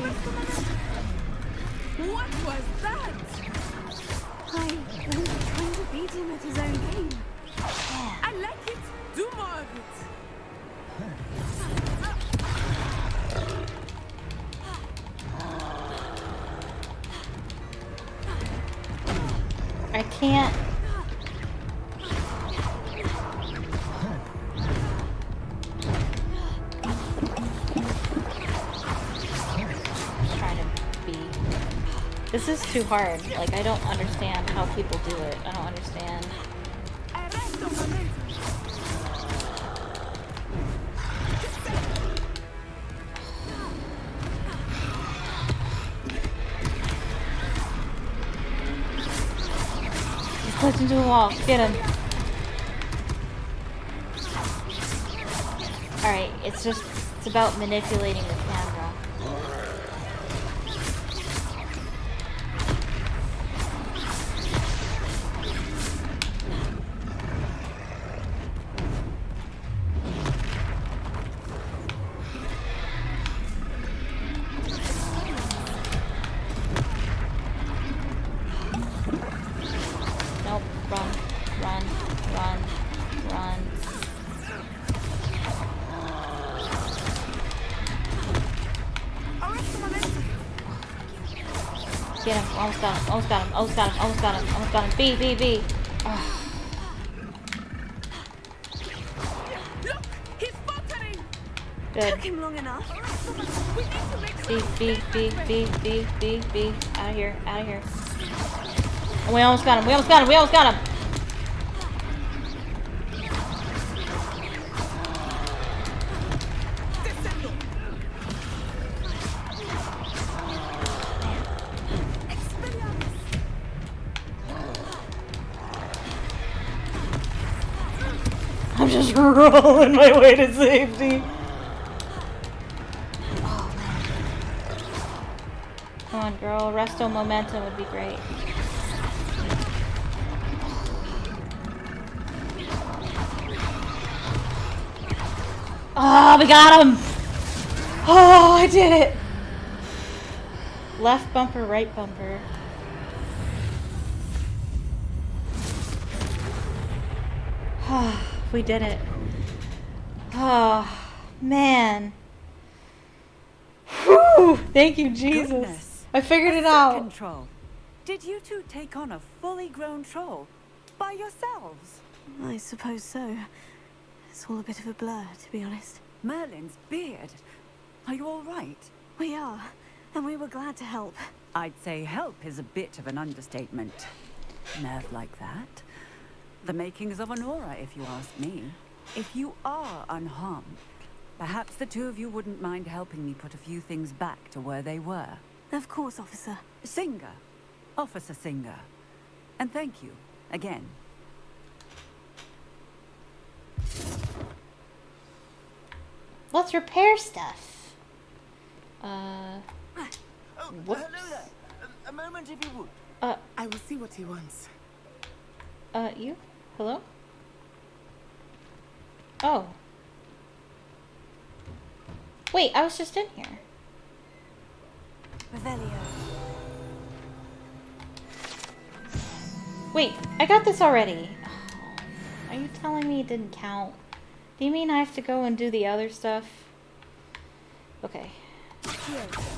What was that? I was trying to beat him at his own game. Yeah. I like it. Do more of it. I can't. Trying to be. This is too hard. Like, I don't understand how people do it. I don't understand. He's close into the wall. Get him. Alright, it's about manipulating the camera. Nope. Run. Run. Run. Run. Get him. Almost got him. Almost got him. Almost got him. Almost got him. Almost got him. B. Oh. Look! He's faltering! Good. Took him long enough. We need to make B. Out of here. Out of here. Oh, we almost got him. We almost got him. We almost got him. I'm just rolling my way to safety. Oh, man. Come on, girl. Resto momentum would be great. Oh, we got him! Oh, I did it! Left bumper, right bumper. We did it. Oh, man. Whew! Thank you, Jesus. Goodness. I figured it Asset out. Control. Did you two take on a fully grown troll by yourselves? I suppose so. It's all a bit of a blur, to be honest. Merlin's beard. Are you all right? We are, and we were glad to help. I'd say help is a bit of an understatement. Nerve like that. The makings of an aura, if you ask me. If you are unharmed, perhaps the two of you wouldn't mind helping me put a few things back to where they were. Of course, officer. Singer. Officer Singer. And thank you, again. Let's repair stuff. Oh, Whoops. hello there. A moment if you would. I will see what he wants. You? Hello? Oh. Wait, I was just in here. Revelio. Wait, I got this already. Are you telling me it didn't count? Do you mean I have to go and do the other stuff? Okay.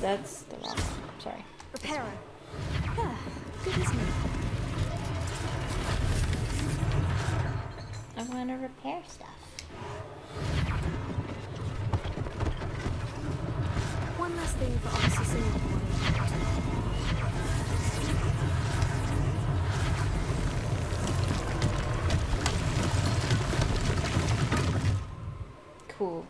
That's the wrong one. Sorry. Repairer. Ah, good as new. I want to repair stuff. One last thing for Officer Singapore. Cool.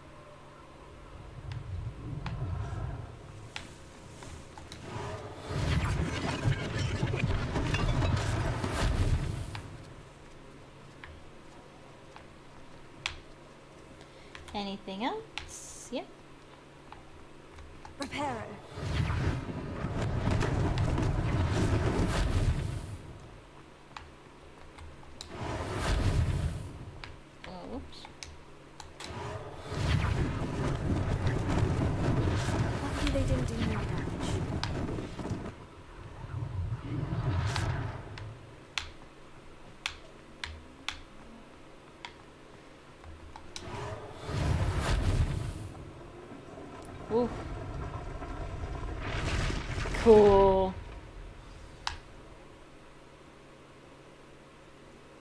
Anything else? Yep. Reparo. Oh, whoops. Lucky they didn't do more damage. Ooh. Cool.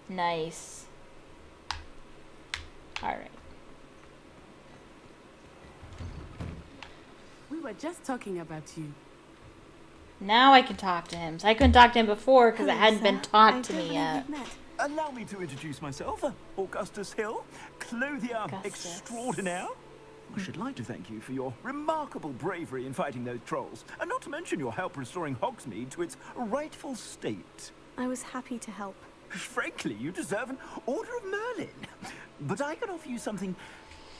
Nice. Alright. We were just talking about you. Now I can talk to him. So I couldn't talk to him before because it Hello, hadn't been sir. taught I to don't me believe yet. we've met. Allow me to introduce myself, Augustus Hill, clothier Augustus. extraordinaire. I should like to thank you for your remarkable bravery in fighting those trolls, and not to mention your help restoring Hogsmeade to its rightful state. I was happy to help. Frankly, you deserve an Order of Merlin. But I can offer you something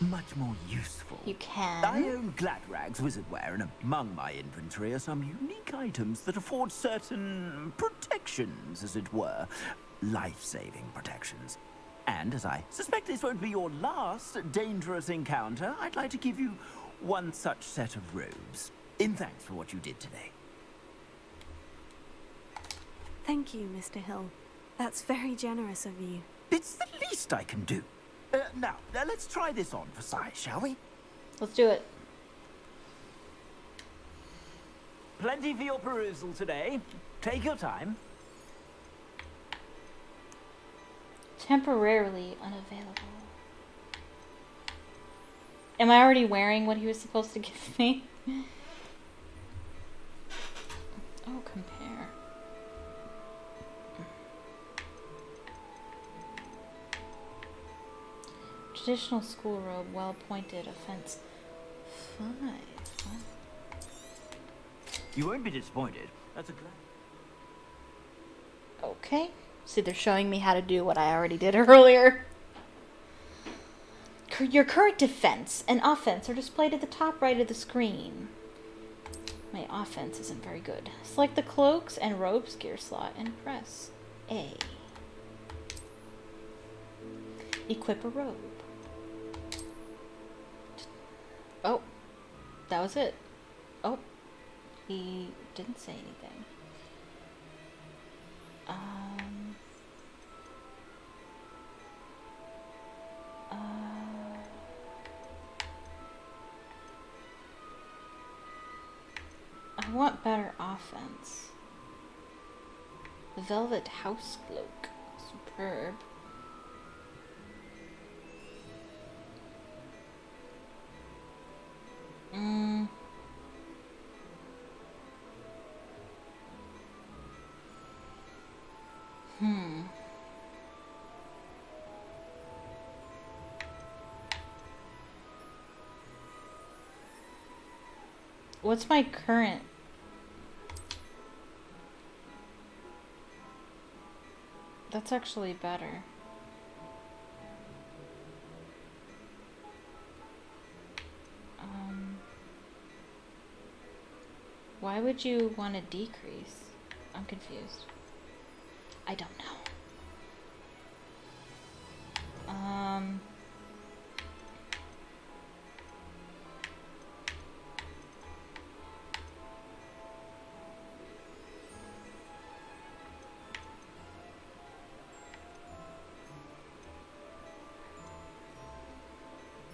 much more useful. You can. I own Gladrag's wizardware, and among my inventory are some unique items that afford certain protections, as it were. Life-saving protections. And as I suspect this won't be your last dangerous encounter, I'd like to give you one such set of robes, in thanks for what you did today. Thank you, Mr. Hill. That's very generous of you. It's the least I can do. Now, let's try this on for size, shall we? Let's do it. Plenty for your perusal today. Take your time. Temporarily unavailable. Am I already wearing what he was supposed to give me? Oh, compare. Traditional school robe, well pointed, offense 5. You won't be disappointed. That's a glad. Okay. See, they're showing me how to do what I already did earlier. Your current defense and offense are displayed at the top right of the screen. My offense isn't very good. Select the cloaks and robes gear slot and press A. Equip a robe. Oh, that was it. Oh, he didn't say anything. I want better offense. The velvet house cloak. Superb. What's my current? That's actually better. Why would you want to decrease? I'm confused. I don't know.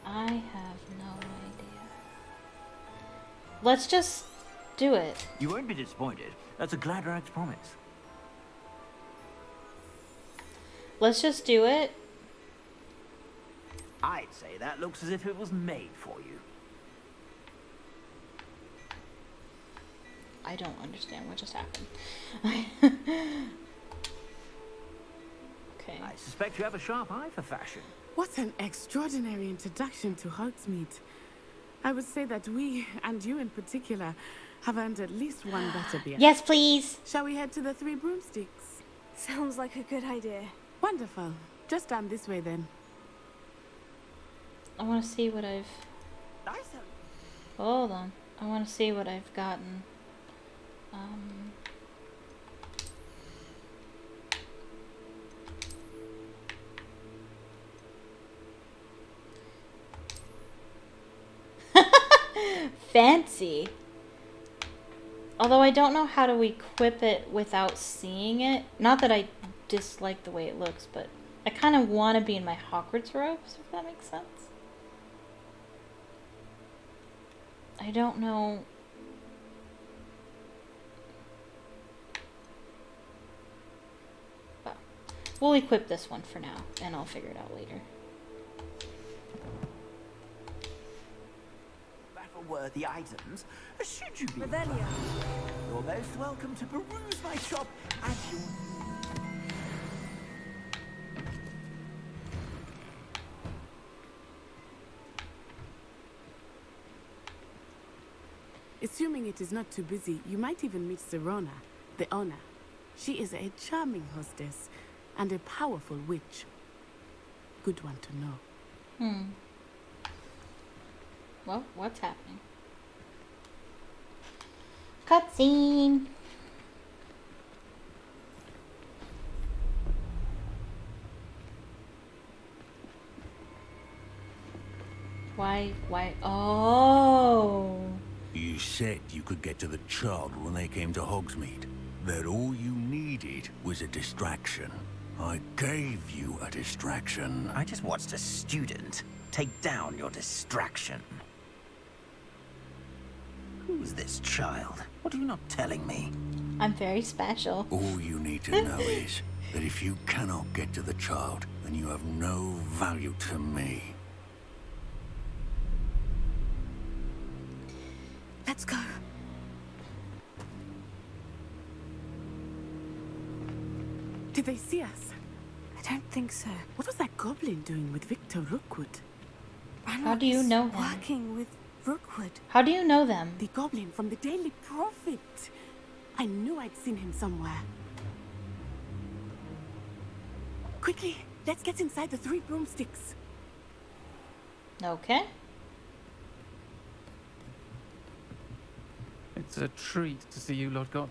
I have no idea. Let's just do it. You won't be disappointed. That's a Gladrag's promise. Let's just do it. I'd say that looks as if it was made for you. I don't understand what just happened. Okay. I suspect you have a sharp eye for fashion. What an extraordinary introduction to Hogsmeade. I would say that we, and you in particular, have earned at least one better beer. Yes, please. Shall we head to the Three Broomsticks? Sounds like a good idea. Wonderful. Just down this way then. I want to see what I've... Hold on. I want to see what I've gotten. Fancy. Although I don't know how to equip it without seeing it. Not that I dislike the way it looks, but I kind of want to be in my Hogwarts robes, if that makes sense. I don't know. Well, we'll equip this one for now, and I'll figure it out later. Battle-worthy items, should you be Revelio. You're most welcome to peruse my shop as you... Assuming it is not too busy, you might even meet Serona, the owner. She is a charming hostess and a powerful witch. Good one to know. Well, what's happening? Cutscene. Why? Oh. You said you could get to the child when they came to Hogsmeade. That all you needed was a distraction. I gave you a distraction. I just watched a student take down your distraction. Who's this child? What are you not telling me? I'm very special. All you need to know is that if you cannot get to the child, then you have no value to me. Let's go. Did they see us? I don't think so. What was that goblin doing with Victor Rookwood? How do you know him? Working with Rookwood. How do you know them? The goblin from the Daily Prophet. I knew I'd seen him somewhere. Quickly, let's get inside the 3 broomsticks. Okay. It's a treat to see you, Lodgok.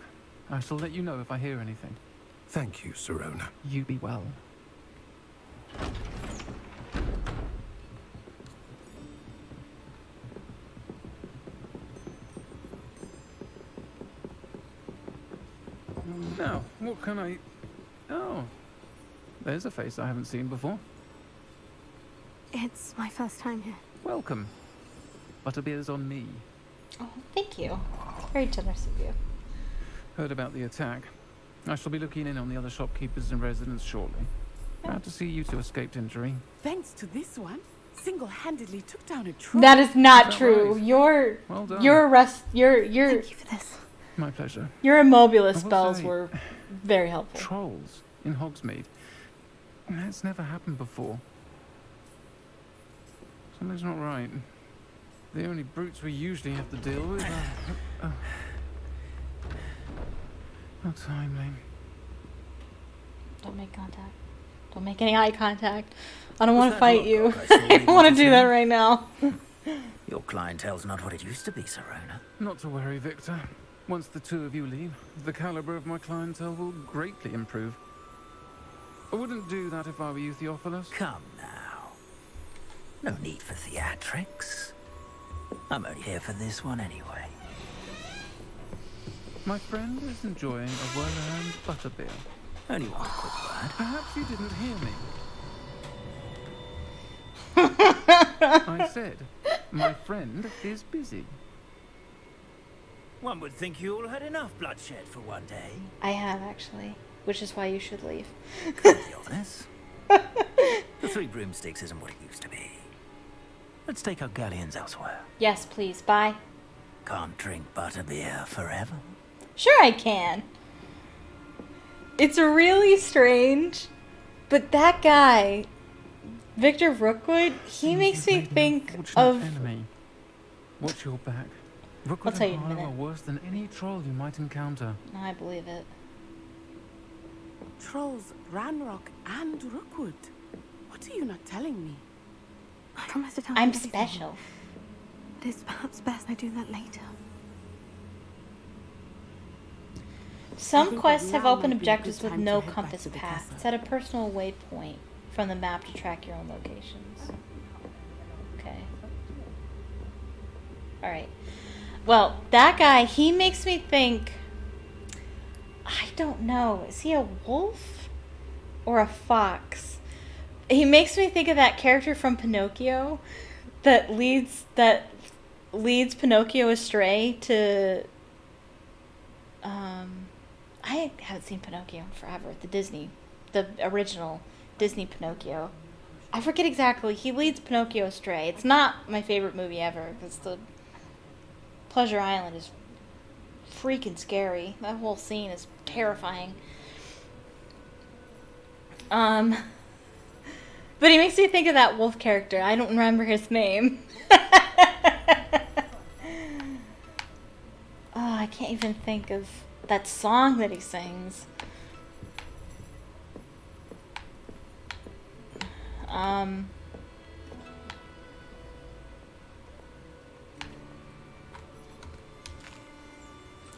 I shall let you know if I hear anything. Thank you, Serona. You be well. Now, what can I... Oh, there's a face I haven't seen before. It's my first time here. Welcome. Butterbeer's on me. Oh, thank you. Very generous of you. Heard about the attack. I shall be looking in on the other shopkeepers and residents shortly. Glad to see you two escaped injury. Thanks to this one, single-handedly took down a troll. That is not Is that true. right? Well done. Your Thank you for this. My pleasure. your Immobula will spells say- were very helpful. Trolls in Hogsmeade. That's never happened before. Something's not right. The only brutes we usually have to deal with are... How timely. Don't make contact. Don't make any eye contact. I don't want to that fight look you. like I saw I don't you want to with do the that gym? right now. Your clientele's not what it used to be, Serona. Not to worry, Victor. Once the two of you leave, the caliber of my clientele will greatly improve. I wouldn't do that if I were you, Theophilus. Come now. No need for theatrics. I'm only here for this one anyway. My friend is enjoying a well-earned butterbeer. Only one quick word. Perhaps you didn't hear me. I said, my friend is busy. One would think you all had enough bloodshed for one day. I have, actually. Which is why you should leave. To be honest. The 3 broomsticks isn't what it used to be. Let's take our galleons elsewhere. Yes, please. Bye. Can't drink butterbeer forever. Sure I can. It's really strange, but that guy, Victor Rookwood, he makes me You've made an think unfortunate of... enemy. Watch your back. I'll Rookwood tell you and in a Harlow are minute. worse than any troll you might encounter. I believe it. Trolls, Ranrock, and Rookwood. What are you not telling me? I promise to tell you I'm everything. special. But it's perhaps best I do that later. I Some think quests that have now open might be a objectives good with time to no head back compass to the path. castle. Set a personal waypoint from the map to track your own locations. Okay. Alright. Well, that guy, he makes me think... I don't know. Is he a wolf? Or a fox? He makes me think of that character from Pinocchio that leads Pinocchio astray to... I haven't seen Pinocchio in forever. The original Disney Pinocchio. I forget exactly. He leads Pinocchio astray. It's not my favorite movie ever because the Pleasure Island is freaking scary. That whole scene is terrifying. But he makes me think of that wolf character. I don't remember his name. I can't even think of that song that he sings.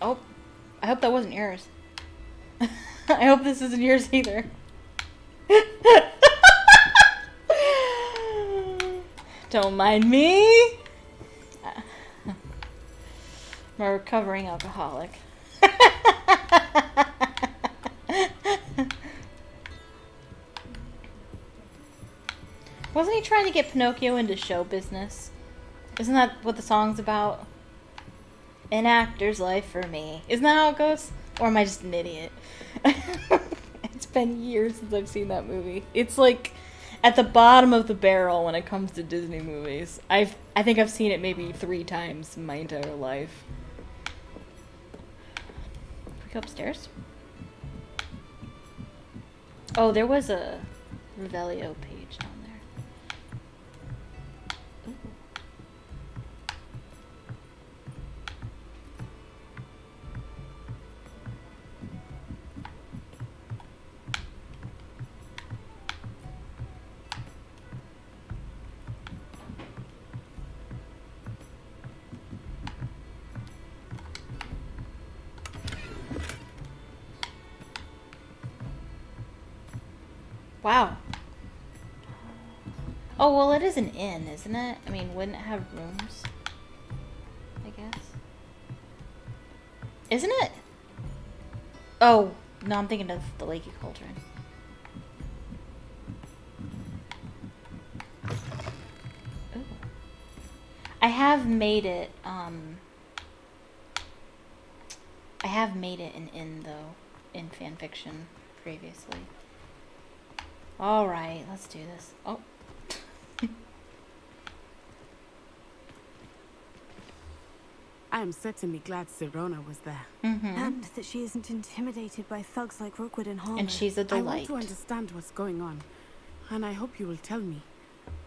Oh, I hope that wasn't yours. I hope this isn't yours either. Don't mind me. I'm a recovering alcoholic. Wasn't he trying to get Pinocchio into show business? Isn't that what the song's about? An actor's life for me. Isn't that how it goes? Or am I just an idiot? It's been years since I've seen that movie. It's like at the bottom of the barrel when it comes to Disney movies. I think I've seen it maybe 3 times in my entire life. We go upstairs? Oh, there was a Revelio page down there. Ooh. Wow. Oh, well, it is an inn, isn't it? I mean, wouldn't it have rooms? I guess. Isn't it? Oh, no, I'm thinking of the Lakey Cauldron. Ooh. I have made it an inn, though, in fanfiction previously. Alright, let's do this. Oh. I am certainly glad Sirona was there. And that she isn't intimidated by thugs like Rookwood and Harlow. And she's a I want delight. to understand what's going on, and I hope you will tell me.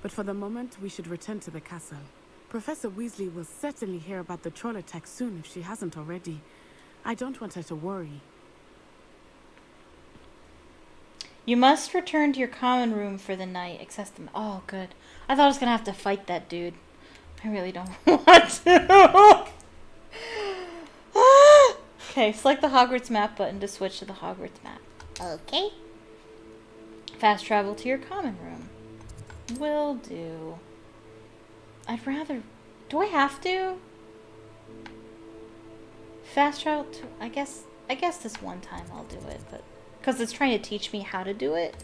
But for the moment, we should return to the castle. Professor Weasley will certainly hear about the troll attack soon if she hasn't already. I don't want her to worry. You must return to your common room for the night. Access them. Oh, good. I thought I was gonna have to fight that dude. I really don't want to. Okay, select the Hogwarts map button to switch to the Hogwarts map. Okay. Fast travel to your common room. Will do. I'd rather... Do I have to? Fast travel to... I guess this one time I'll do it, but... Because it's trying to teach me how to do it.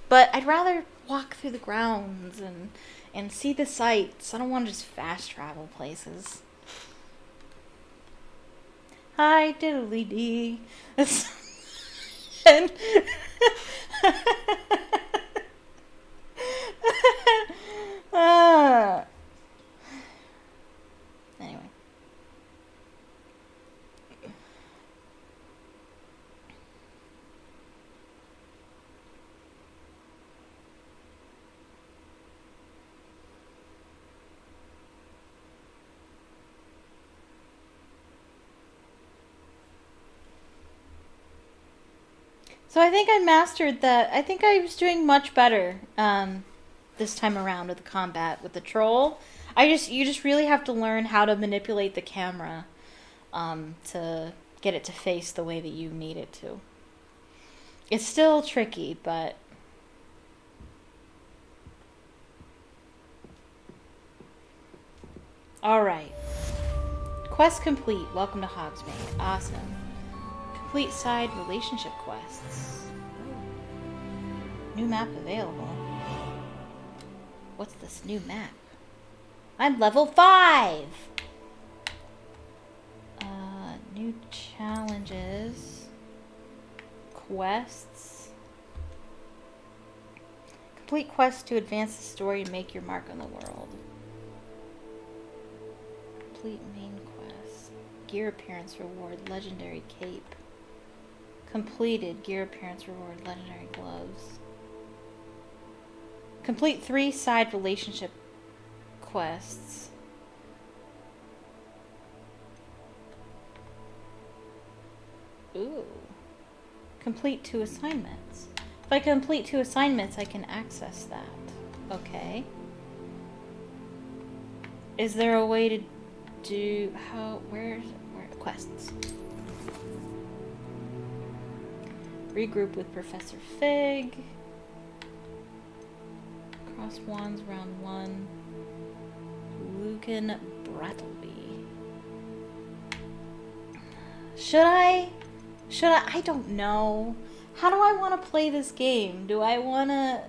But I'd rather walk through the grounds and see the sights. I don't want to just fast travel places. Hi, diddly dee. And anyway. So I think I mastered that. I think I was doing much better this time around with the combat with the troll. You just really have to learn how to manipulate the camera to get it to face the way that you need it to. It's still tricky, but all right. Quest complete. Welcome to Hogsmeade. Awesome. Complete side relationship quests. New map available. What's this new map? I'm level 5! New challenges. Quests. Complete quests to advance the story and make your mark on the world. Complete main quest. Gear appearance reward. Legendary cape. Completed. Gear appearance reward. Legendary gloves. Complete 3 side relationship quests. Ooh. Complete 2 assignments. If I complete 2 assignments, I can access that. Okay. Is there a way to do where quests? Regroup with Professor Fig. Cross Wands round 1. Lucan Brattleby. Should I? I don't know. How do I want to play this game? Do I want to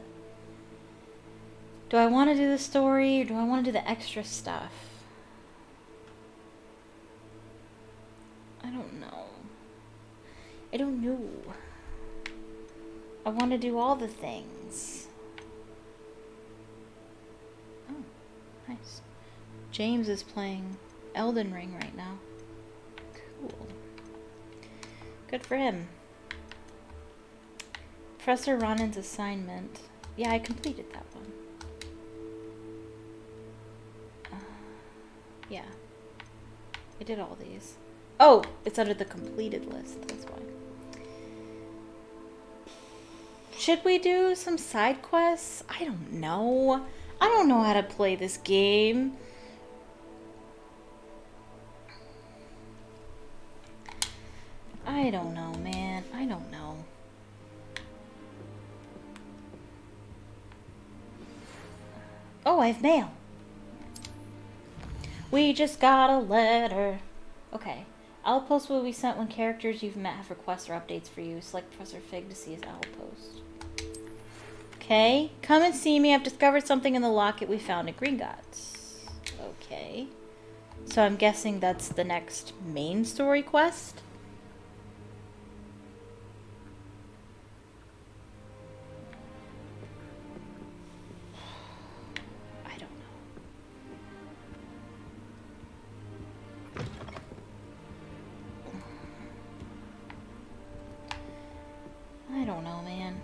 do the story, or do I want to do the extra stuff? I don't know. I want to do all the things. Oh, nice. James is playing Elden Ring right now. Cool. Good for him. Professor Ronan's assignment. Yeah, I completed that one. Yeah. I did all these. Oh, it's under the completed list. That's why. Should we do some side quests? I don't know. I don't know how to play this game. I don't know, man. I don't know. Oh, I have mail. We just got a letter. Okay. Outpost will be sent when characters you've met have requests or updates for you. Select Professor Fig to see his outpost. Okay. Come and see me. I've discovered something in the locket we found at Gringotts. Okay. So I'm guessing that's the next main story quest? I don't know. I don't know, man.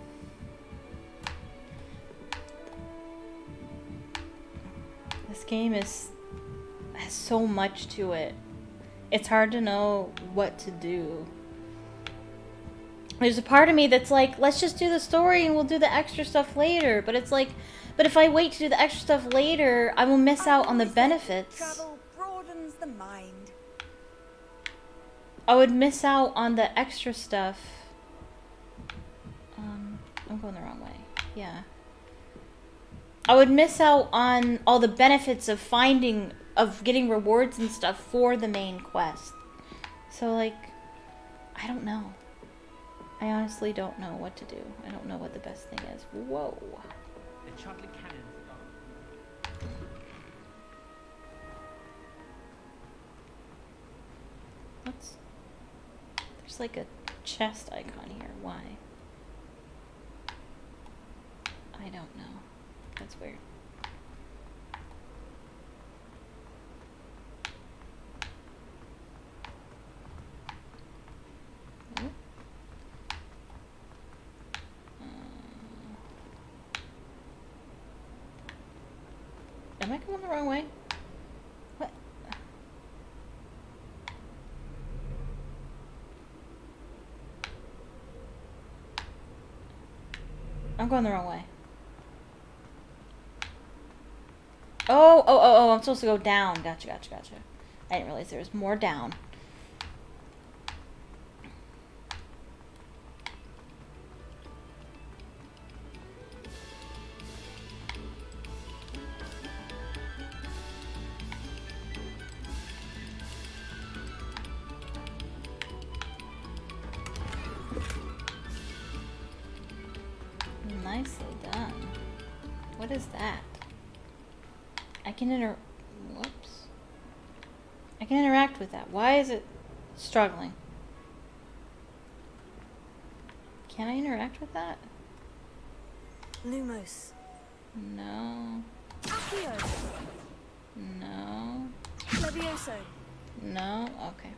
This game has so much to it. It's hard to know what to do. There's a part of me that's like, let's just do the story and we'll do the extra stuff later. But it's like, but if I wait to do the extra stuff later, I will miss out on the benefits. Travel broadens the mind. I would miss out on the extra stuff. I'm going the wrong way. Yeah. I would miss out on all the benefits of getting rewards and stuff for the main quest. So, like, I don't know. I honestly don't know what to do. I don't know what the best thing is. Whoa. The chocolate cannons are gone. What's... There's like a chest icon here. Why? I don't know. That's weird. Oh. Am I going the wrong way? What? I'm going the wrong way. Oh, I'm supposed to go down. Gotcha. I didn't realize there was more down. Nicely done. What is that? I can whoops. I can interact with that. Why is it struggling? Can I interact with that? Lumos. No. Accio. No. Levioso. No. Okay.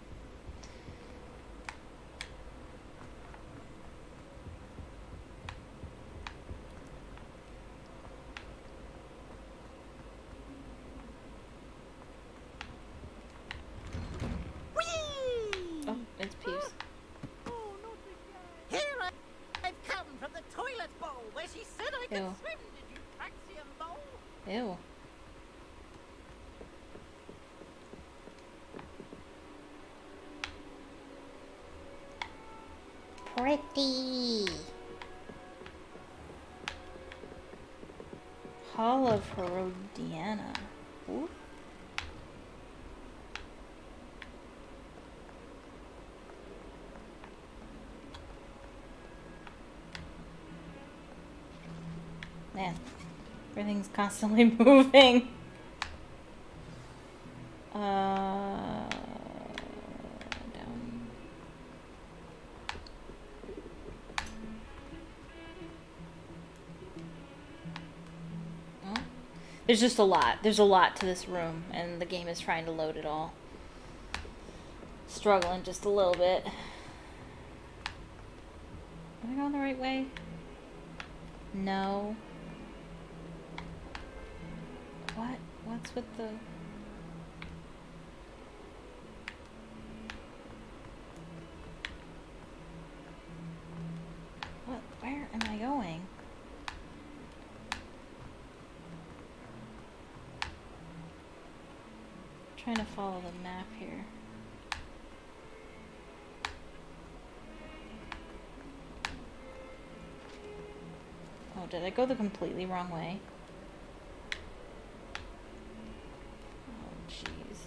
Oh, it's Peeves. Here I've come from the toilet bowl where she said I could Ew. swim. Did you Praxium bowl? Ew. Pretty. Hall of Herodiana. Ooh. Man, everything's constantly moving. Down. Oh. There's just a lot. There's a lot to this room, and the game is trying to load it all. Struggling just a little bit. Am I going the right way? No. What? What's with the... What? Where am I going? Trying to follow the map here. Oh, did I go the completely wrong way? Oh, jeez.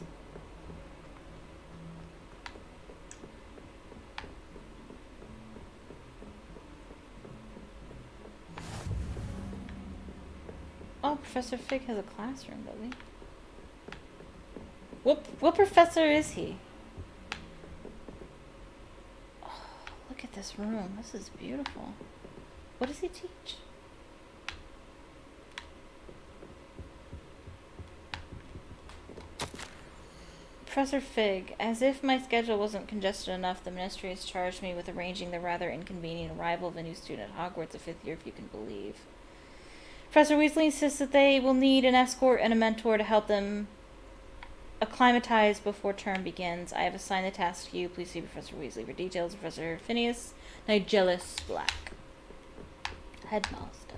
Oh, Professor Fig has a classroom, does he? What professor is he? Oh, look at this room. This is beautiful. What does he teach? Professor Fig, as if my schedule wasn't congested enough, the ministry has charged me with arranging the rather inconvenient arrival of a new student at Hogwarts, a 5th year, if you can believe. Professor Weasley insists that they will need an escort and a mentor to help them acclimatize before term begins. I have assigned the task to you. Please see Professor Weasley for details. Professor Phineas Nigellus Black, Headmaster.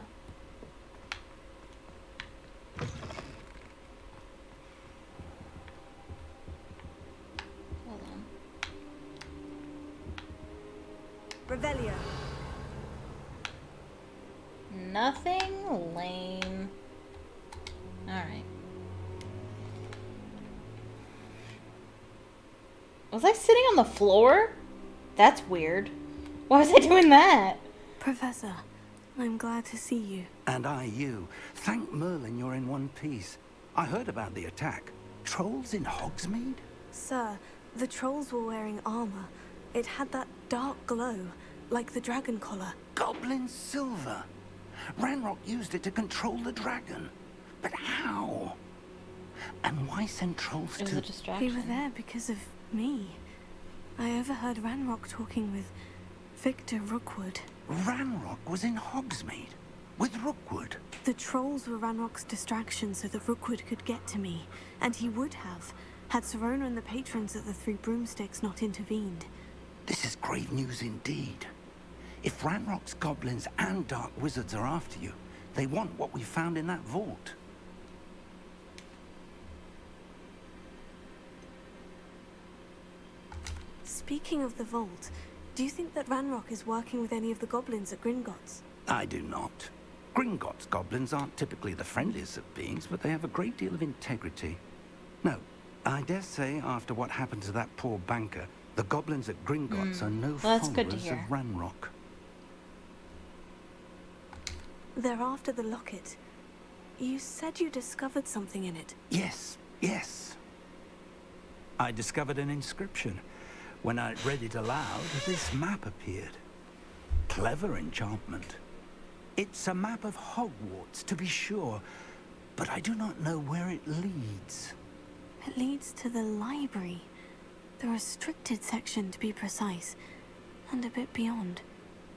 Hold on. Revelio. Nothing lame. Alright. Was I sitting on the floor? That's weird. Why was I doing that? Professor, I'm glad to see you. And I you. Thank Merlin you're in one piece. I heard about the attack. Trolls in Hogsmeade? Sir, the trolls were wearing armor. It had that dark glow, like the dragon collar. Goblin silver. Ranrock used it to control the dragon. But how? And why send trolls It was a to... distraction. They were there because of me. I overheard Ranrock talking with Victor Rookwood. Ranrock was in Hogsmeade with Rookwood. The trolls were Ranrock's distraction so that Rookwood could get to me. And he would have, had Serona and the patrons at the Three Broomsticks not intervened. This is grave news indeed. If Ranrock's goblins and dark wizards are after you, they want what we found in that vault. Speaking of the vault, do you think that Ranrock is working with any of the goblins at Gringotts? I do not. Gringotts goblins aren't typically the friendliest of beings, but they have a great deal of integrity. No, I dare say after what happened to that poor banker, the goblins at Gringotts are no Well, that's good to followers of hear. Ranrock. They're after the locket. You said you discovered something in it. Yes, yes. I discovered an inscription. When I read it aloud, this map appeared. Clever enchantment. It's a map of Hogwarts, to be sure, but I do not know where it leads. It leads to the library. The restricted section, to be precise. And a bit beyond.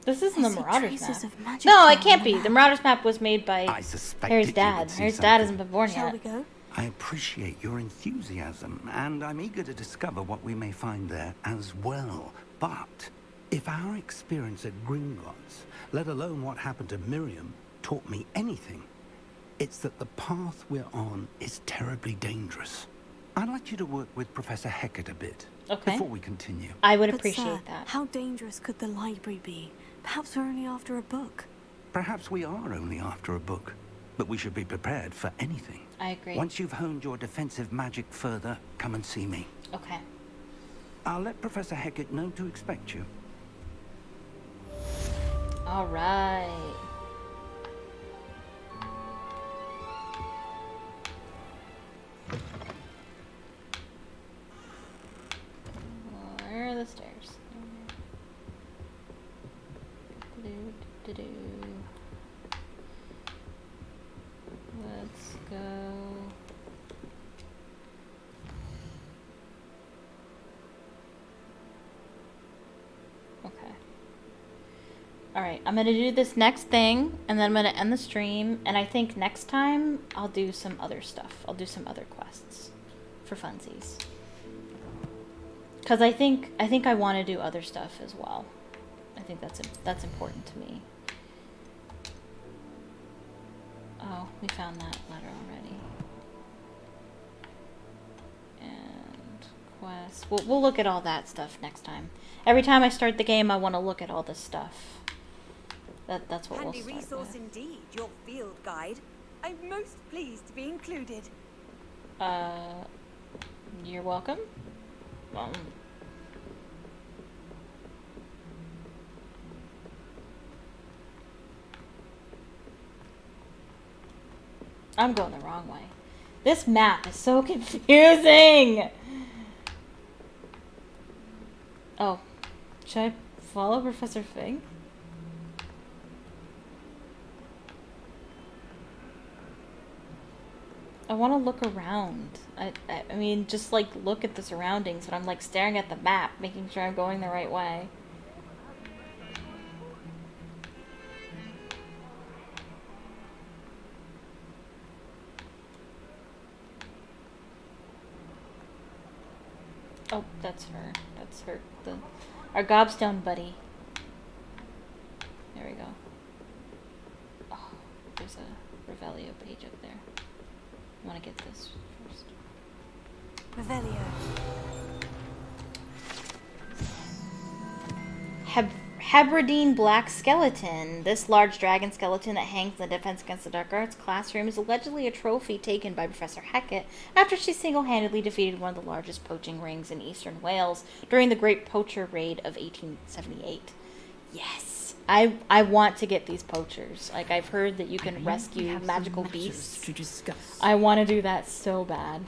This isn't the I see Marauders traces map. of magic No, on it can't the be. map. The Marauders map was made by I suspected Harry's you dad. would see Harry's dad something. hasn't been born Shall yet. we go? I appreciate your enthusiasm, and I'm eager to discover what we may find there as well. But if our experience at Gringotts, let alone what happened to Miriam, taught me anything, it's that the path we're on is terribly dangerous. I'd like you to work with Professor Hecat a bit Okay. before we continue. I would But appreciate sir, that. how dangerous could the library be? Perhaps we're only after a book. Perhaps we are only after a book, but we should be prepared for anything. I agree. Once you've honed your defensive magic further, come and see me. Okay. I'll let Professor Hecat know to expect you. All right. Where are the stairs? Do-do-do-do. Let's go. Okay. Alright, I'm gonna do this next thing, and then I'm gonna end the stream, and I think next time I'll do some other stuff. I'll do some other quests for funsies. Cause I think I want to do other stuff as well. I think that's important to me. Oh, we found that letter already. And quest. We'll look at all that stuff next time. Every time I start the game, I want to look at all this stuff. That's what Handy we'll start resource with. indeed, your field guide. I'm most pleased to be included. You're welcome. I'm going the wrong way. This map is so confusing. Oh, should I follow Professor Fig? I want to look around. I mean, just like look at the surroundings, but I'm like staring at the map, making sure I'm going the right way. Oh, that's her. That's her. Our gobstone buddy. There we go. Oh, there's a Revelio page up there. I want to get this first. Revelio. Hebridean Black Skeleton. This large dragon skeleton that hangs in the Defense Against the Dark Arts classroom is allegedly a trophy taken by Professor Hecat after she single-handedly defeated one of the largest poaching rings in eastern Wales during the Great Poacher Raid of 1878. Yes! I want to get these poachers. Like, I've heard that you can rescue magical beasts. To discuss. I want to do that so bad.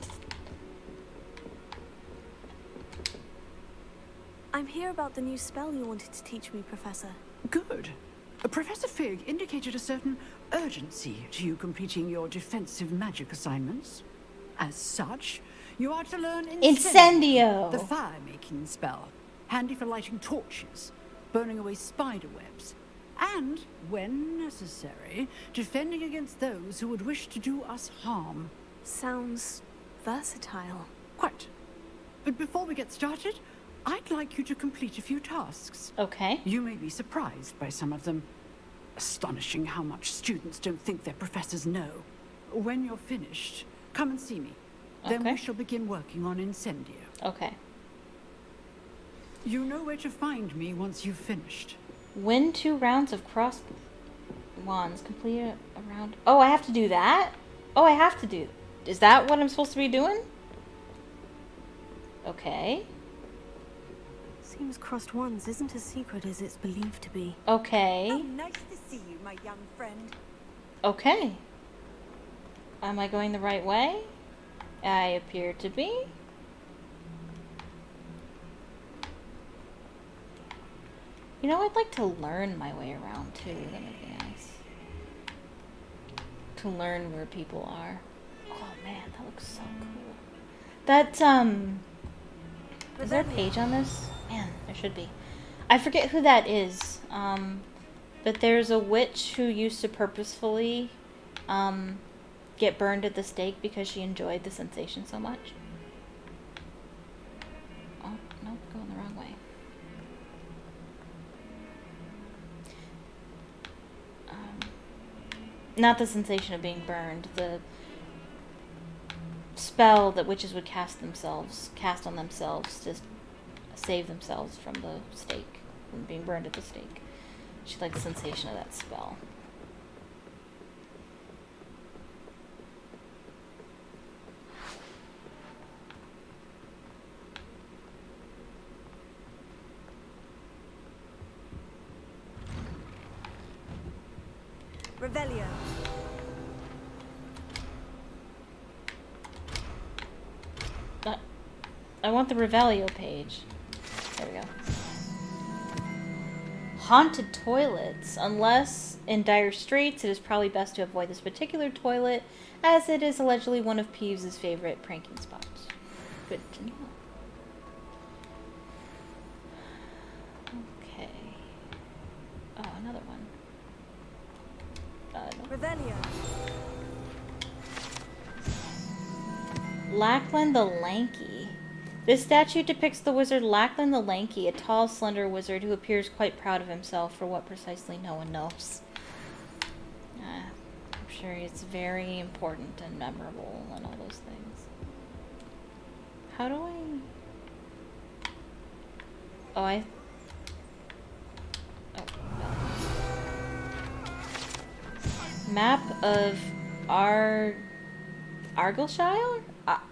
I'm here about the new spell you wanted to teach me, Professor. Good. Professor Fig indicated a certain urgency to you completing your defensive magic assignments. As such, you are to learn Incendio! the fire-making spell, handy for lighting torches, burning away spider webs, and, when necessary, defending against those who would wish to do us harm. Sounds versatile. Quite. But before we get started, I'd like you to complete a few tasks. Okay. You may be surprised by some of them. Astonishing how much students don't think their professors know. When you're finished, come and see me. Then Okay. we shall begin working on Incendio. Okay. You know where to find me once you've finished. Win 2 rounds of cross wands. Complete a round. Oh, I have to do that? Oh, I have to do... Is that what I'm supposed to be doing? Okay. Seems crossed wands isn't as secret as it's believed to be. Okay. Oh, nice to see you, my young friend. Okay. Am I going the right way? I appear to be. You know, I'd like to learn my way around too. That would be nice. To learn where people are. Oh man, that looks so cool. That's, is there a page on this? Man, there should be. I forget who that is. But there's a witch who used to purposefully, get burned at the stake because she enjoyed the sensation so much. Oh, nope, going the wrong way. Not the sensation of being burned, the spell that witches would cast on themselves to save themselves from the stake, from being burned at the stake. She liked the sensation of that spell. Revelio. I want the Revelio page. There we go. Haunted toilets. Unless in dire straits, it is probably best to avoid this particular toilet, as it is allegedly one of Peeves' favorite pranking spots. Good to know. Okay. Oh, another one. No. Revelio. Lachlan the Lanky. This statue depicts the wizard Lachlan the Lanky, a tall, slender wizard who appears quite proud of himself for what precisely no one knows. I'm sure it's very important and memorable and all those things. How do I... Oh, Map of Argyllshire?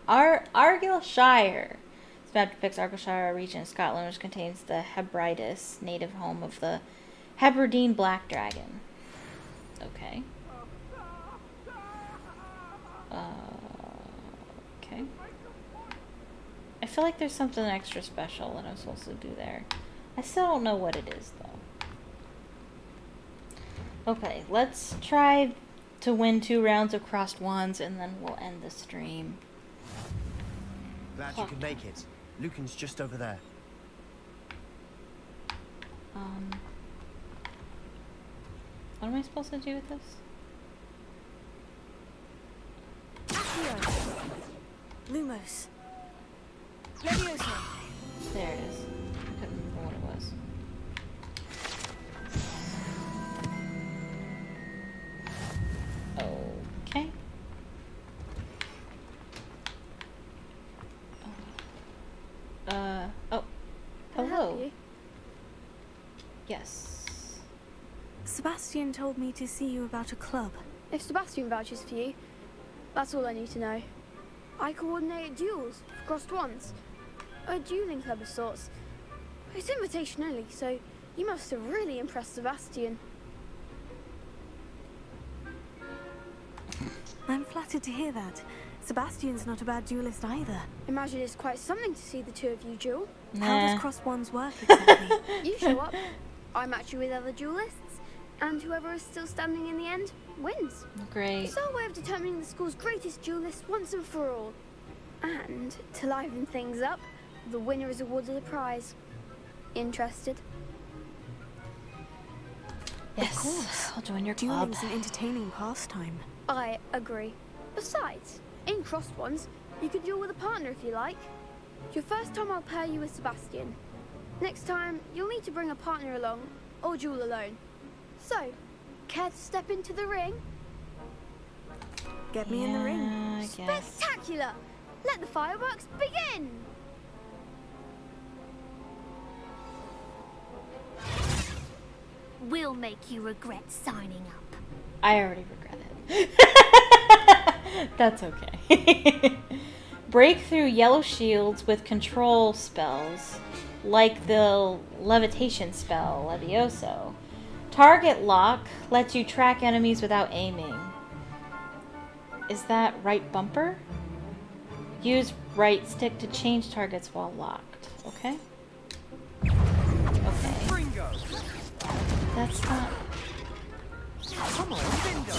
Argyllshire. This map depicts Argyllshire, a region in Scotland which contains the Hebrides, native home of the Hebridean black dragon. Okay. Okay. I feel like there's something extra special that I'm supposed to do there. I still don't know what it is, though. Okay, let's try to win 2 rounds of crossed wands, and then we'll end the stream. Glad you could make it. Lucan's just over there. What am I supposed to do with this? Lumos. Leviosa. There it is. I couldn't remember what it was. Okay. Oh. Can I help Hello. you? Yes. Sebastian told me to see you about a club. If Sebastian vouches for you, that's all I need to know. I coordinate duels for crossed wands. A dueling club of sorts. It's invitation only, so you must have really impressed Sebastian. I'm flattered to hear that. Sebastian's not a bad duelist either. Imagine it's quite something to see the two of you duel. How does crossed wands work exactly? You show up, I match you with other duelists, and whoever is still standing in the end wins. Great. It's our way of determining the school's greatest duelist once and for all. And to liven things up, the winner is awarded a prize. Interested? Yes. Of course. I'll join your club. Dueling's an entertaining pastime. I agree. Besides, in crossed ones, you could duel with a partner if you like. Your first time I'll pair you with Sebastian. Next time, you'll need to bring a partner along, or duel alone. So, care to step into the ring? Get me in the ring. I guess. Spectacular! Let the fireworks begin! She'll make you regret signing up. I already regret it. That's okay. Break through yellow shields with control spells, like the levitation spell, Levioso. Target lock lets you track enemies without aiming. Is that right bumper? Use right stick to change targets while locked. Okay. Okay. That's not... Come on, Bingo.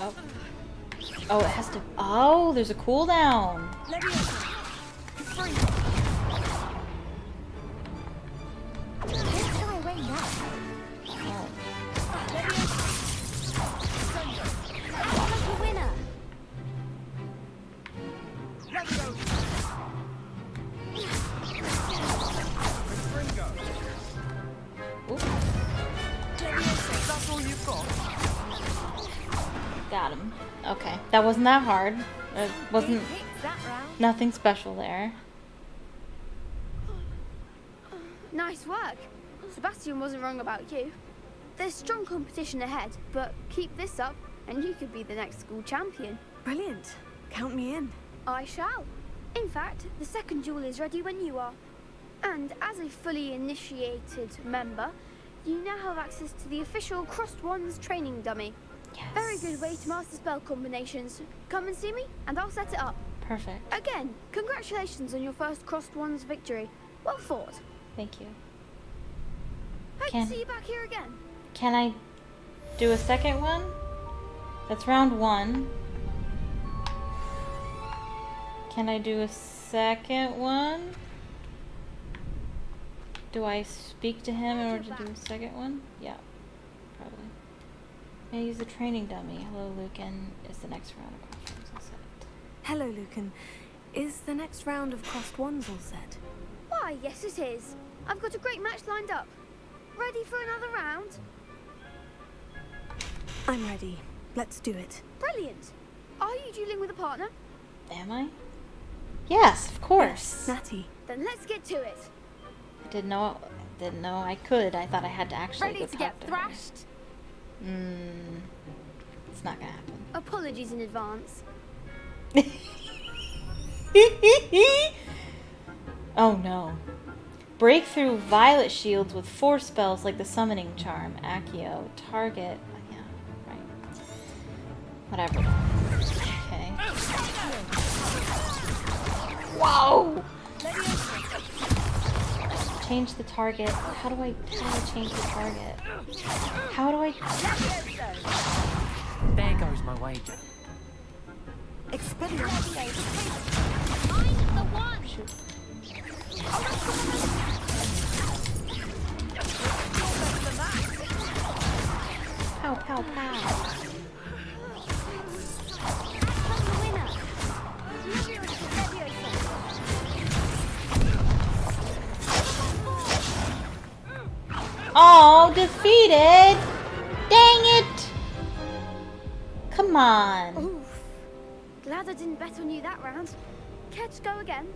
Oh. Oh, it has to... Oh, there's a cooldown. That's all you've got? Got him. Okay, that wasn't that hard. It wasn't... Nothing special there. Nice work. Sebastian wasn't wrong about you. There's strong competition ahead, but keep this up and you could be the next school champion. Brilliant. Count me in. I shall. In fact, the second duel is ready when you are. And as a fully initiated member, you now have access to the official Crossed Wands training dummy. Yes. Very good way to master spell combinations. Come and see me and I'll set it up. Perfect. Again, congratulations on your first Crossed Wands victory. Well fought. Thank you. Hope to see you back here again. Can I do a second one? That's round 1. Can I do a second one? Do I speak to him in order to do a second one? Yeah, probably. May I use the training dummy? Hello, Lucan. Is the next round of questions all set? Hello, Lucan. Is the next round of Crossed Wands all set? Why, yes it is. I've got a great match lined up. Ready for another round? I'm ready. Let's do it. Brilliant. Are you dueling with a partner? Am I? Yes, of course. Yes, Natty. Then let's get to it. I didn't know I could. I thought I had to actually Ready go to talk get to thrashed? her. It's not gonna happen. Apologies in advance. Oh no. Break through violet shields with 4 spells like the summoning charm, Accio, target. Yeah, right. Whatever. Okay. Whoa! Change the target. How do I change the target? How do I... There goes my wager. Shoot. Pow, pow, pow. Oh, defeated! Dang it! Come on. Oof. Glad I didn't bet on you that round. Care to go again?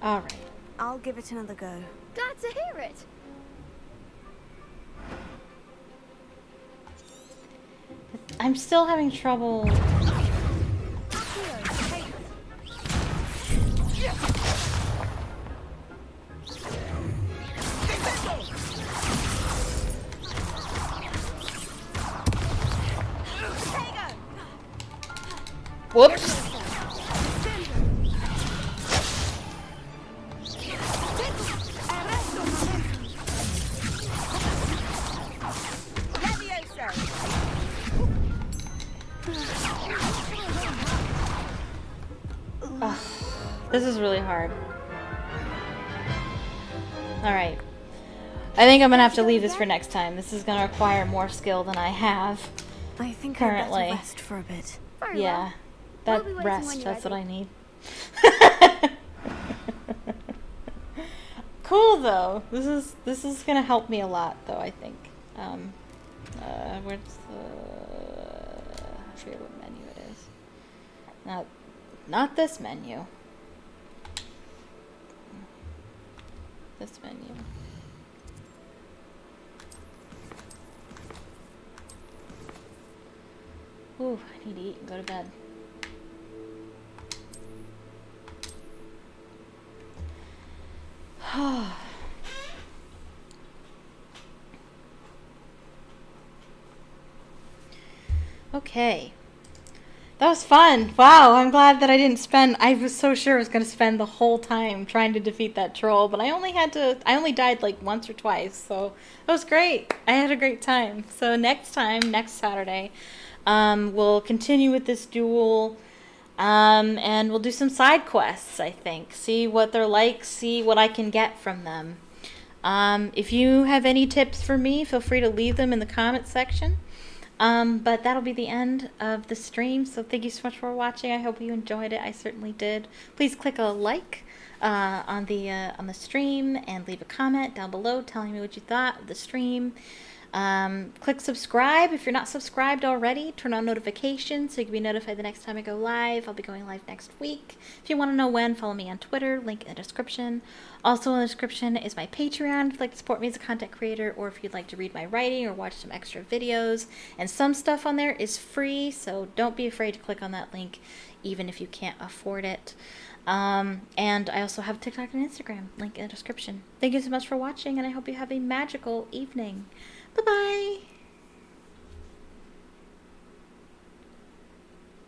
Alright. I'll give it another go. Glad to hear it. I'm still having trouble. Whoops. Ugh, this is really hard. Alright. I think I'm gonna have to leave this for next time. This is gonna require more skill than I have I think currently. I'd better rest for a bit. Very Yeah. well. That We'll be waiting rest, when you're that's what I ready. need. Cool though. This is gonna help me a lot though, I think. Where's the... I forget what menu it is. Not this menu. This menu. Ooh, I need to eat and go to bed. Okay. That was fun. Wow, I'm glad that I didn't spend... I was so sure I was going to spend the whole time trying to defeat that troll, but I only died like once or twice, so it was great. I had a great time. So next Saturday, we'll continue with this duel, and we'll do some side quests, I think. See what they're like, see what I can get from them. If you have any tips for me, feel free to leave them in the comment section. But that'll be the end of the stream, so thank you so much for watching. I hope you enjoyed it. I certainly did. Please click a like on the stream and leave a comment down below telling me what you thought of the stream. Click subscribe if you're not subscribed already. Turn on notifications so you can be notified the next time I go live. I'll be going live next week. If you want to know when, follow me on Twitter, link in the description. Also in the description is my Patreon if you'd like to support me as a content creator, or if you'd like to read my writing or watch some extra videos. And some stuff on there is free, so don't be afraid to click on that link even if you can't afford it. And I also have TikTok and Instagram, link in the description. Thank you so much for watching, and I hope you have a magical evening. Bye-bye!